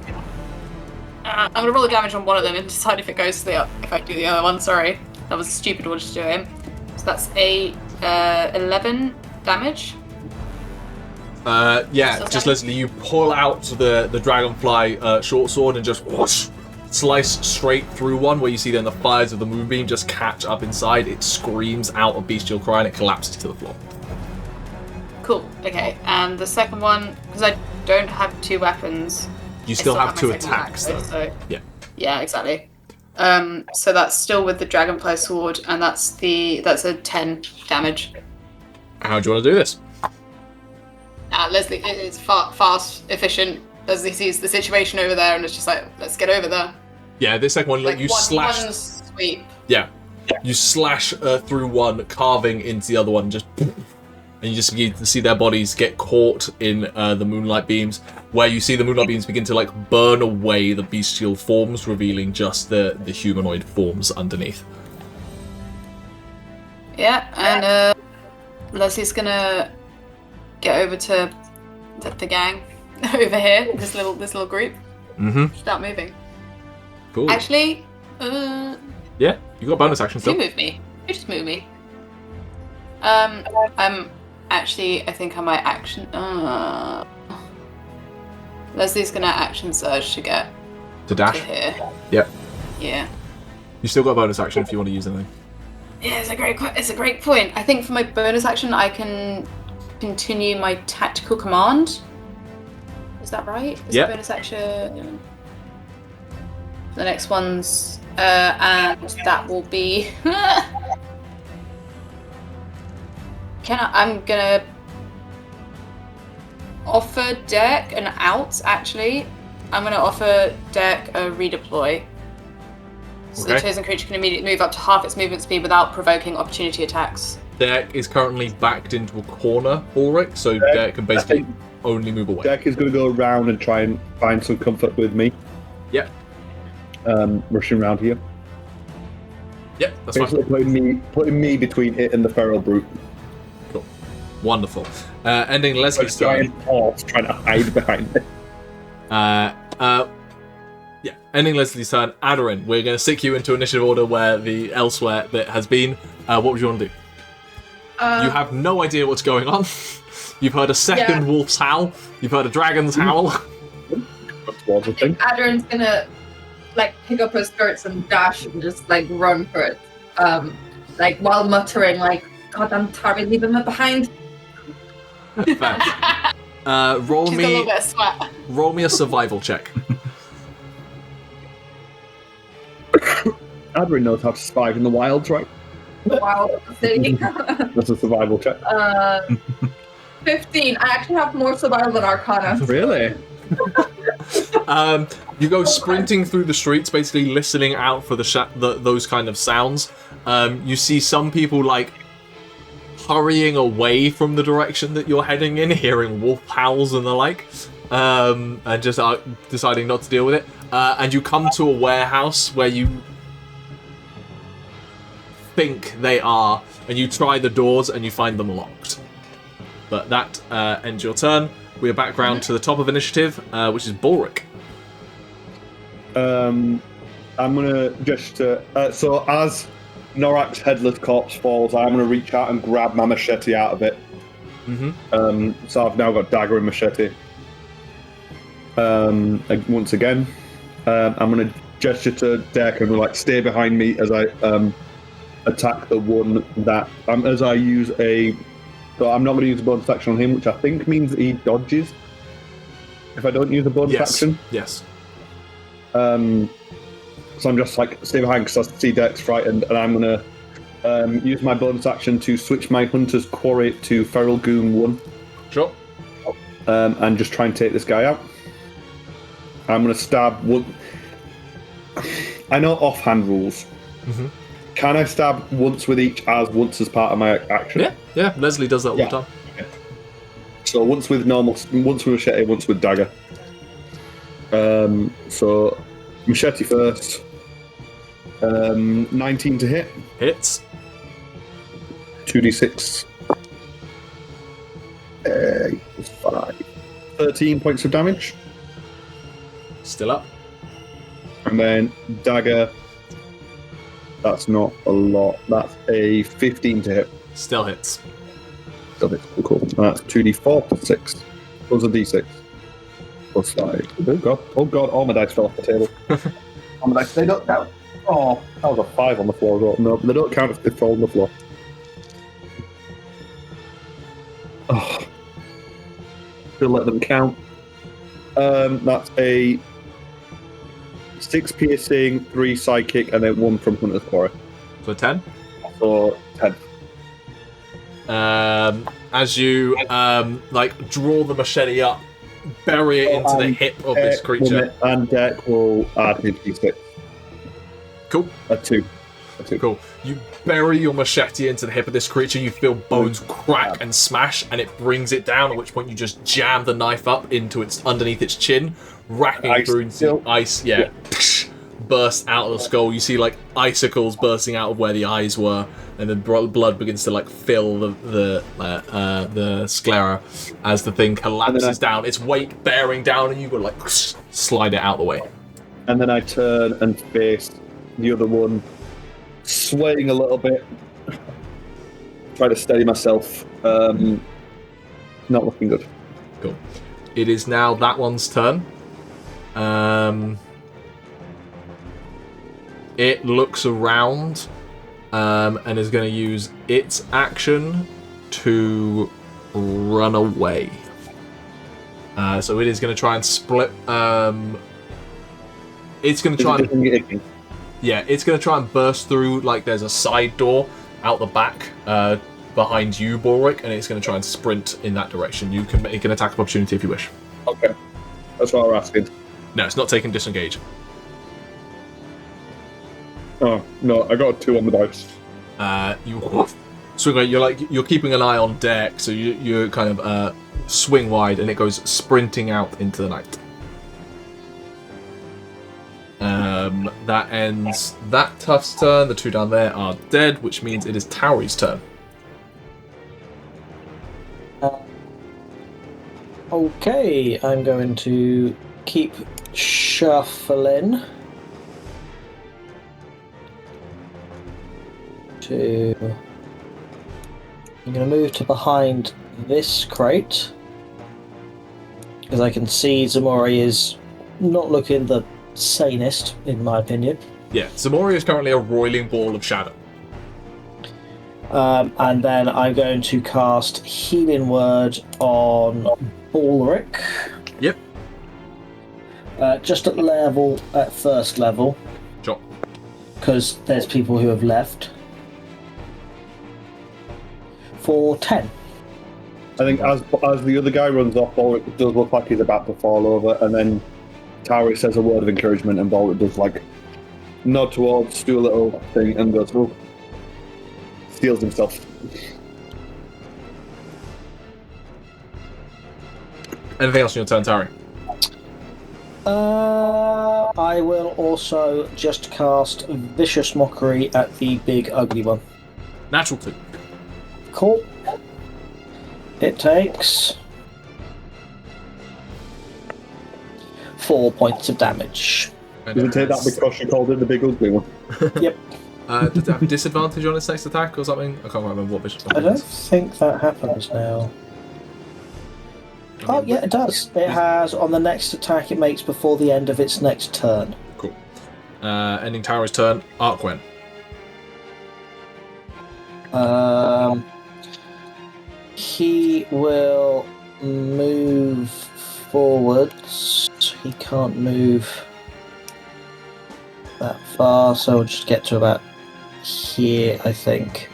I'm going to roll the damage on one of them and decide if it goes to if I do the other one. Sorry, that was a stupid one to do him. So that's a 11 damage. Just Lesley, you pull out the dragonfly short sword and just whoosh, slice straight through one, where you see then the fires of the moonbeam just catch up inside. It screams out a bestial cry and it collapses to the floor. Cool. Okay, and the second one, because I don't have 2 weapons. You still have my 2 second attacks, attack, though. So, yeah, exactly. So that's still with the dragonfly sword, and that's a 10 damage. How do you want to do this? Lesley is fast, efficient. Lesley sees the situation over there, and it's just let's get over there. Yeah, this second one, you slash. One sweep. Yeah, you slash through one, carving into the other one, just and you just begin to see their bodies get caught in the moonlight beams, where you see the moonlight beams begin to like burn away the bestial forms, revealing just the humanoid forms underneath. Yeah, and Leslie's gonna get over to the gang over here, this little group. Mm-hmm. Start moving. Cool. Actually, Yeah, you got a bonus action still. you move me. You just move me. Actually, I think I might action. Leslie's gonna action surge to get To dash. to here. Yep. Yeah. You still got a bonus action if you want to use anything. Yeah, it's a great point. I think for my bonus action, I can continue my tactical command. Is that right? Is Yep. the bonus action. The next one's and that will be. I'm gonna offer Derek an out. Actually, I'm gonna offer Derek a redeploy. So the Okay. chosen creature can immediately move up to half its movement speed without provoking opportunity attacks. Derek is currently backed into a corner, Balrick, so Derek can basically only move away. Deck is going to go around and try and find some comfort with me. Yep. Rushing around here. Yep, that's Basically fine. putting me between it and the feral brute. Cool. Wonderful. Ending Leslie's Giant turn. horse trying to hide behind it. Yeah, ending Leslie's turn. Aderyn, we're going to stick you into initiative order where the elsewhere bit has been. What would you want to do? You have no idea what's going on. You've heard a second wolf's howl. You've heard a dragon's howl. Towards the thing. Aderyn's gonna like pick up her skirts and dash and just like run for it. Like while muttering like, "God damn Tauri, leaving me behind." Roll She's got a little me bit of sweat. roll me a survival check. Aderyn knows how to survive in the wilds, right? Wow, city. That's a survival check. 15. I actually have more survival than Arcana. Really? You go sprinting through the streets, basically listening out for those kind of sounds. You see some people like hurrying away from the direction that you're heading in, hearing wolf howls and the like, and just deciding not to deal with it. And you come to a warehouse where you think they are, and you try the doors and you find them locked. But that ends your turn. We are back round to the top of initiative, which is Balrick. I'm gonna just so as Norak's headless corpse falls, I'm gonna reach out and grab my machete out of it. Mm-hmm. So I've now got dagger and machete. Once again, I'm gonna gesture to Derek and like stay behind me as I attack the one that as I use a. So I'm not going to use a bonus action on him, which I think means he dodges. If I don't use a bonus action. Yes. So I'm just like stay behind because I see Derek's frightened, and I'm going to use my bonus action to switch my Hunter's Quarry to Feral Goon 1. Sure. And just try and take this guy out. I'm going to stab one. I know offhand rules. Mm-hmm. Can I stab once with each once as part of my action? Yeah. Lesley does that all the time. Okay. So once with machete, once with dagger. So machete first. 19 to hit. Hits. 2d6. 5. 13 points of damage. Still up. And then dagger. That's not a lot. That's a 15 to hit. Still hits. Still hits. Cool. That's 2d4 plus 6. Plus a d6. Plus 5. Oh god, all my dice fell off the table. All my dice, they don't count. Oh, that was a 5 on the floor as well. No, they don't count if they fall on the floor. Oh. Still let them count. That's a 6 piercing, 3 psychic, and then 1 from Hunter's Quarry. So 10. So 10. As you like draw the machete up, bury it into the hip of this creature. And Deck will add his d6. Cool. A 2. Cool. You bury your machete into the hip of this creature, you feel bones crack and smash, and it brings it down, at which point you just jam the knife up into its underneath its chin, racking Ice through into ice, burst out of the skull. You see like icicles bursting out of where the eyes were, and then blood begins to like fill the sclera as the thing collapses down, its weight bearing down, and you go like slide it out the way. And then I turn and face the other one, swaying a little bit, try to steady myself. Not looking good. Cool. It is now that one's turn. It looks around and is going to use its action to run away. So it is going to try and split. It's going to try and... Yeah, it's going to try and burst through, like there's a side door out the back behind you, Balrick, and it's going to try and sprint in that direction. You can make an attack of opportunity if you wish. Okay. That's what we're asking. No, it's not taking disengage. Oh, no, I got a 2 on the dice. You swing, you're keeping an eye on deck, so you kind of swing wide, and it goes sprinting out into the night. That ends that tough's turn. The 2 down there are dead, which means it is Tauri's turn. Okay, I'm going to keep shuffling. I'm going to move to behind this crate, because I can see Ximori is not looking the sanest, in my opinion. Yeah, Ximori is currently a roiling ball of shadow. And then I'm going to cast Healing Word on Balrick. Yep. Just at first level. Sure. Because there's people who have left. For 10. I think as the other guy runs off, Balrick does look like he's about to fall over, and then Tauri says a word of encouragement, and Balrick does like nod towards, do a little thing, and goes, oh, steals himself. Anything else on your turn, Tauri? I will also just cast Vicious Mockery at the big ugly one. Natural 2. Cool. It takes 4 points of damage. Does it take that because you called it the big ugly one? Yep. Does it have disadvantage on its next attack or something? I can't remember what vicious I don't think that happens now. Oh, yeah, it does. It has on the next attack it makes before the end of its next turn. Cool. Ending Tauri's turn, Arquen. He will move forwards. He can't move that far, so we'll just get to about here, I think.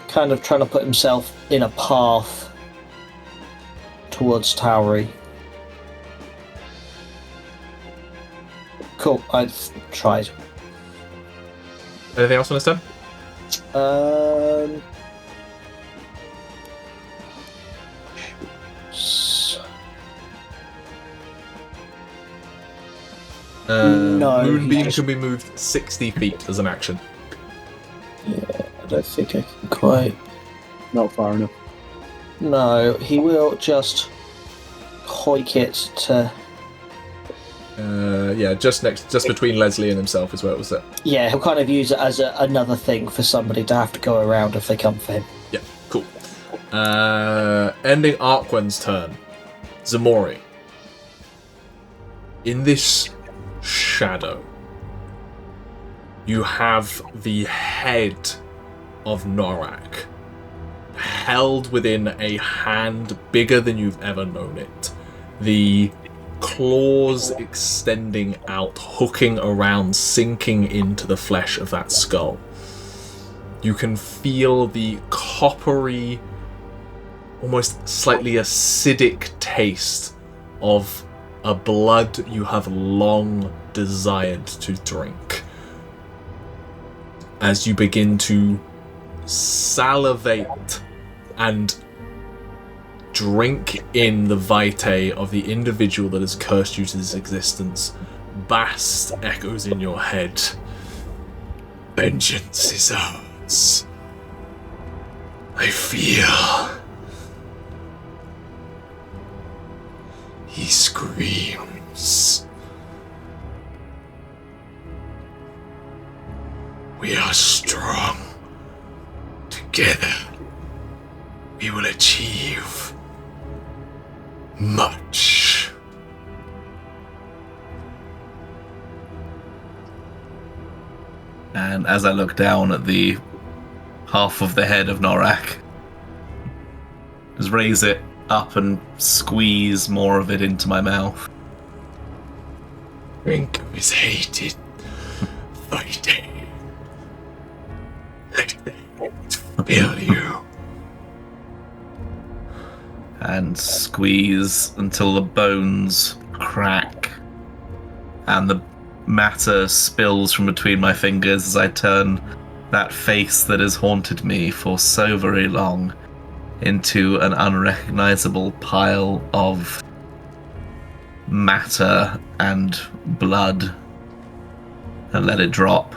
Kind of trying to put himself in a path towards Tauri. Cool, I've tried. Anything else on this turn? No. Moonbeam can be moved 60 feet as an action. Yeah, I don't think I can quite. Not far enough. No, he will just hoik it to. Just between Lesley and himself is where it was set. Yeah, he'll kind of use it as another thing for somebody to have to go around if they come for him. Yeah, cool. Ending Arquen's turn. Ximori. In this shadow, you have the head of Norak held within a hand bigger than you've ever known it. The claws extending out, hooking around, sinking into the flesh of that skull. You can feel the coppery, almost slightly acidic taste of a blood you have long desired to drink. as you begin to salivate and drink in the vitae of the individual that has cursed you to this existence. Bast echoes in your head. Vengeance is ours. I feel. He screams. We are strong. Together, we will achieve much. And as I look down at the half of the head of Norak, just raise it up and squeeze more of it into my mouth. Drink of his hated fighting. Let it fill you. And squeeze until the bones crack and the matter spills from between my fingers as I turn that face that has haunted me for so very long into an unrecognizable pile of matter and blood and let it drop.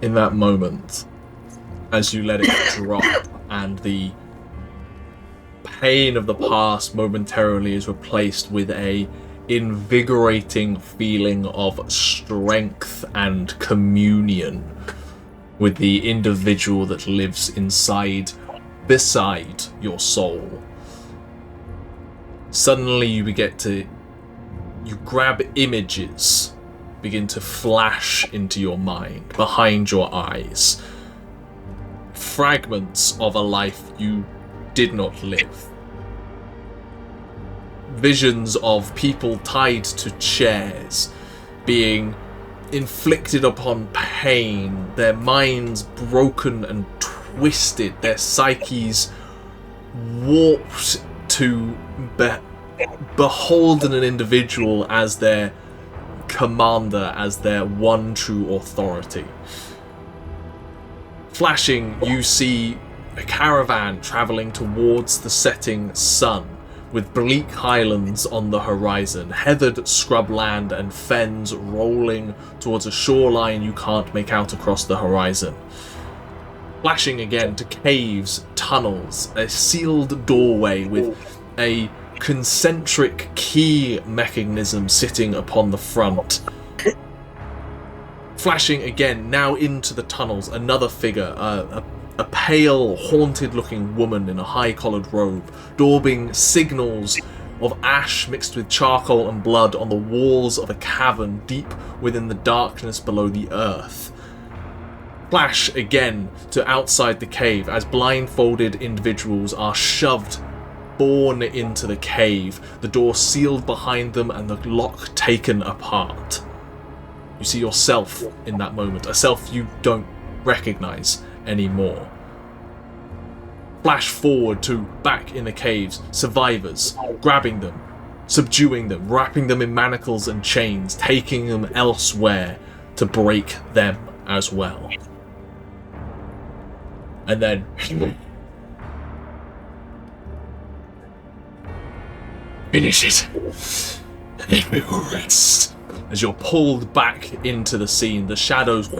In that moment, as you let it drop and the pain of the past momentarily is replaced with a invigorating feeling of strength and communion with the individual that lives beside your soul. Suddenly you grab images begin to flash into your mind behind your eyes, fragments of a life you did not live. Visions of people tied to chairs, being inflicted upon pain, their minds broken and twisted, their psyches warped to behold an individual as their commander, as their one true authority. Flashing, you see a caravan travelling towards the setting sun, with bleak highlands on the horizon, heathered scrubland and fens rolling towards a shoreline you can't make out across the horizon. Flashing again to caves, tunnels, a sealed doorway with a concentric key mechanism sitting upon the front. Flashing again, now into the tunnels, another figure, a pale, haunted-looking woman in a high-collared robe, daubing signals of ash mixed with charcoal and blood on the walls of a cavern deep within the darkness below the earth. Flash again to outside the cave as blindfolded individuals are borne into the cave, the door sealed behind them and the lock taken apart. You see yourself in that moment, a self you don't recognize anymore. Flash forward to back in the caves, survivors, grabbing them, subduing them, wrapping them in manacles and chains, taking them elsewhere to break them as well. And then finish it, and then we will rest. As you're pulled back into the scene, the shadows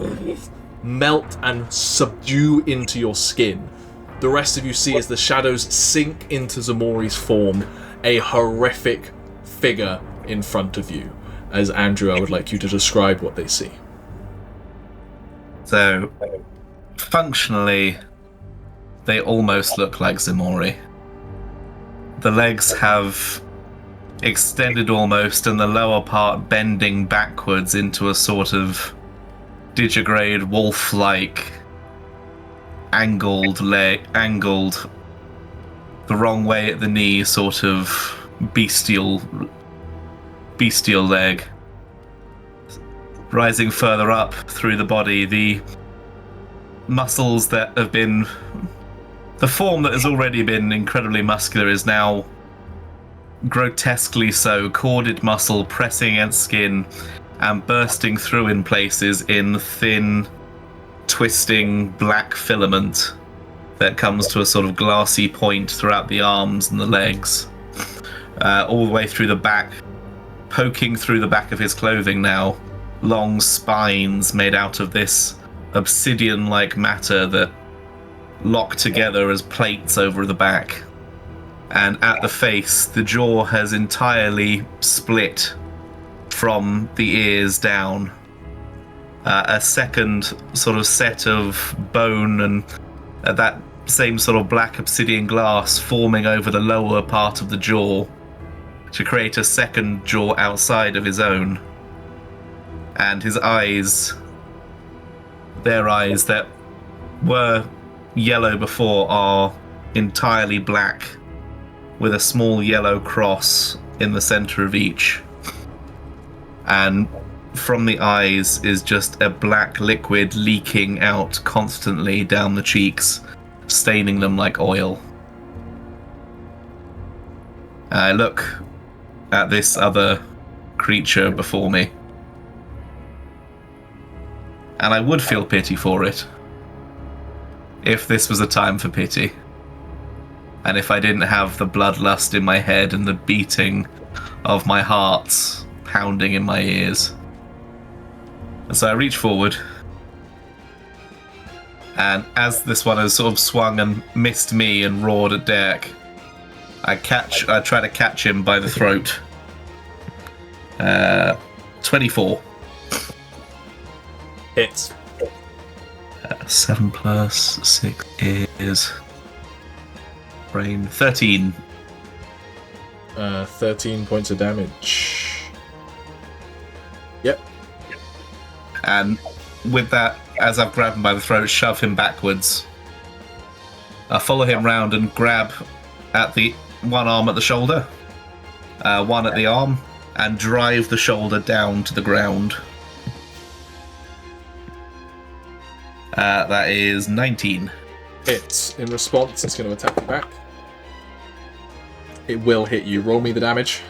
melt and subdue into your skin. The rest of you see as the shadows sink into Ximori's form, a horrific figure in front of you. As Andrew, I would like you to describe what they see. So, functionally, they almost look like Ximori. The legs have extended almost, and the lower part bending backwards into a sort of digigrade wolf-like angled the wrong way at the knee, sort of bestial leg. Rising further up through the body, the muscles that have been... The form that has already been incredibly muscular is now grotesquely so, corded muscle pressing against skin and bursting through in places in thin, twisting black filament that comes to a sort of glassy point throughout the arms and the legs, all the way through the back, poking through the back of his clothing now, long spines made out of this obsidian-like matter that lock together as plates over the back. And at the face, the jaw has entirely split from the ears down. A second sort of set of bone and that same sort of black obsidian glass forming over the lower part of the jaw to create a second jaw outside of his own. And his eyes, their eyes that were yellow before, are entirely black, with a small yellow cross in the center of each. And from the eyes is just a black liquid leaking out constantly down the cheeks, staining them like oil. I look at this other creature before me, and I would feel pity for it if this was a time for pity, and if I didn't have the bloodlust in my head and the beating of my heart pounding in my ears. And so I reach forward, and as this one has sort of swung and missed me and roared at Derek, I try to catch him by the throat. 24. Hits. 7 plus 6 is... brain. 13. 13 points of damage. Yep. And with that, as I've grabbed him by the throat, shove him backwards. I follow him round and grab at the one arm at the shoulder, one at the arm, and drive the shoulder down to the ground. That is 19. Hits. In response, it's going to attack you back. It will hit you. Roll me the damage.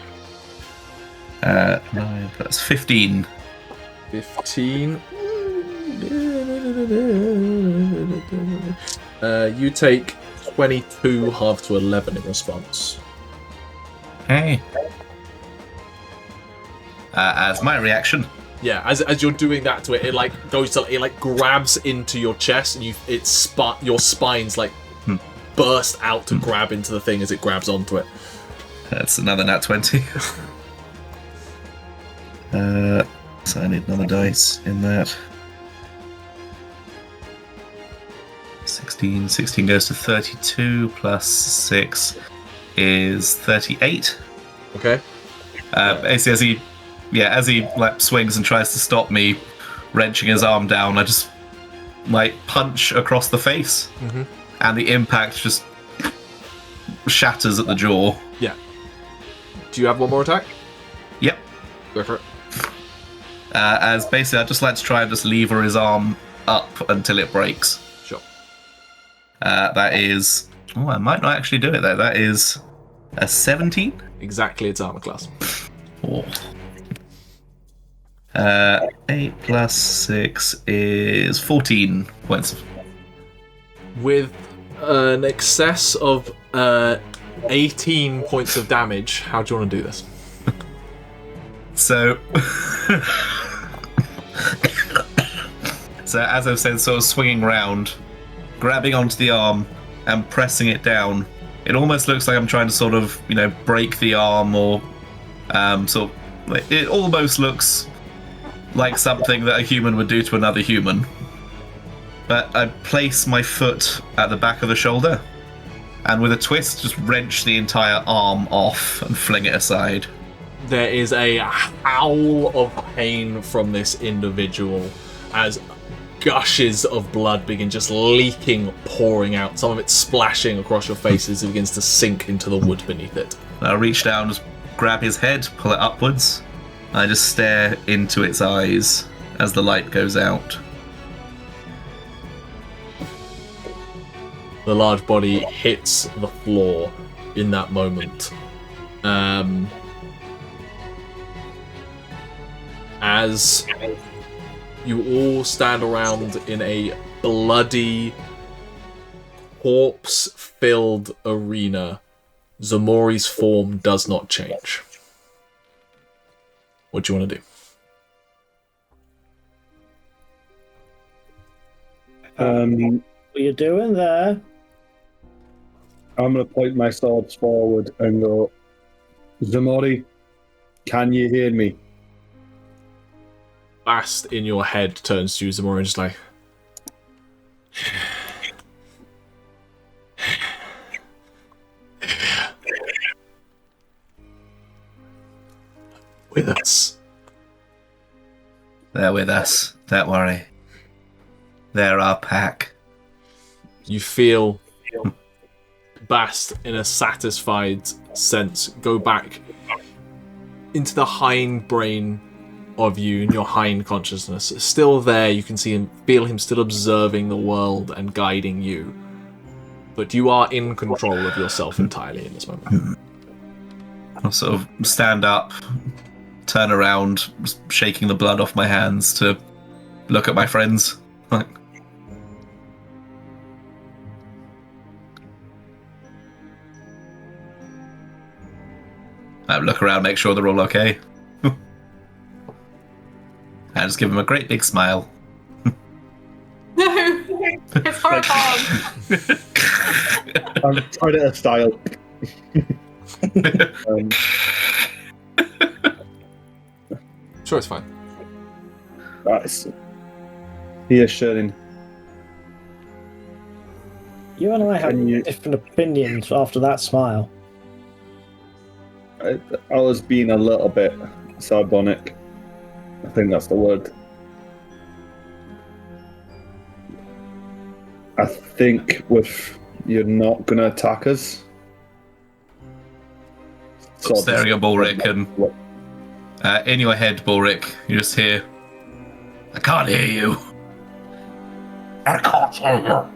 9 plus 15. 15. You take 22 half to 11 in response. Hey. As my reaction. Yeah, as you're doing that to it, it like goes to, it like grabs into your chest, and your spines like burst out to grab into the thing as it grabs onto it. That's another nat 20. So I need another dice in that. 16 goes to 32 plus 6 is 38. Okay. Basically, as he like swings and tries to stop me, wrenching his arm down, I just like punch across the face, and the impact just shatters at the jaw. Yeah. Do you have one more attack? Yep. Go for it. As basically, I just like to try and just lever his arm up until it breaks. Sure. That is... Oh, I might not actually do it though. That is a 17? Exactly its armor class. Oh. 8 plus 6 is 14 points. With an excess of 18 points of damage, how do you want to do this? So as I've said, sort of swinging round, grabbing onto the arm and pressing it down. It almost looks like I'm trying to sort of, break the arm, or sort of, it almost looks like something that a human would do to another human. But I place my foot at the back of the shoulder, and with a twist, just wrench the entire arm off and fling it aside. There is a howl of pain from this individual as gushes of blood begin just leaking, pouring out. Some of it splashing across your faces. It begins to sink into the wood beneath it. I reach down, just grab his head, pull it upwards. I just stare into its eyes as the light goes out. The large body hits the floor in that moment. As you all stand around in a bloody, corpse-filled arena, Ximori's form does not change. What do you want to do? What are you doing there? I'm going to point my swords forward and go, Ximori, can you hear me? Bast in your head turns to Ximori and just like... with us. They're with us. Don't worry. They're our pack. You feel Bast, in a satisfied sense, go back into the hind brain of you and your hind consciousness. Still there, you can see him, feel him still observing the world and guiding you. But you are in control of yourself entirely in this moment. I'll sort of stand up, turn around, shaking the blood off my hands to look at my friends. Like, I look around, make sure they're all okay. And just give them a great big smile. No, it's horrifying. I'm Predator style. Sure, it's fine. That's here, Sherlin. You and I have Can you- different opinions after that smile. I was being a little bit sardonic. I think that's the word. I think you're not going to attack us. Stop staring at Balrick and in your head, Balrick, you just hear, I can't hear you. I can't hear you.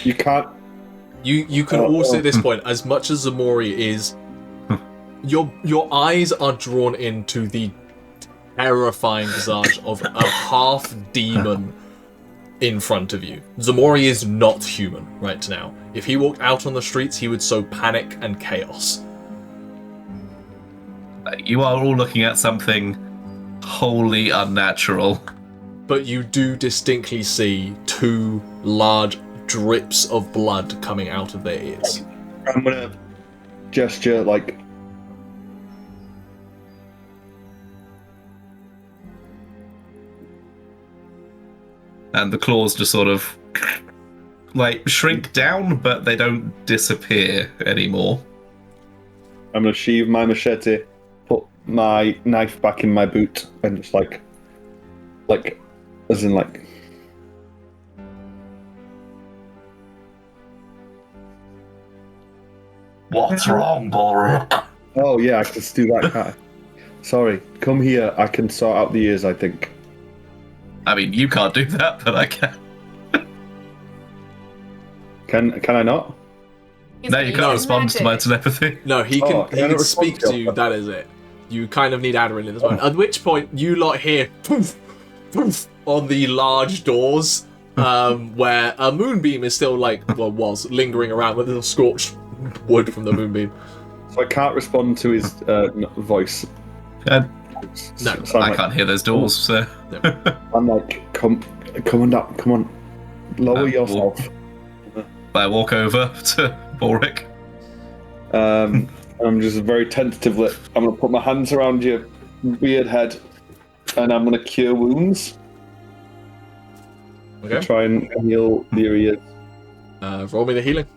You can't. You can also at this point, as much as Ximori is, your eyes are drawn into the terrifying visage of a half demon in front of you. Ximori is not human right now. If he walked out on the streets, he would sow panic and chaos. You are all looking at something wholly unnatural. But you do distinctly see two large drips of blood coming out of their ears. I'm going to gesture like. And the claws just sort of like shrink down, but they don't disappear anymore. I'm going to sheathe my machete, put my knife back in my boot, and just like, as in like. What's wrong, Balrick? Oh yeah, I can just do that, can't I? Sorry, come here. I can sort out the ears, I think. I mean, you can't do that, but I can. Can I not? No, you can't respond to my telepathy. No, he can. Oh, He can speak to you. That is it. You kind of need Aderyn in this moment. At which point, you lot hear poof, poof on the large doors, where a moonbeam is still was lingering around with the scorched wood from the moonbeam. So I can't respond to his voice. No, So I I'm can't hear those doors, so. I'm like, come on up, come on, lower yourself. I walk over to Balrick. I'm just very tentatively. I'm gonna put my hands around your weird head, and I'm gonna cure wounds. Okay. Try and heal the areas. Roll me the healing.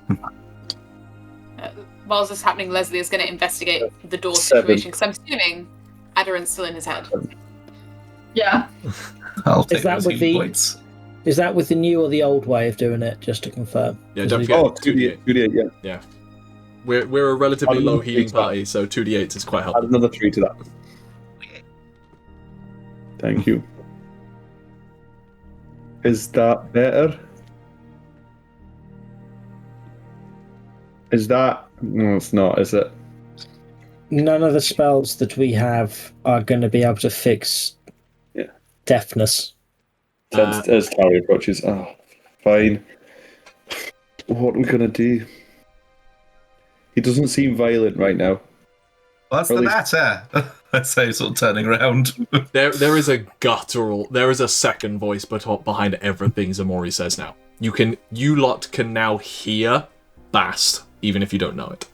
While this is happening, Lesley is going to investigate the door 7. situation, because I'm assuming Aderyn's still in his head. Yeah. I'll take that those with healing the- points. Is that with the new or the old way of doing it, just to confirm? Yeah, don't Is forget. Oh, 2d8, yeah. We're a relatively Add low another healing 3 to that. party, so 2d8 is quite Add helpful. another 3 to that. Thank you. Is that better? Is that? No, it's not, is it? None of the spells that we have are going to be able to fix Yeah. deafness. As Tauri approaches, oh, Fine. What are we gonna do? He doesn't seem violent right now. What's Or the at least- matter? I say, sort of turning around. There is a guttural. There is a second voice, but behind everything Ximori says now. You lot can now hear Bast, even if you don't know it.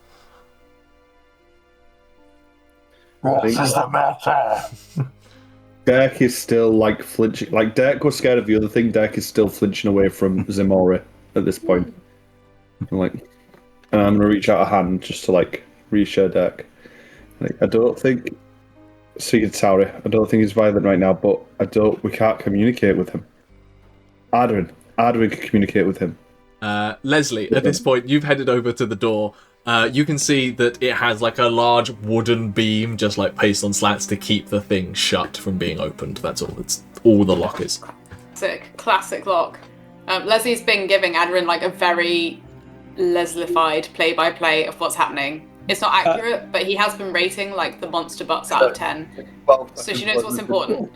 What is the matter? Dirk is still like flinching. Like Dirk was scared of the other thing. Dirk is still flinching away from Ximori at this point. And I'm gonna reach out a hand just to like reassure Dirk. I don't think. Speaking to Tauri, I don't think he's violent right now, but we can't communicate with him. Aderyn can communicate with him. Lesley, at this point, you've headed over to the door. You can see that it has like a large wooden beam, just like pasted on slats to keep the thing shut from being opened. That's all. It's all the lock is. Classic lock. Leslie's been giving Aderyn like a very Leslified play-by-play of what's happening. It's not accurate, but he has been rating like the monster butts out of 10. So she knows what's important.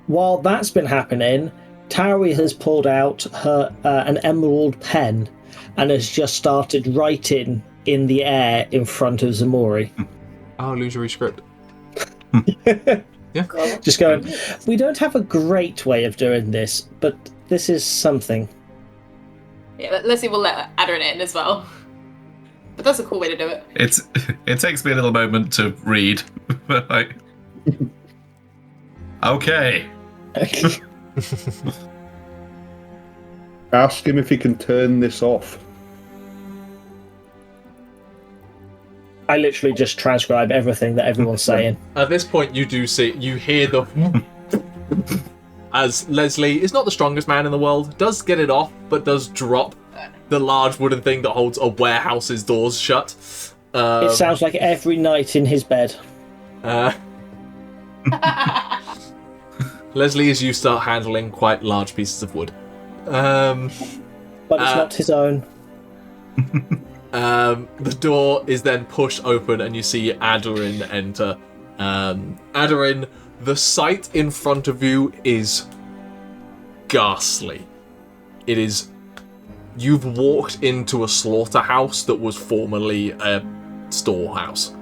While that's been happening, Tauri has pulled out her an emerald pen and has just started writing in the air in front of Ximori. Oh, illusory script. Yeah. Just going, we don't have a great way of doing this, but this is something. Yeah, Lesley will let Aderyn in as well. But that's a cool way to do it. It takes me a little moment to read. Like, okay. Ask him if he can turn this off. I literally just transcribe everything that everyone's saying. At this point, you hear the... As Lesley is not the strongest man in the world, does get it off, but does drop the large wooden thing that holds a warehouse's doors shut. It sounds like every night in his bed. Lesley, as you start handling quite large pieces of wood. But it's not his own. The door is then pushed open and you see Aderyn enter. Aderyn, the sight in front of you is ghastly. It is... You've walked into a slaughterhouse that was formerly a storehouse.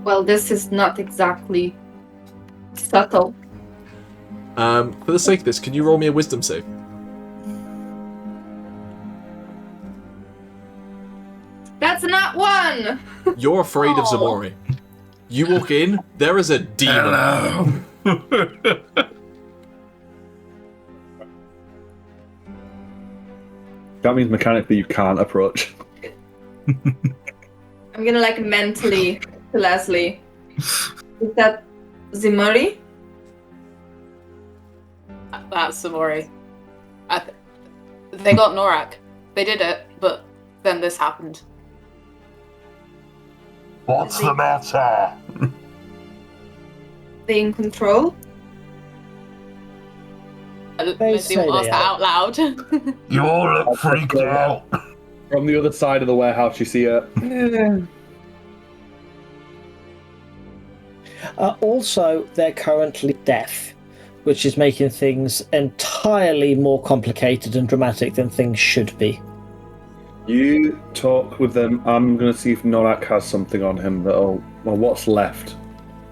Well, this is not exactly subtle. For the sake of this, can you roll me a wisdom save? That's not one! You're afraid of Ximori. You walk in, there is a demon. Hello. That means mechanically you can't approach. I'm gonna like mentally to Lesley. Is that Ximori? That's Ximori. They got Norak. They did it, but then this happened. What's the matter? They in control? Lesley say will ask they that are. out loud. You all look freaked out. From the other side of the warehouse, you see a... Also, they're currently deaf, which is making things entirely more complicated and dramatic than things should be. You talk with them. I'm going to see if Norak has something on him that'll... Well, what's left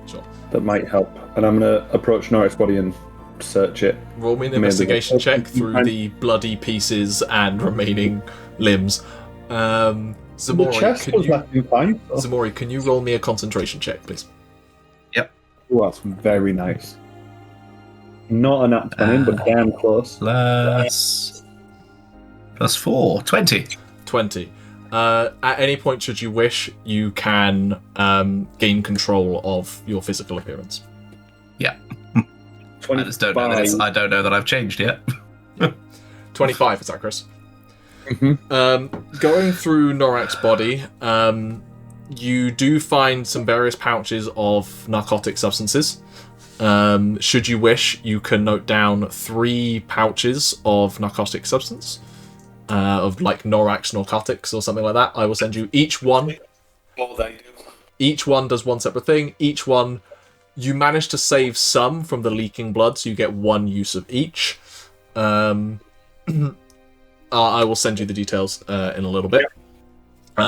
Sure. that might help. And I'm going to approach Norak's body and search it. Roll me an Maybe. investigation check through the bloody pieces and remaining limbs. The Ximori, chest can was you... left in fine. Ximori, can you roll me a concentration check, please? Oh, that's very nice. Not a nat 20, but damn close. Plus 4. 20. 20. At any point, should you wish, you can gain control of your physical appearance. Yeah. I just don't know that I don't know that I've changed yet. 25, is that Chris? Mm-hmm. Going through Norak's body, you do find some various pouches of narcotic substances. Should you wish, you can note down 3 pouches of narcotic substance, of like Norak's narcotics or something like that. I will send you each one. Oh, they do. Each one does one separate thing. Each one You manage to save some from the leaking blood, so you get 1 use of each. I will send you the details in a little bit.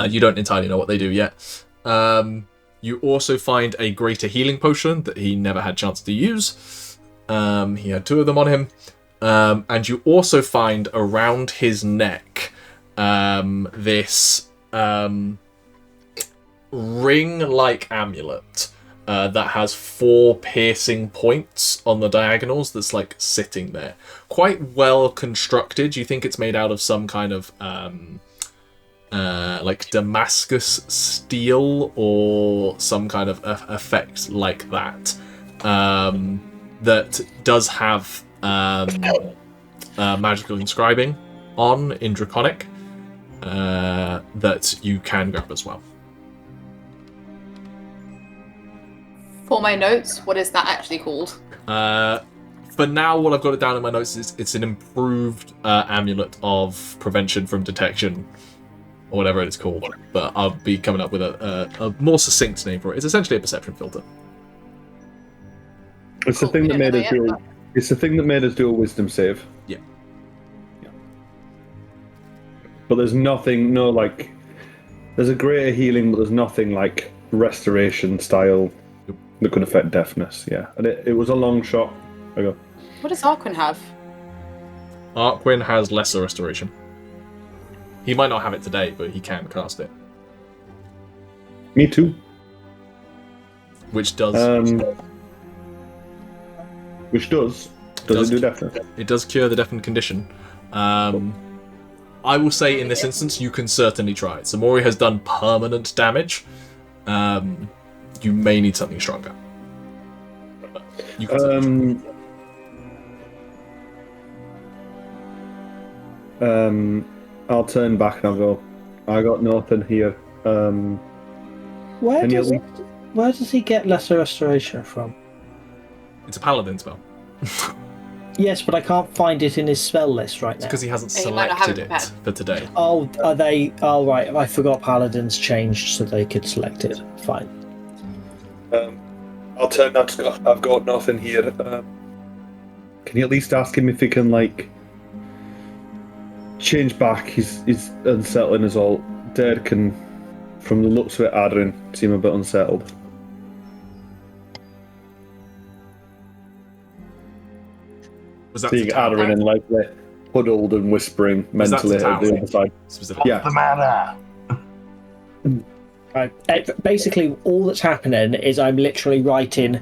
You don't entirely know what they do yet. You also find a greater healing potion that he never had chance to use. He had 2 of them on him. And you also find around his neck this ring-like amulet that has 4 piercing points on the diagonals that's like sitting there. Quite well constructed. You think it's made out of some kind of like Damascus steel or some kind of effect like that. That does have magical inscribing in Draconic that you can grab as well. For my notes, what is that actually called? For now, what I've got it down in my notes is it's an improved amulet of prevention from detection, or whatever it's called. But I'll be coming up with a more succinct name for it. It's essentially a perception filter. It's the thing that made us do. It's the thing that made us do a wisdom save. Yeah. But there's nothing, there's a greater healing, but there's nothing like restoration style that could affect deafness. Yeah, and it was a long shot. I go. What does Arquen have? Arquen has lesser restoration. He might not have it today, but he can cast it. Me too. Which does. Does it do deafness? It does cure the deafened condition. I will say in this instance, you can certainly try it. Ximori has done permanent damage. You may need something stronger. You can I'll turn back and I'll go. I got nothing here. Where does he get lesser restoration from? It's a paladin spell. Yes, but I can't find it in his spell list right now. Because he hasn't He might not have selected it it for today. Oh, are they? Oh, right. I forgot Paladins changed so they could select it. Fine. I'll turn that to Scott. I've got nothing here. Can you at least ask him if he can, change back? He's unsettling us all. Dad can, from the looks of it, Aderyn seem a bit unsettled. Was that Seeing to town? Aderyn and Lesley huddled and whispering mentally to at the town? other side. Specifically. Yeah. The matter? Right. Basically, all that's happening is I'm literally writing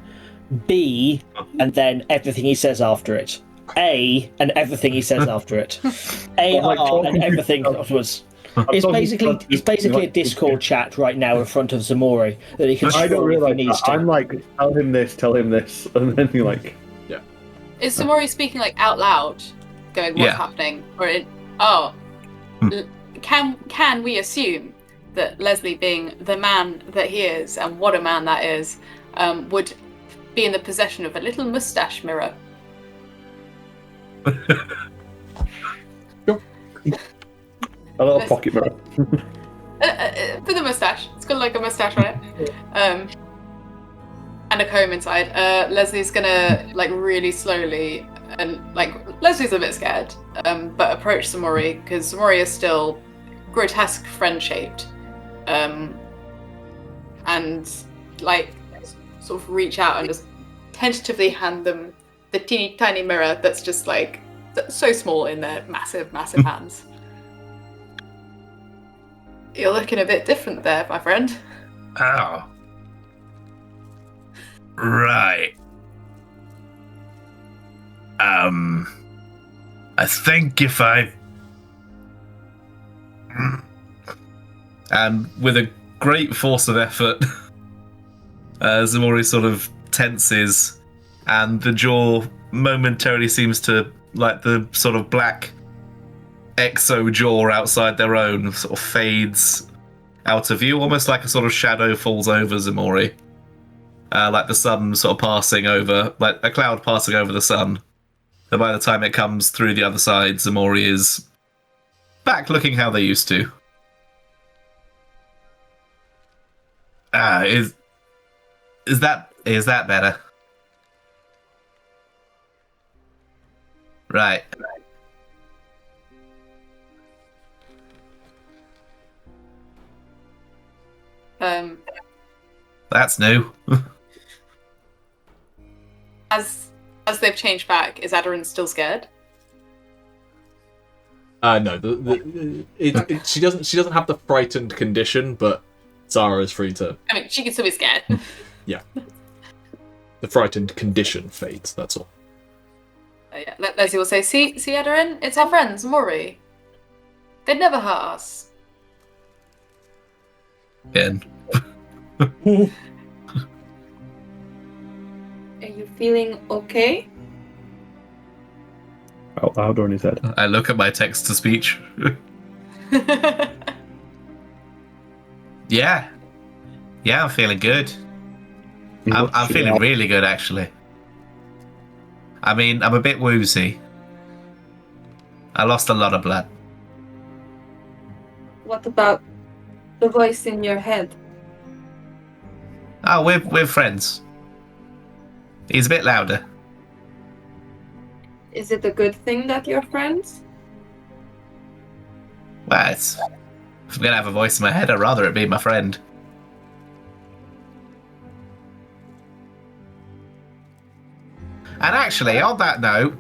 B and then everything he says after it. A and everything he says after it. AR and everything afterwards. It's basically a Discord chat right now in front of Ximori that he can I don't scroll if he realise needs that. to. I'm like, tell him this, and then you're like... Is Ximori speaking out loud, going what's happening, or can we assume that Lesley, being the man that he is and what a man that is, would be in the possession of a little mustache mirror? A little pocket mirror. For the mustache. It's got a mustache on it. And a comb inside. Leslie's gonna really slowly and Leslie's a bit scared, but approach Ximori because Ximori is still grotesque friend-shaped, and sort of reach out and just tentatively hand them the teeny tiny mirror that's just so small in their massive hands. You're looking a bit different there, my friend. Oh. Right. I think if I... And with a great force of effort, Ximori sort of tenses, and the jaw momentarily seems to, the sort of black exo jaw outside their own, sort of fades out of view, almost like a sort of shadow falls over Ximori. Like the sun sort of passing over, like a cloud passing over the sun. And by the time it comes through the other side, Ximori is back looking how they used to. Is that Is that better? Right. That's new. As they've changed back, is Aderyn still scared? No, she doesn't have the frightened condition, but Zara is free to. I mean, she can still be scared. Yeah. The frightened condition fades. That's all. Yeah. Lesley will say, "See, Aderyn, it's our friends, Ximori. They'd never hurt us." Again. Are you feeling okay? Out loud or in his head? I look at my text to speech. Yeah, I'm feeling good. I'm feeling really good, actually. I mean, I'm a bit woozy. I lost a lot of blood. What about the voice in your head? Oh, we're friends. He's a bit louder. Is it a good thing that you're friends? Well, if I'm gonna have a voice in my head, I'd rather it be my friend. And actually, on that note,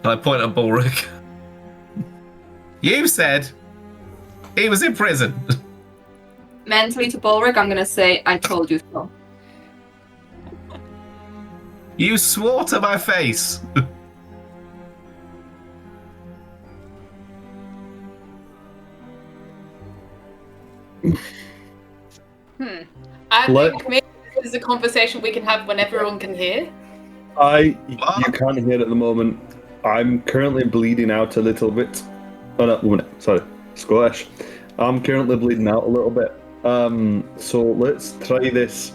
and I point at Balrick, you said he was in prison. Mentally to Balrick, I'm gonna say, I told you so. You swore to my face. I Let- think maybe this is a conversation we can have when everyone can hear. You can't hear it at the moment. I'm currently bleeding out a little bit. Oh no, 1 minute. Sorry, Scottish. I'm currently bleeding out a little bit. So let's try this.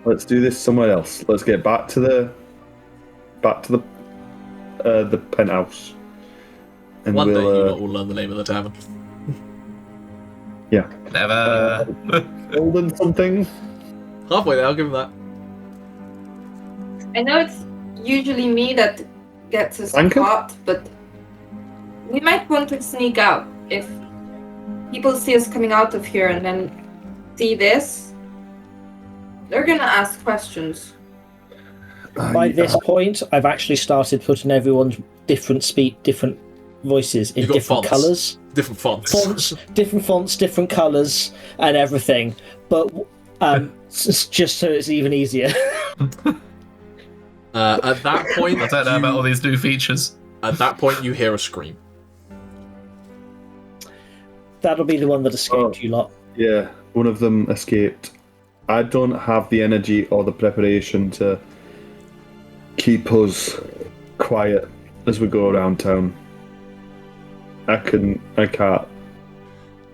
Let's do this somewhere else. Let's get back to the penthouse. And One day you we'll lot will learn the name of the tavern. yeah. Never. Golden something. Halfway there, I'll give him that. I know it's usually me that gets us Anchor? caught, but we might want to sneak out. If people see us coming out of here and then see this, they're gonna ask questions. By this point, I've actually started putting everyone's different voices in You've got different fonts. colours. Different fonts. Different fonts, different colours, and everything. But just so it's even easier. At that point, I don't know about all these new features. At that point, you hear a scream. That'll be the one that escaped you lot. Yeah, one of them escaped. I don't have the energy or the preparation to keep us quiet as we go around town. I can't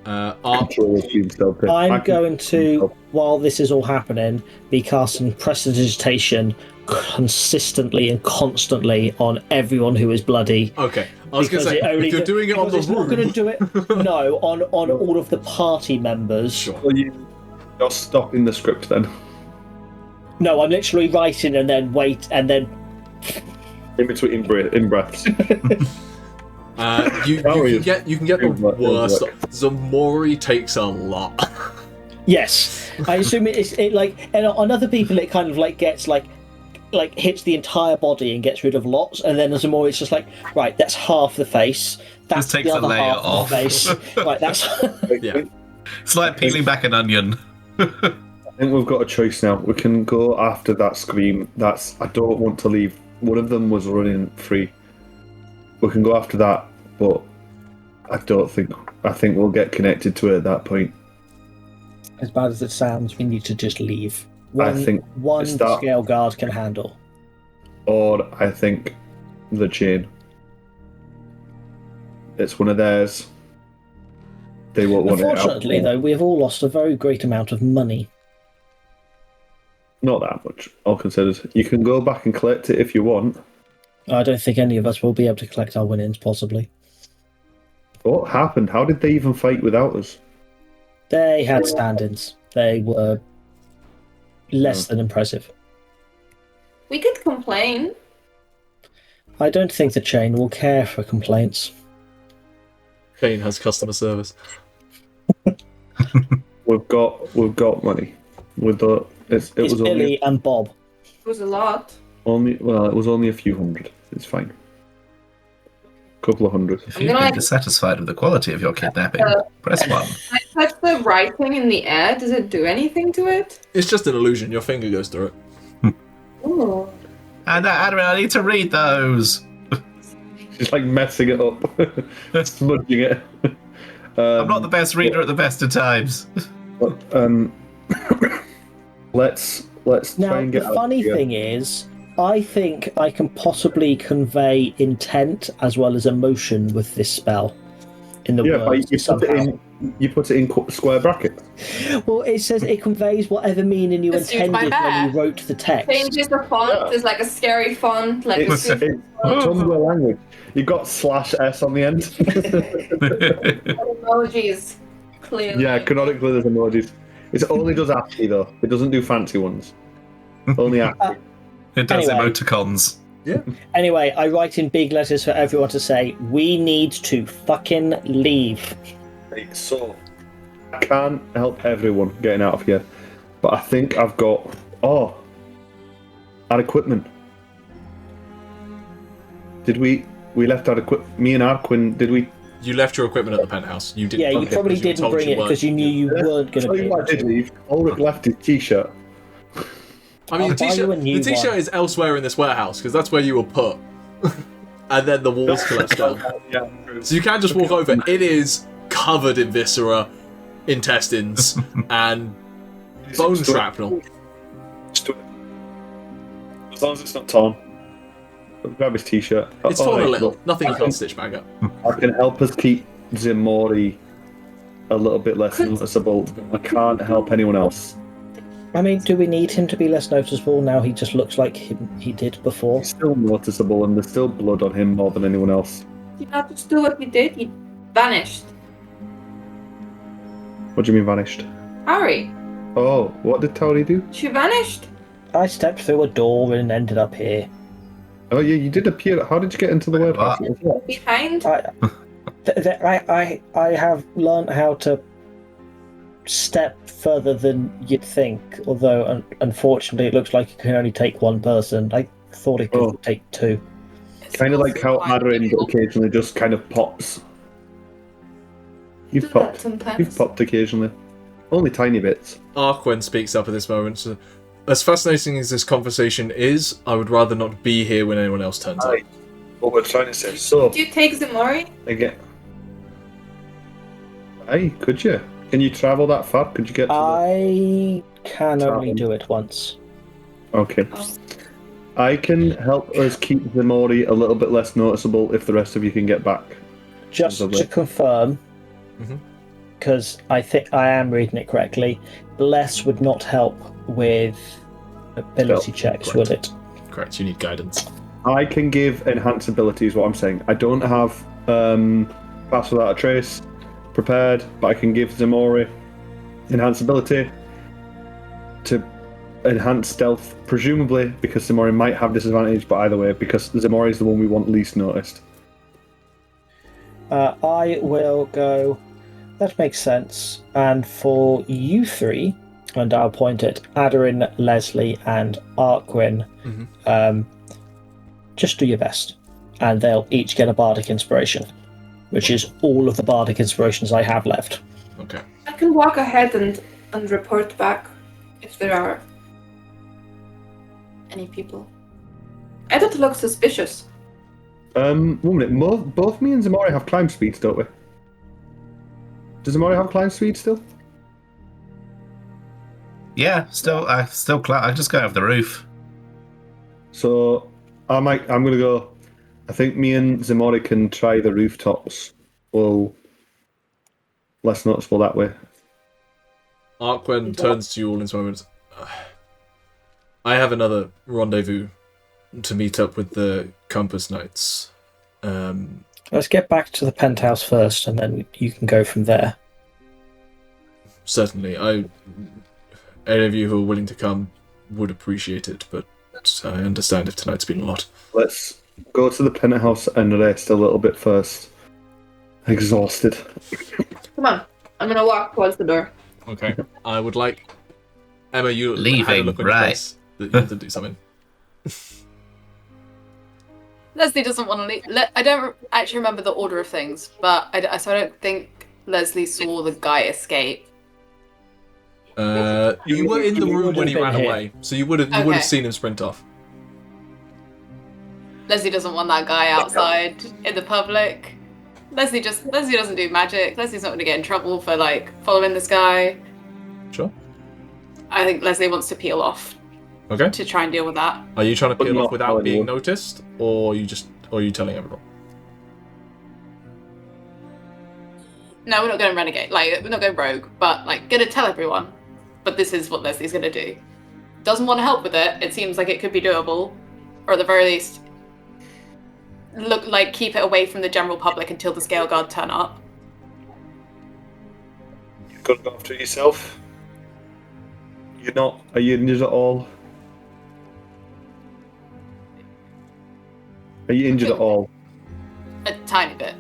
control us being stealthy. I'm going to, while this is all happening, be casting prestidigitation consistently and constantly on everyone who is bloody. Okay, I was going to say, if you're doing it on the it's not going to room... do it. No, on all of the party members. Sure. Well, you're stopping the script then. No, I'm literally writing and then wait and then. In between in breaths. You can get the worst. Ximori takes a lot. Yes, I assume it like, and on other people it kind of like gets like hits the entire body and gets rid of lots, and then Ximori it's just like, right, that's half the face. That's Just takes the a other layer half off. of the face. Right, that's. Yeah. It's like peeling back an onion. I think we've got a choice now. We can go after that scream. I don't want to leave. One of them was running free. We can go after that, but I think we'll get connected to it at that point. As bad as it sounds, we need to just leave. I think one it's that- scale guard can handle. Or I think the chain. It's one of theirs. They won't want it out. Unfortunately, though, we have all lost a very great amount of money. Not that much, all considered. You can go back and collect it if you want. I don't think any of us will be able to collect our winnings, possibly. What happened? How did they even fight without us? They had stand-ins. They were less than impressive. We could complain. I don't think the chain will care for complaints. Kane has customer service. We've got money. It It's was Billy and Bob. It was a lot. it was only a few hundred. It's fine. Couple of hundred. If you've been dissatisfied with the quality of your kidnapping, press 1. I touch the writing in the air. Does it do anything to it? It's just an illusion. Your finger goes through it. Oh. And Aderyn, I need to read those. She's like messing it up, smudging it. I'm not the best reader at the best of times. Let's Now, try and get the out funny of here. thing is, I think I can possibly convey intent as well as emotion with this spell in the Yeah, but words somehow. you put it in square brackets. Well, it says it conveys whatever meaning you To suit my intended when hair. you wrote the text. Changes the font. Yeah. There's like a scary font. Like It's Tumblr language. You got /s on the end. emojis. Clearly. Yeah, canonically there's emojis. It only does ASCII though. It doesn't do fancy ones. Only ASCII. It does Anyway. emoticons. Anyway, I write in big letters for everyone to say, we need to fucking leave. Right, so I can't help everyone getting out of here, but I think I've got our equipment. Did we left our equipment? Me and Arquen, did we? You left your equipment at the penthouse. You didn't. Yeah, you bring it probably because you were didn't told bring it weren't. because you knew you weren't going to Tell be you what I did able to. leave. Ulrich left his t-shirt. I mean, I'll buy you a the new t-shirt one. is elsewhere in this warehouse because that's where you were put. And then the walls collapsed down. Yeah. So you can't just walk over. It is covered in viscera, intestines, and bone shrapnel. Just do it. As long as it's not torn. Grab his t-shirt. It's torn a Alright, little. look, Nothing you I can't can- stitch back up. I can help us keep Ximori a little bit less noticeable. I can't help anyone else. I mean, do we need him to be less noticeable now he just looks like he did before? He's still noticeable, and there's still blood on him more than anyone else. Did not just do what you did. He vanished. What do you mean vanished? Tauri. Oh, what did Tauri do? She vanished. I stepped through a door and ended up here. Oh yeah, you did appear. How did you get into the warehouse? Behind. I have learned how to step further than you'd think, although unfortunately it looks like it can only take one person. I thought it could take two. Kind of like how Aderyn occasionally just kind of pops. Do You've that popped. sometimes. You've popped occasionally. Only tiny bits. Arquen speaks up at this moment. So, as fascinating as this conversation is, I would rather not be here when anyone else turns up. What we're trying to say. So Do you take Ximori? again. Hey, could you? Can you travel that far? Could you get to I can only Travel. do it once. the... Okay. Oh. I can help us keep Ximori a little bit less noticeable if the rest of you can get back. Just Lovely. to confirm, Mhm. because I think I am reading it correctly, less would not help with ability checks, would it? Correct, you need guidance. I can give enhanced ability is what I'm saying. I don't have Pass Without a Trace prepared, but I can give Ximori enhanced ability to enhance stealth, presumably because Ximori might have disadvantage, but either way, because Ximori is the one we want least noticed. I will go. That makes sense. And for you three, and I'll point at Aderyn, Lesley, and Arquen, just do your best. And they'll each get a bardic inspiration, which is all of the bardic inspirations I have left. Okay. I can walk ahead and report back if there are any people. I don't look suspicious. 1 minute. Both me and Ximori have climb speeds, don't we? Does Ximori have climb speed still? Yeah, I just go over the roof. So I'm gonna go. I think me and Ximori can try the rooftops. Well, less noticeable that way. Arquen turns to you all in this moment. I have another rendezvous to meet up with the Compass Knights. Let's get back to the penthouse first, and then you can go from there. Certainly, any of you who are willing to come would appreciate it, but I understand if tonight's been a lot. Let's go to the penthouse and rest a little bit first. Exhausted. Come on. I'm gonna walk towards the door. Okay. I would like Emma. You had a Leaving, look on your right. face that you want to do something. Lesley doesn't want to leave. I don't actually remember the order of things, but so I don't think Lesley saw the guy escape. You were in the room when he ran been hit. away, so you would have Okay. seen him sprint off. Lesley doesn't want that guy outside in the public. Lesley doesn't do magic. Leslie's not going to get in trouble for like following this guy. Sure. I think Lesley wants to peel off Okay. to try and deal with that. Are you trying to But peel not off without telling being anyone. noticed, or are you telling everyone? No, we're not going renegade. Like, we're not going rogue, but like, gonna tell everyone. But this is what Leslie's gonna do. Doesn't want to help with it. It seems like it could be doable, or at the very least, keep it away from the general public until the Scale Guard turn up. You've got to go after it yourself. You're not. Are you injured at all? Are you injured at all? A tiny bit,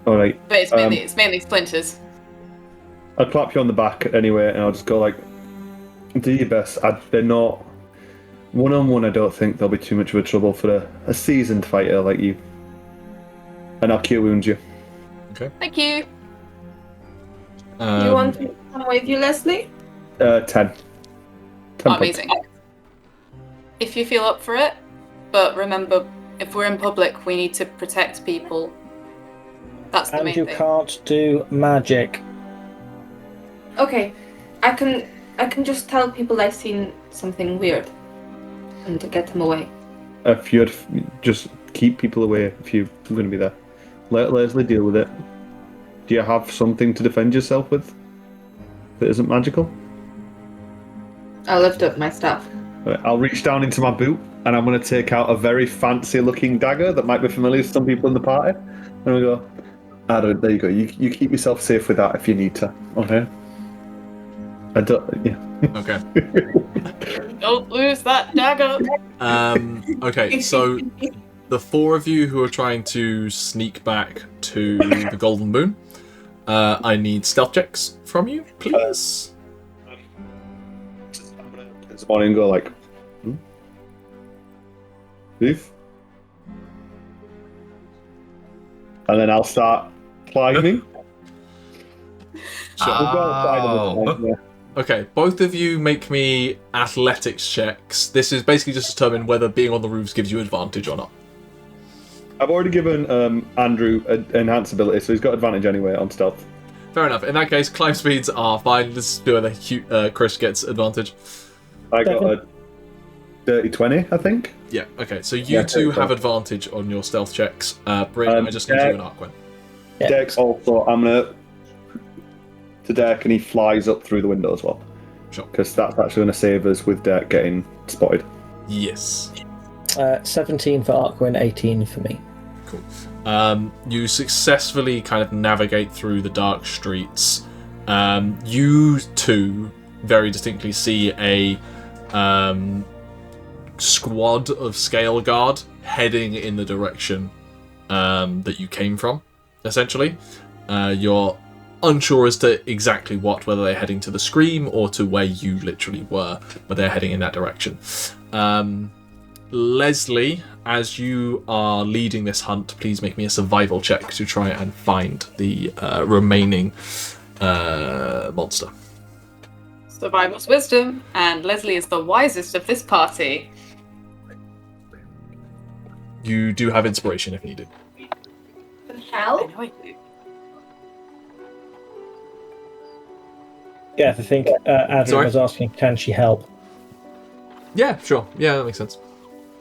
All right. but it's mainly splinters. I'll clap you on the back anyway, and I'll just go like, do your best. They're not one-on-one. I don't think they'll be too much of a trouble for a seasoned fighter like you. And I'll cure wound you. Thank you. You want me to come with you, Lesley? 10. 10 points. Amazing. If you feel up for it, but remember, if we're in public, we need to protect people. That's the And main you thing. can't do magic. Okay. I can just tell people I've seen something weird. And to get them away. If you'd just keep people away if you're going to be there. Let Lesley deal with it. Do you have something to defend yourself with that isn't magical? I'll lift up my stuff. Right, I'll reach down into my boot and I'm going to take out a very fancy looking dagger that might be familiar to some people in the party. And we go, Aderyn, there you go. You keep yourself safe with that if you need to. Okay? I don't, yeah. Okay. Don't lose that dagger. Okay, so the four of you who are trying to sneak back to the Golden Moon, I need stealth checks from you, please. This morning go like, Beef? And then I'll start climbing. Sure. We'll go outside of it, Okay, both of you make me athletics checks. This is basically just to determine whether being on the roofs gives you advantage or not. I've already given Andrew enhanced ability, so he's got advantage anyway on stealth. Fair enough. In that case, climb speeds are fine. Let's do whether Chris gets advantage. I got a dirty 20, I think. Yeah, okay. So you two have advantage on your stealth checks. Bryn, I just need you and Arquen. Yeah. Dex also, I'm going to Derek and he flies up through the window as well. Sure. Because that's actually going to save us with Derek getting spotted. Yes. 17 for Arquen, 18 for me. Cool. You successfully kind of navigate through the dark streets. You two very distinctly see a squad of Scale Guard heading in the direction that you came from, essentially. You're unsure as to exactly whether they're heading to the Scream or to where you literally were, but they're heading in that direction. Lesley, as you are leading this hunt, please make me a survival check to try and find the remaining monster. Survival's wisdom, and Lesley is the wisest of this party. You do have inspiration if needed. I Hell? know I do. Yeah, I think Aderyn Sorry? was asking, can she help? Yeah, sure. Yeah, that makes sense. Do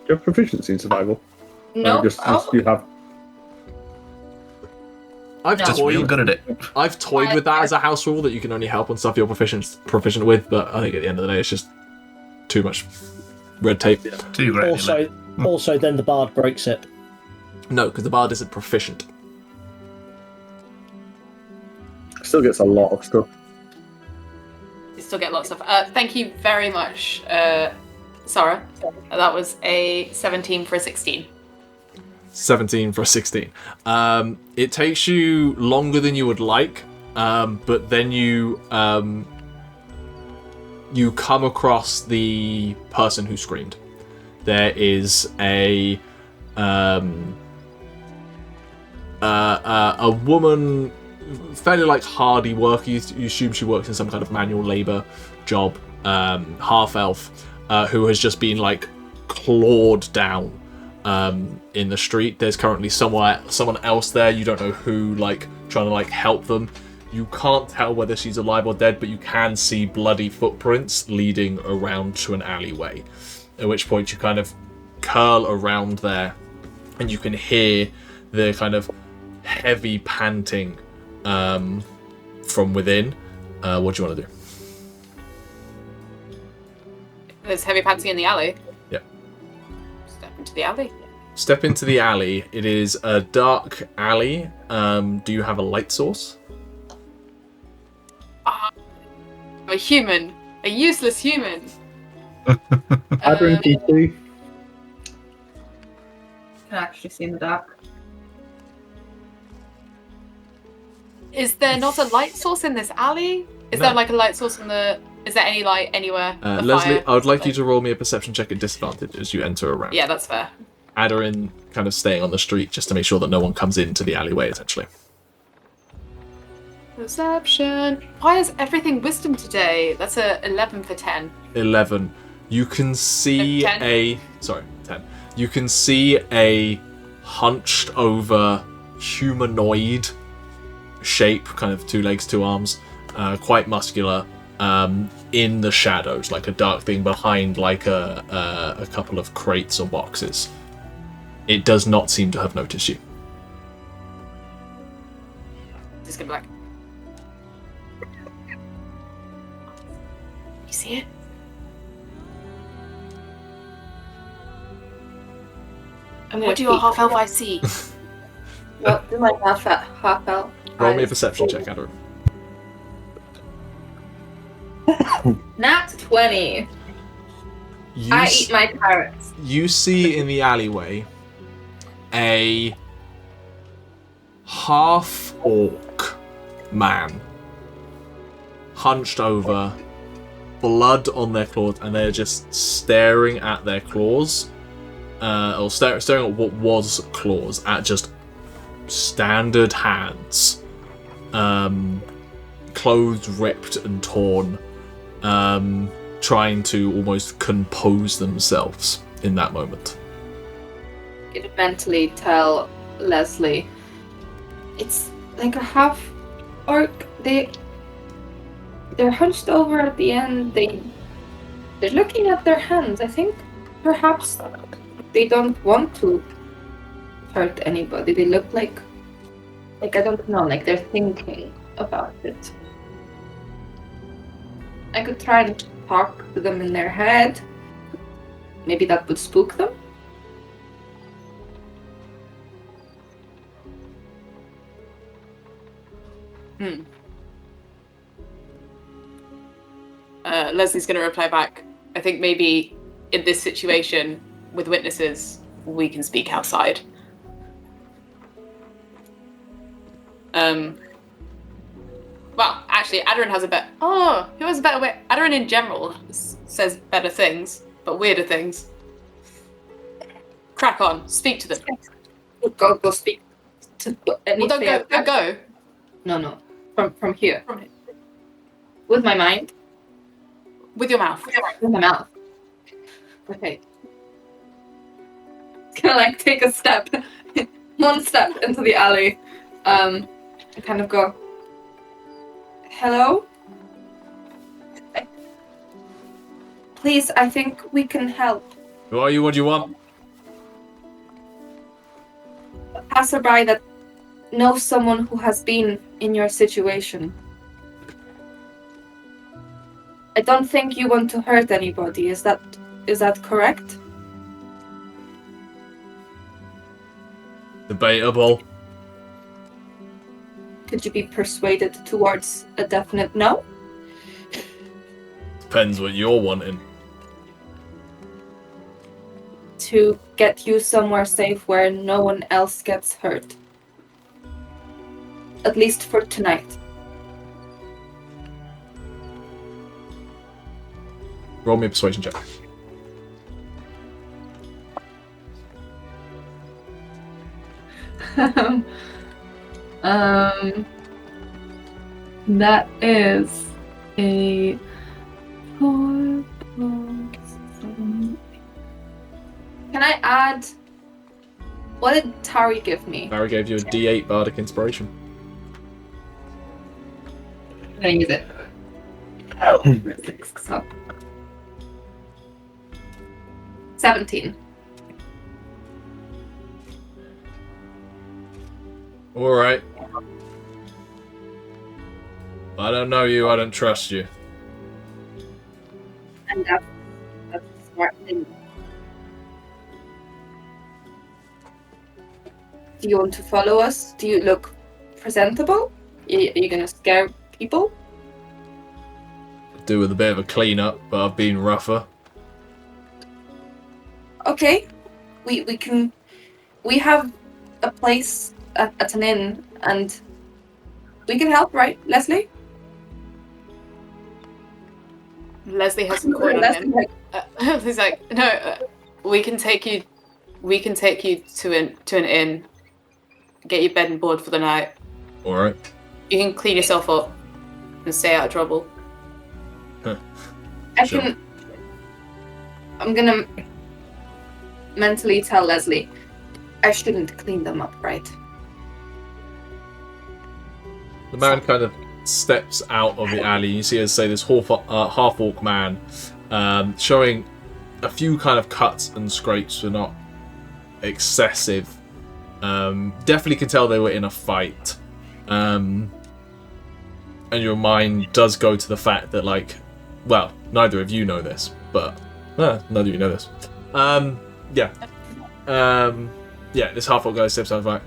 you have proficiency in survival? No. Just you have. I've No. Just real good at it. I've toyed with that as a house rule that you can only help on stuff you're proficient with, but I think at the end of the day it's just too much red tape. Too great. Also, then the bard breaks it. No, because the bard isn't proficient. Still gets a lot of stuff. You still get lots of. Thank you very much, Sorry. That was a 17 for a 16. 17 for a 16. It takes you longer than you would like, but then you come across the person who screamed. There is a woman, fairly like hardy worker. You assume she works in some kind of manual labor job, half elf, who has just been like clawed down in the street. There's currently someone else there. You don't know who, like trying to like help them. You can't tell whether she's alive or dead, but you can see bloody footprints leading around to an alleyway. At which point you kind of curl around there, and you can hear the kind of heavy panting from within. What do you want to do? There's heavy panting in the alley. Yeah. Step into the alley. Step into the alley. It is a dark alley. Do you have a light source? I'm a human. A useless human. Aderyn, T2. Can actually see in the dark. Is there not a light source in this alley? Is No. there like a light source in the... Is there any light anywhere? A Lesley, fire? I would like you to roll me a perception check at disadvantage as you enter around. Yeah, that's fair. Aderyn kind of staying on the street just to make sure that no one comes into the alleyway, essentially. Perception. Why is everything wisdom today? That's a 11 for 10. 11. You can see 10. 10. You can see a hunched over humanoid shape, kind of 2 legs, 2 arms, quite muscular, in the shadows, like a dark thing behind like a couple of crates or boxes. It does not seem to have noticed you. Just gonna be like... You see it? What do your half-elf eyes see? What do my half-elf? Roll me a perception check, Aderyn. Nat 20. I eat my carrots. You see in the alleyway a half-orc man hunched over, blood on their claws, and they're just staring at their claws, or staring at what was claws, at just standard hands, clothes ripped and torn, trying to almost compose themselves in that moment. I could mentally tell Lesley, it's like a half orc. They're hunched over at the end. They're looking at their hands. I think perhaps they don't want to hurt anybody. They look like I don't know, like they're thinking about it. I could try and talk to them in their head. Maybe that would spook them. Leslie's going to reply back. I think maybe in this situation with witnesses, we can speak outside. Well, actually, Aderyn has a better... Oh, who has a better way? Aderyn in general says better things, but weirder things. Crack on. Speak to them. Go speak to anything. Well, don't go. No. From here. From here. With my mind. With your mouth. With my mouth. Okay. Gonna like take a step, one step into the alley, and kind of go, hello? Please, I think we can help. Who are you? What do you want? A passerby that knows someone who has been in your situation. I don't think you want to hurt anybody. Is that correct? Debatable. Could you be persuaded towards a definite no? Depends what you're wanting. to get you somewhere safe where no one else gets hurt. At least for tonight. Roll me a persuasion check. That is a 4 plus 7. Can I add... What did Tauri give me? Barry gave you a D8 Bardic Inspiration. I'm gonna use it. So. 17. Alright. I don't know you, I don't trust you. And that's a smart thing. Do you want to follow us? Do you look presentable? Are you gonna scare people? Do with a bit of a clean-up, but I've been rougher. Okay. We have a place at an inn, and we can help, right, Lesley? Lesley has some coin on him. He's like, no, we can take you to an inn, get you bed and board for the night. All right. You can clean yourself up and stay out of trouble. Sure. I'm gonna mentally tell Lesley I shouldn't clean them up, right? The man kind of steps out of the alley. You see, as say, this half-orc man showing a few kind of cuts and scrapes, but not excessive. Definitely can tell they were in a fight. And your mind does go to the fact that, like, well, neither of you know this, but neither of you know this. This half-orc guy steps out of like,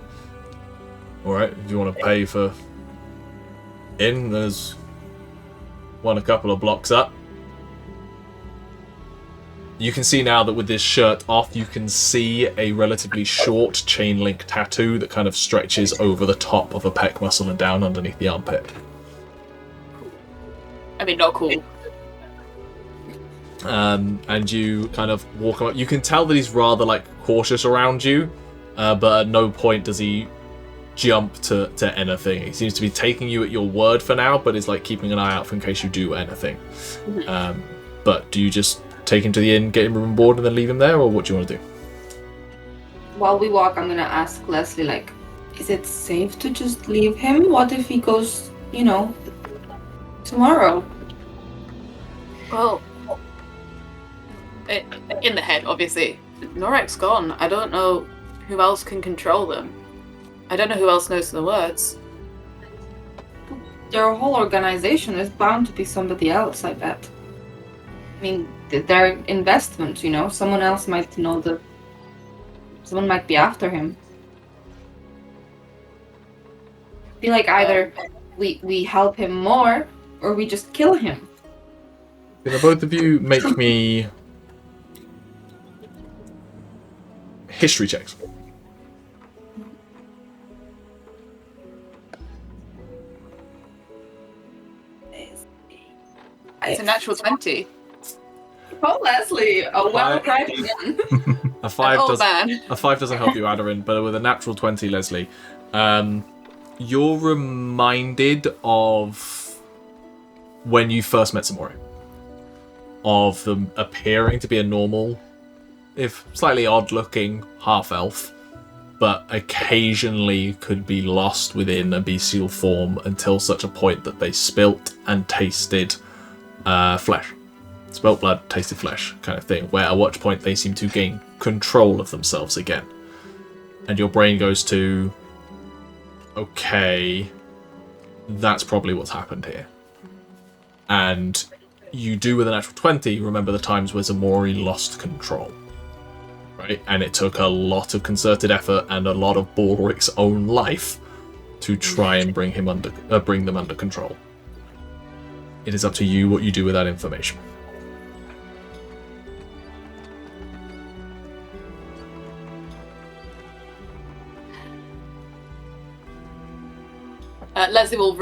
alright, if you want to pay for inn, there's one a couple of blocks up. You can see now that with this shirt off, you can see a relatively short chain link tattoo that kind of stretches over the top of a pec muscle and down underneath the armpit. I mean, not cool. And you kind of walk up. You can tell that he's rather like cautious around you, but at no point does he jump to anything. He seems to be taking you at your word for now, but is like keeping an eye out for in case you do anything. But do you just take him to the inn, get him room and board, and then leave him there, or what do you want to do? While we walk, I'm gonna ask Lesley, like, is it safe to just leave him? What if he goes, tomorrow? Well, in the head, obviously. Norak's gone. I don't know who else can control them. I don't know who else knows the words. Their whole organization is bound to be somebody else, I bet. I mean, their investment, someone else might know someone might be after him. I feel like either we help him more, or we just kill him. Can both of you make me history checks? It's a natural 20. Oh, Lesley, a well-tried man. A 5 Oh, does. man. A 5 doesn't help you, Aderyn, but with a natural 20, Lesley, you're reminded of when you first met Ximori, of them appearing to be a normal, if slightly odd-looking half-elf, but occasionally could be lost within a bestial form until such a point that they spilt and tasted flesh. Spilt blood, tasted flesh kind of thing, where at which point they seem to gain control of themselves again. And your brain goes to, okay, that's probably what's happened here. And you do with a natural 20 remember the times where Ximori lost control. Right? And it took a lot of concerted effort and a lot of Balrick's own life to try and bring them under control. It is up to you what you do with that information. Lesley will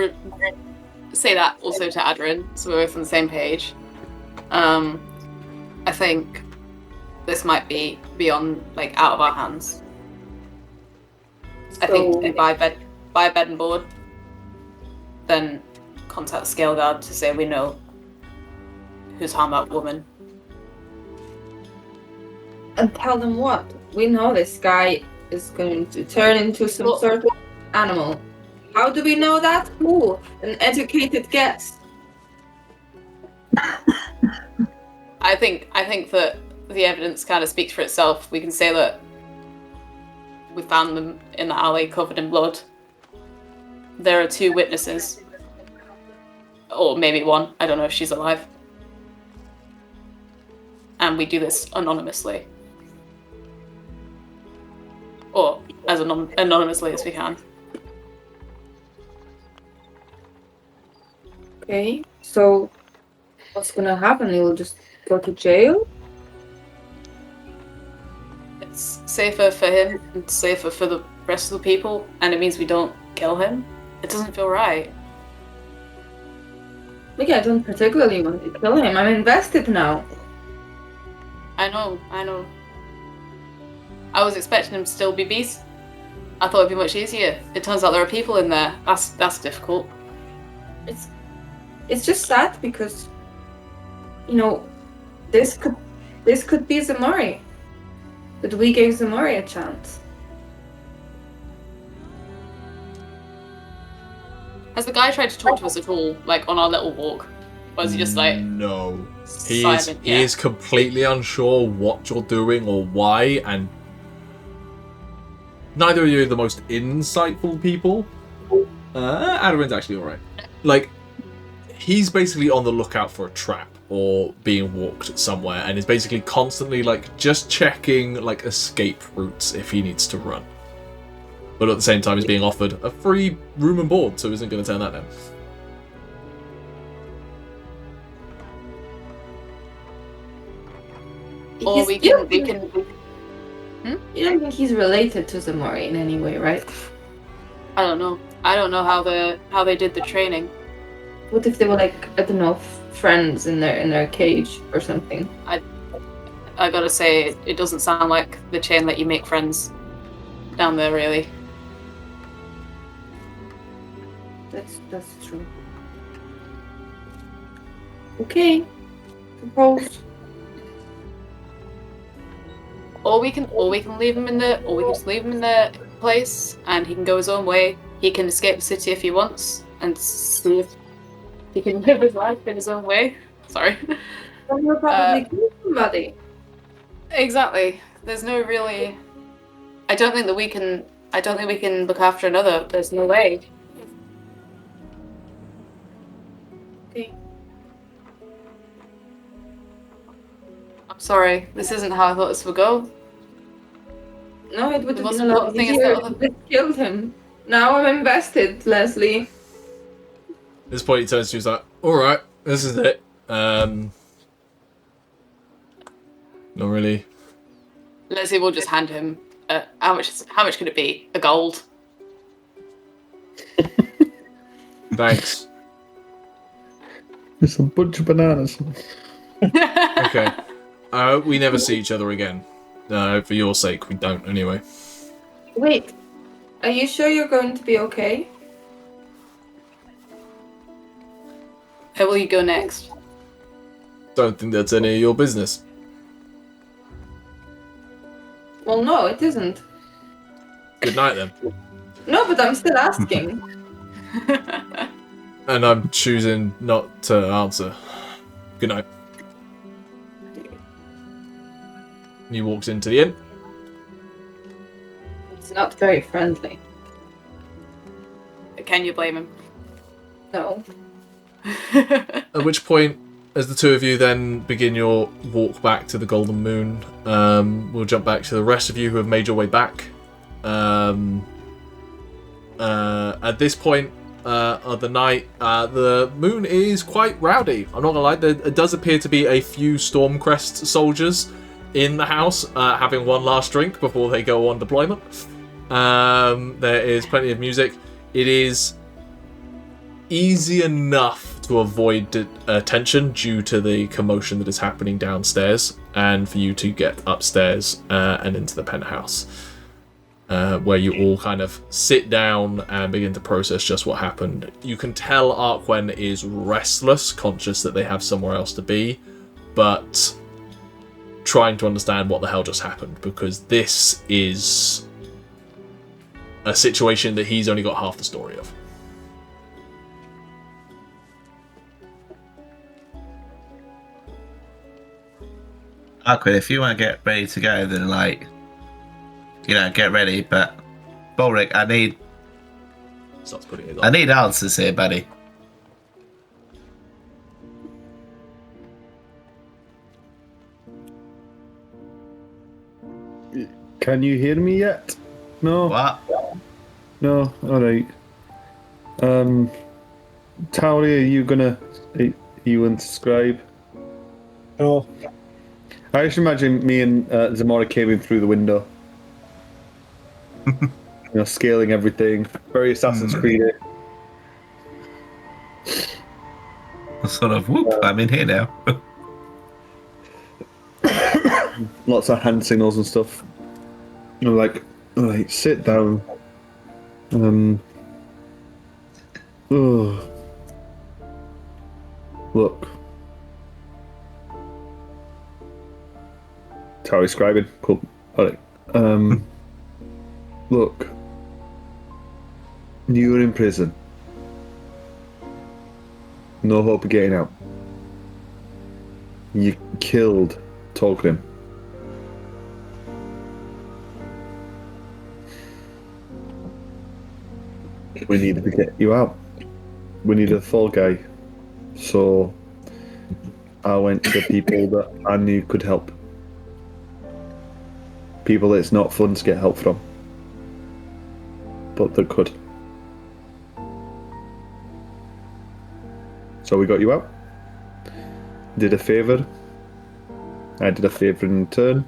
say that also to Aderyn, so we're both on the same page. I think this might be beyond, like, out of our hands. I think we buy a bed and board, then contact the Scale Guard to say we know who's harmed that woman. And tell them what? We know this guy is going to turn into some sort of animal. How do we know that? Ooh, an educated guess. I think that the evidence kind of speaks for itself. We can say that we found them in the alley covered in blood. There are 2 witnesses. Or maybe 1. I don't know if she's alive. And we do this anonymously. Or as anonymously as we can. Okay, so what's gonna happen? You'll just go to jail? It's safer for him and safer for the rest of the people, and it means we don't kill him. It doesn't feel right. Look, I don't particularly want to kill him. I'm invested now. I know. I was expecting him to still be beast. I thought it'd be much easier. It turns out there are people in there. That's difficult. It's just sad because, you know, this could be Ximori. But we gave Ximori a chance. Has the guy tried to talk to us at all, like on our little walk? Or is he just like no? silent? He is completely unsure what you're doing or why, and neither of you are the most insightful people. Aderyn's actually alright. Like, he's basically on the lookout for a trap or being walked somewhere, and is basically constantly like just checking like escape routes if he needs to run. But at the same time, he's being offered a free room and board, so isn't going to turn that down. Or we can. You don't think he's related to Ximori in any way, right? I don't know. I don't know how they did the training. What if they were like, I don't know, friends in their cage or something? I gotta say, it doesn't sound like the chain let you make friends down there, really. That's true. Okay. Suppose. Or we can leave him in the place, and he can go his own way. He can escape the city if he wants, and see if he can live his life in his own way. Sorry. Then you'll probably kill somebody. Exactly. There's no really. I don't think we can look after another. There's no way. Okay. I'm sorry. This isn't how I thought this would go. No, it would The have most been a lot important thing is easier that if they killed him. Now I'm invested, Lesley. At this point, he turns to you, he's like, alright, this is it. Not really. Lesley will just hand him. How much could it be? A gold. Thanks. There's a bunch of bananas. Okay. We never see each other again. For your sake, we don't, anyway. Wait, are you sure you're going to be okay? Where will you go next? Don't think that's any of your business. Well, no, it isn't. Good night, then. No, but I'm still asking. And I'm choosing not to answer. Good night. He walks into the inn. It's not very friendly. Can you blame him? No. At which point, as the two of you then begin your walk back to the Golden Moon, we'll jump back to the rest of you who have made your way back. At this point of the night, the moon is quite rowdy. I'm not gonna lie, there does appear to be a few Stormcrest soldiers in the house having one last drink before they go on deployment. There is plenty of music. It is easy enough to avoid attention due to the commotion that is happening downstairs, and for you to get upstairs and into the penthouse, where you all kind of sit down and begin to process just what happened. You can tell Arquen is restless, conscious that they have somewhere else to be, but trying to understand what the hell just happened, because this is a situation that he's only got half the story of. Arquen, if you want to get ready to go, then get ready. But Balrick, I need answers here, buddy. Can you hear me yet? No. What? No. All right. Tauri, are you unsubscribe? Oh. I just imagine me and Ximori came in through the window. Scaling everything. Very Assassin's Creed. Sort of, whoop, I'm in here now. Lots of hand signals and stuff. Like, alright, sit down. Look. Tauri scribing. Cool. Alright. Look. You were in prison. No hope of getting out. You killed Tolkien. We needed to get you out. We needed a fall guy. So I went to people that I knew could help. People that it's not fun to get help from. But that could. So we got you out. Did a favour. I did a favour in turn.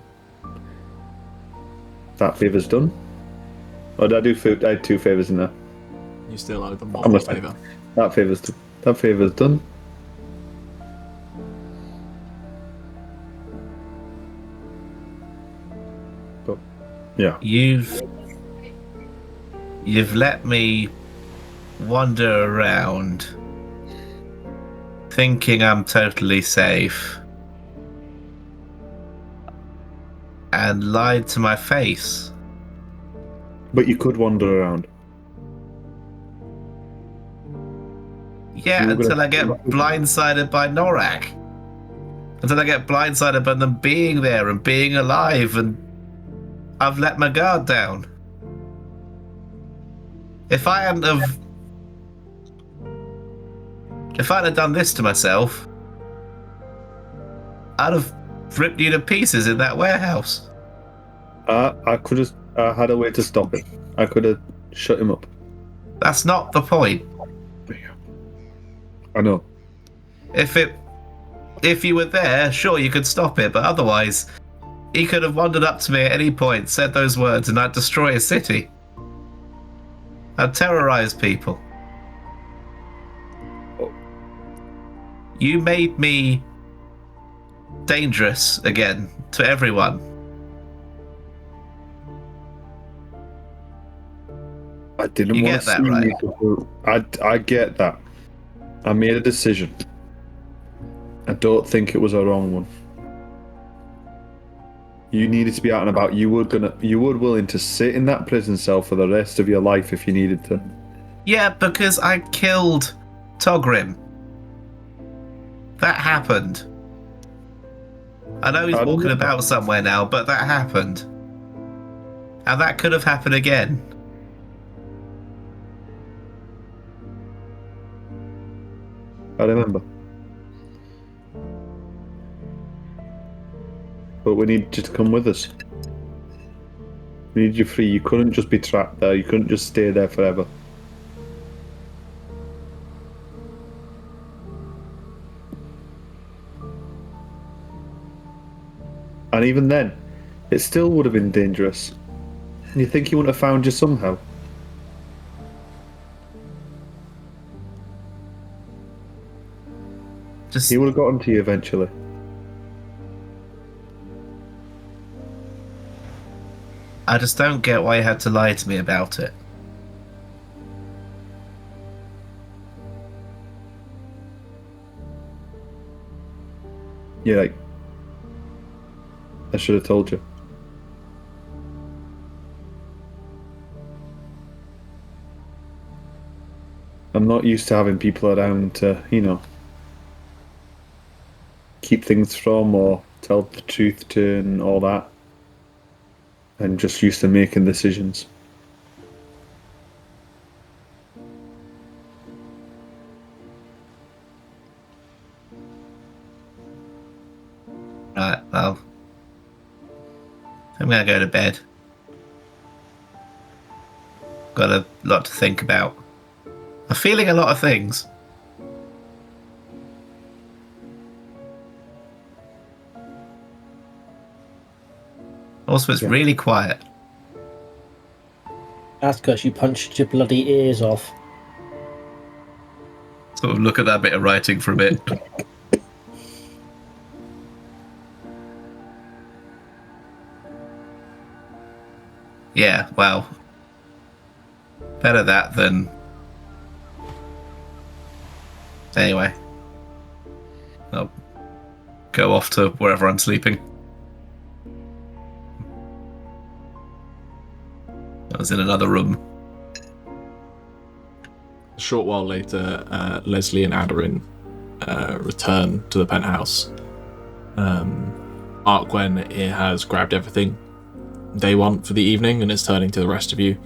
That favour's done. Or did I do food? I had 2 favours in there. You still owe them one favour. That favour's done. But yeah. You've let me wander around thinking I'm totally safe and lied to my face. But you could wander around. Yeah, until I get blindsided by Norak. Until I get blindsided by them being there and being alive, and I've let my guard down. If I hadn't have done this to myself, I'd have ripped you to pieces in that warehouse. I could have had a way to stop it. I could have shut him up. That's not the point. I know. If you were there, sure, you could stop it, but otherwise, he could have wandered up to me at any point, said those words, and I'd destroy a city. I'd terrorize people. You made me dangerous again to everyone. I didn't You want get to that, see right? you. I get that. I made a decision. I don't think it was a wrong one. You needed to be out and about. You were willing to sit in that prison cell for the rest of your life if you needed to. Yeah, because I killed Togrim. That happened. I know he's walking about somewhere now, but that happened. And that could have happened again. I remember. But we need you to come with us. We need you free. You couldn't just be trapped there. You couldn't just stay there forever. And even then, it still would have been dangerous. And you think he wouldn't have found you somehow? Just He would have gotten to you eventually. I just don't get why you had to lie to me about it. You're like, I should have told you. I'm not used to having people around to, keep things from or tell the truth to and all that. I'm just used to making decisions. Right, well, I'm gonna go to bed. Got a lot to think about. I'm feeling a lot of things. Also, it's really quiet. That's because you punched your bloody ears off. Sort of look at that bit of writing for a bit. Yeah, well, better that than... Anyway, I'll go off to wherever I'm sleeping. I was in another room. A short while later, Lesley and Aderyn return to the penthouse. Arquen has grabbed everything they want for the evening and is turning to the rest of you.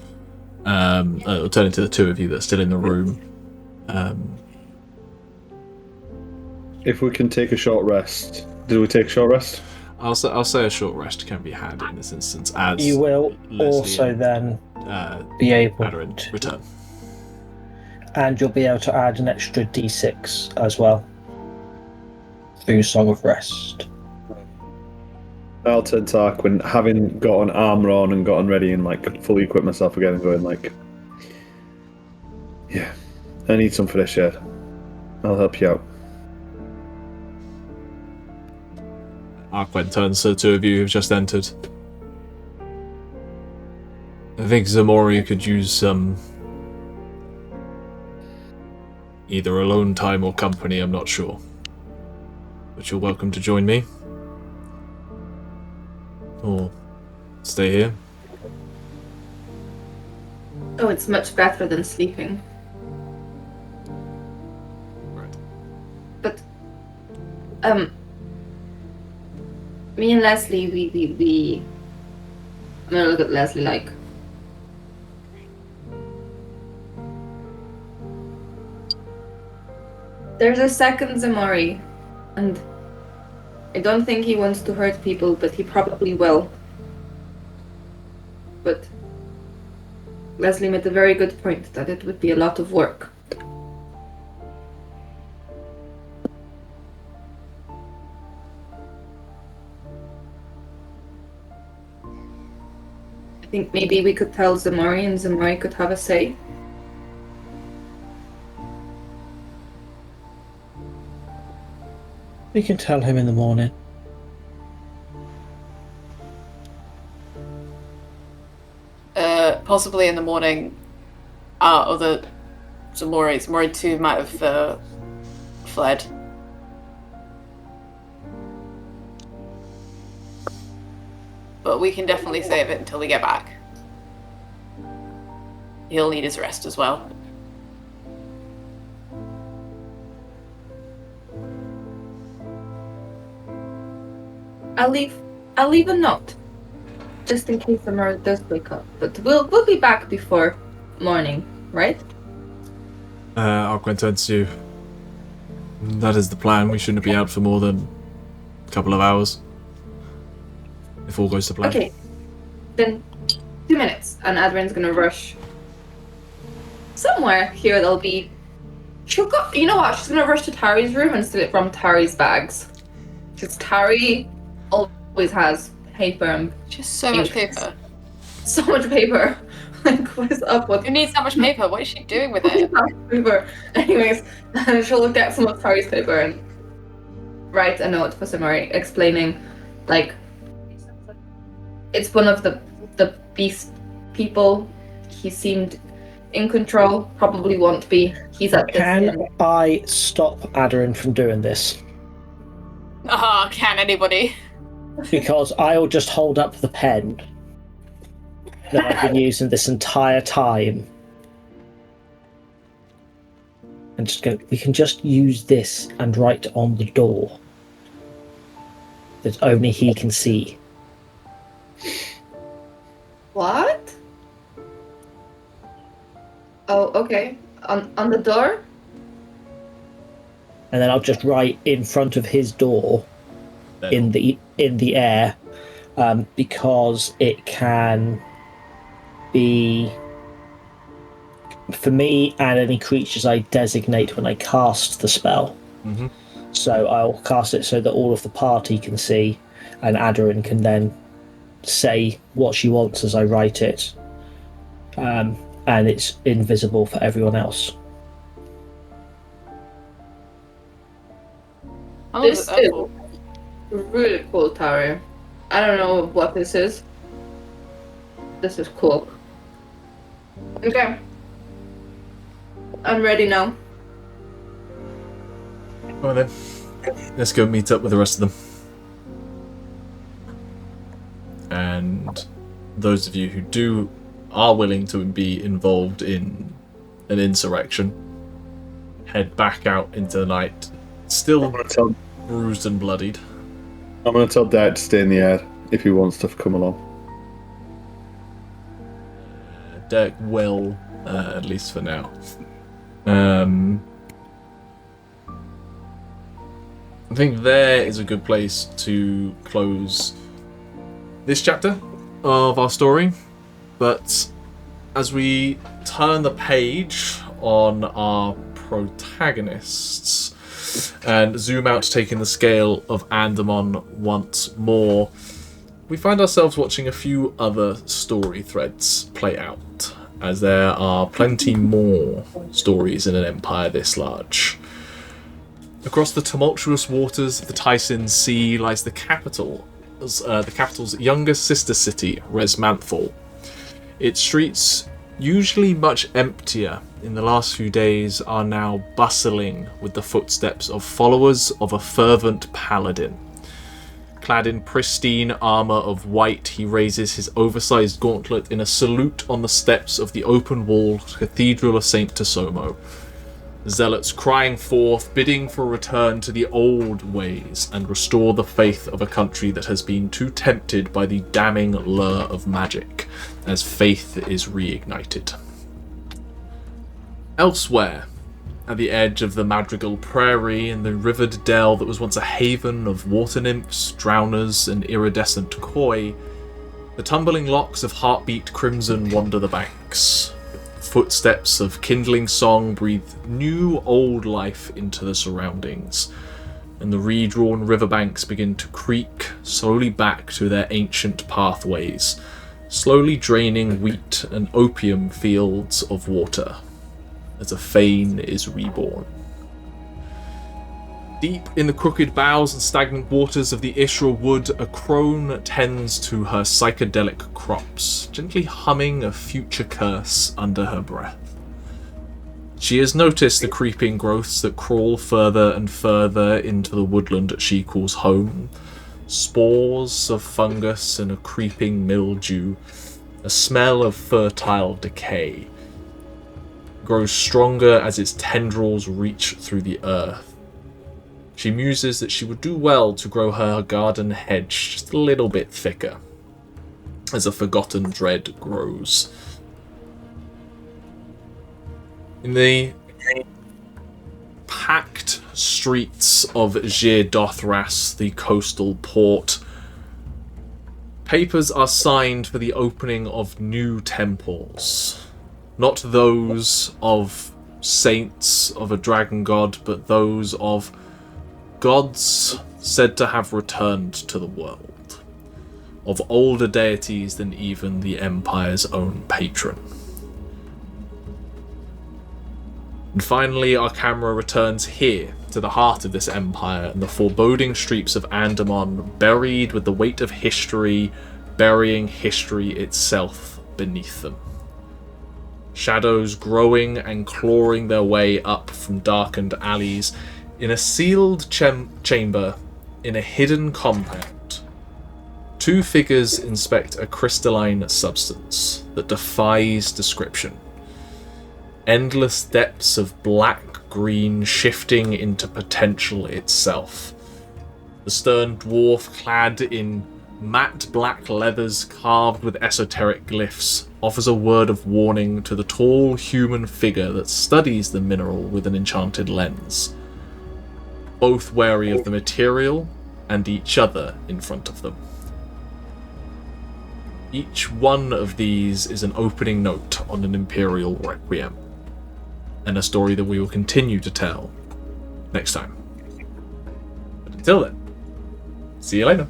Turning to the two of you that are still in the room. If we can take a short rest, do we take a short rest? I'll say a short rest can be had in this instance as You will Lesley also and, then be able Aderyn to return. And you'll be able to add an extra d6 as well through Song of Rest. I'll turn to Arquen, having gotten armor on and gotten ready and fully equip myself again and going yeah, I need some fresh air. I'll help you out. Arquen turns to the two of you who've just entered. I think Ximori could use some either alone time or company, I'm not sure. But you're welcome to join me. Or stay here. Oh, it's much better than sleeping. Right. But, me and Lesley, we I'm gonna look at Lesley like... There's a second Ximori, and I don't think he wants to hurt people, but he probably will. But Lesley made a very good point that it would be a lot of work. I think maybe we could tell Ximori and Ximori could have a say. We can tell him in the morning. Possibly in the morning. Other Ximori 2 might have fled. But we can definitely save it until we get back. He'll need his rest as well. I'll leave a note, just in case Amhrain does wake up. But we'll be back before morning, right? Arquen turns to you. That is the plan. We shouldn't be out for more than a couple of hours. If all goes to plan. Okay. Then 2 minutes, and Aderyn's gonna rush somewhere here. There'll be. She'll go. You know what? She's gonna rush to Tauri's room and steal it from Tauri's bags. Because Tauri always has paper and Just so much paper. so much paper. Like, what is up with Who needs that much paper? What is she doing with it? paper? Anyways, she'll get some of Tauri's paper and write a note for Ximori explaining, like, it's one of the beast people. He seemed in control, probably won't be. He's at this Can inn. I stop Aderyn from doing this? Can anybody? Because I'll just hold up the pen that I've been using this entire time. And just go, we can just use this and write on the door that only he can see. What? Oh, okay. On the door? And then I'll just write in front of his door in the air, because it can be for me and any creatures I designate when I cast the spell. Mm-hmm. So I'll cast it so that all of the party can see, and Aderyn can then say what she wants as I write it, and it's invisible for everyone else. This is really cool, Tauri. I don't know what this is. This is cool. Okay. I'm ready now. Well then, let's go meet up with the rest of them. And those of you who are willing to be involved in an insurrection, head back out into the night, still bruised and bloodied. I'm going to tell Dad to stay in the air if he wants to come along. Derek will, at least for now. I think there is a good place to close this chapter of our story, but as we turn the page on our protagonists and zoom out, taking the scale of Andamon once more, we find ourselves watching a few other story threads play out, as there are plenty more stories in an empire this large. Across the tumultuous waters of the Tyson Sea lies the capital's younger sister city, Resmanthal. Its streets, usually much emptier in the last few days, are now bustling with the footsteps of followers of a fervent paladin. Clad in pristine armour of white, he raises his oversized gauntlet in a salute on the steps of the open-walled Cathedral of St. Tasomo. Zealots crying forth, bidding for a return to the old ways and restore the faith of a country that has been too tempted by the damning lure of magic, as faith is reignited. Elsewhere, at the edge of the Madrigal Prairie, in the rivered dell that was once a haven of water nymphs, drowners, and iridescent koi, the tumbling locks of heartbeat crimson wander the banks. Footsteps of kindling song breathe new old life into the surroundings, and the redrawn riverbanks begin to creak slowly back to their ancient pathways, slowly draining wheat and opium fields of water, as a fane is reborn. Deep in the crooked boughs and stagnant waters of the Ishra wood, a crone tends to her psychedelic crops, gently humming a future curse under her breath. She has noticed the creeping growths that crawl further and further into the woodland she calls home. Spores of fungus and a creeping mildew, a smell of fertile decay, grows stronger as its tendrils reach through the earth. She muses that she would do well to grow her garden hedge just a little bit thicker, as a forgotten dread grows. In the packed streets of Gir Dothras, the coastal port, papers are signed for the opening of new temples. Not those of saints of a dragon god, but those of gods said to have returned to the world, of older deities than even the Empire's own patron. And finally, our camera returns here, to the heart of this empire, and the foreboding streets of Andamon buried with the weight of history, burying history itself beneath them. Shadows growing and clawing their way up from darkened alleys, in a sealed chamber in a hidden compound. Two figures inspect a crystalline substance that defies description. Endless depths of black-green shifting into potential itself. The stern dwarf, clad in matte black leathers carved with esoteric glyphs, offers a word of warning to the tall human figure that studies the mineral with an enchanted lens. Both wary of the material and each other in front of them. Each one of these is an opening note on an Imperial Requiem, and a story that we will continue to tell next time. But until then, see you later.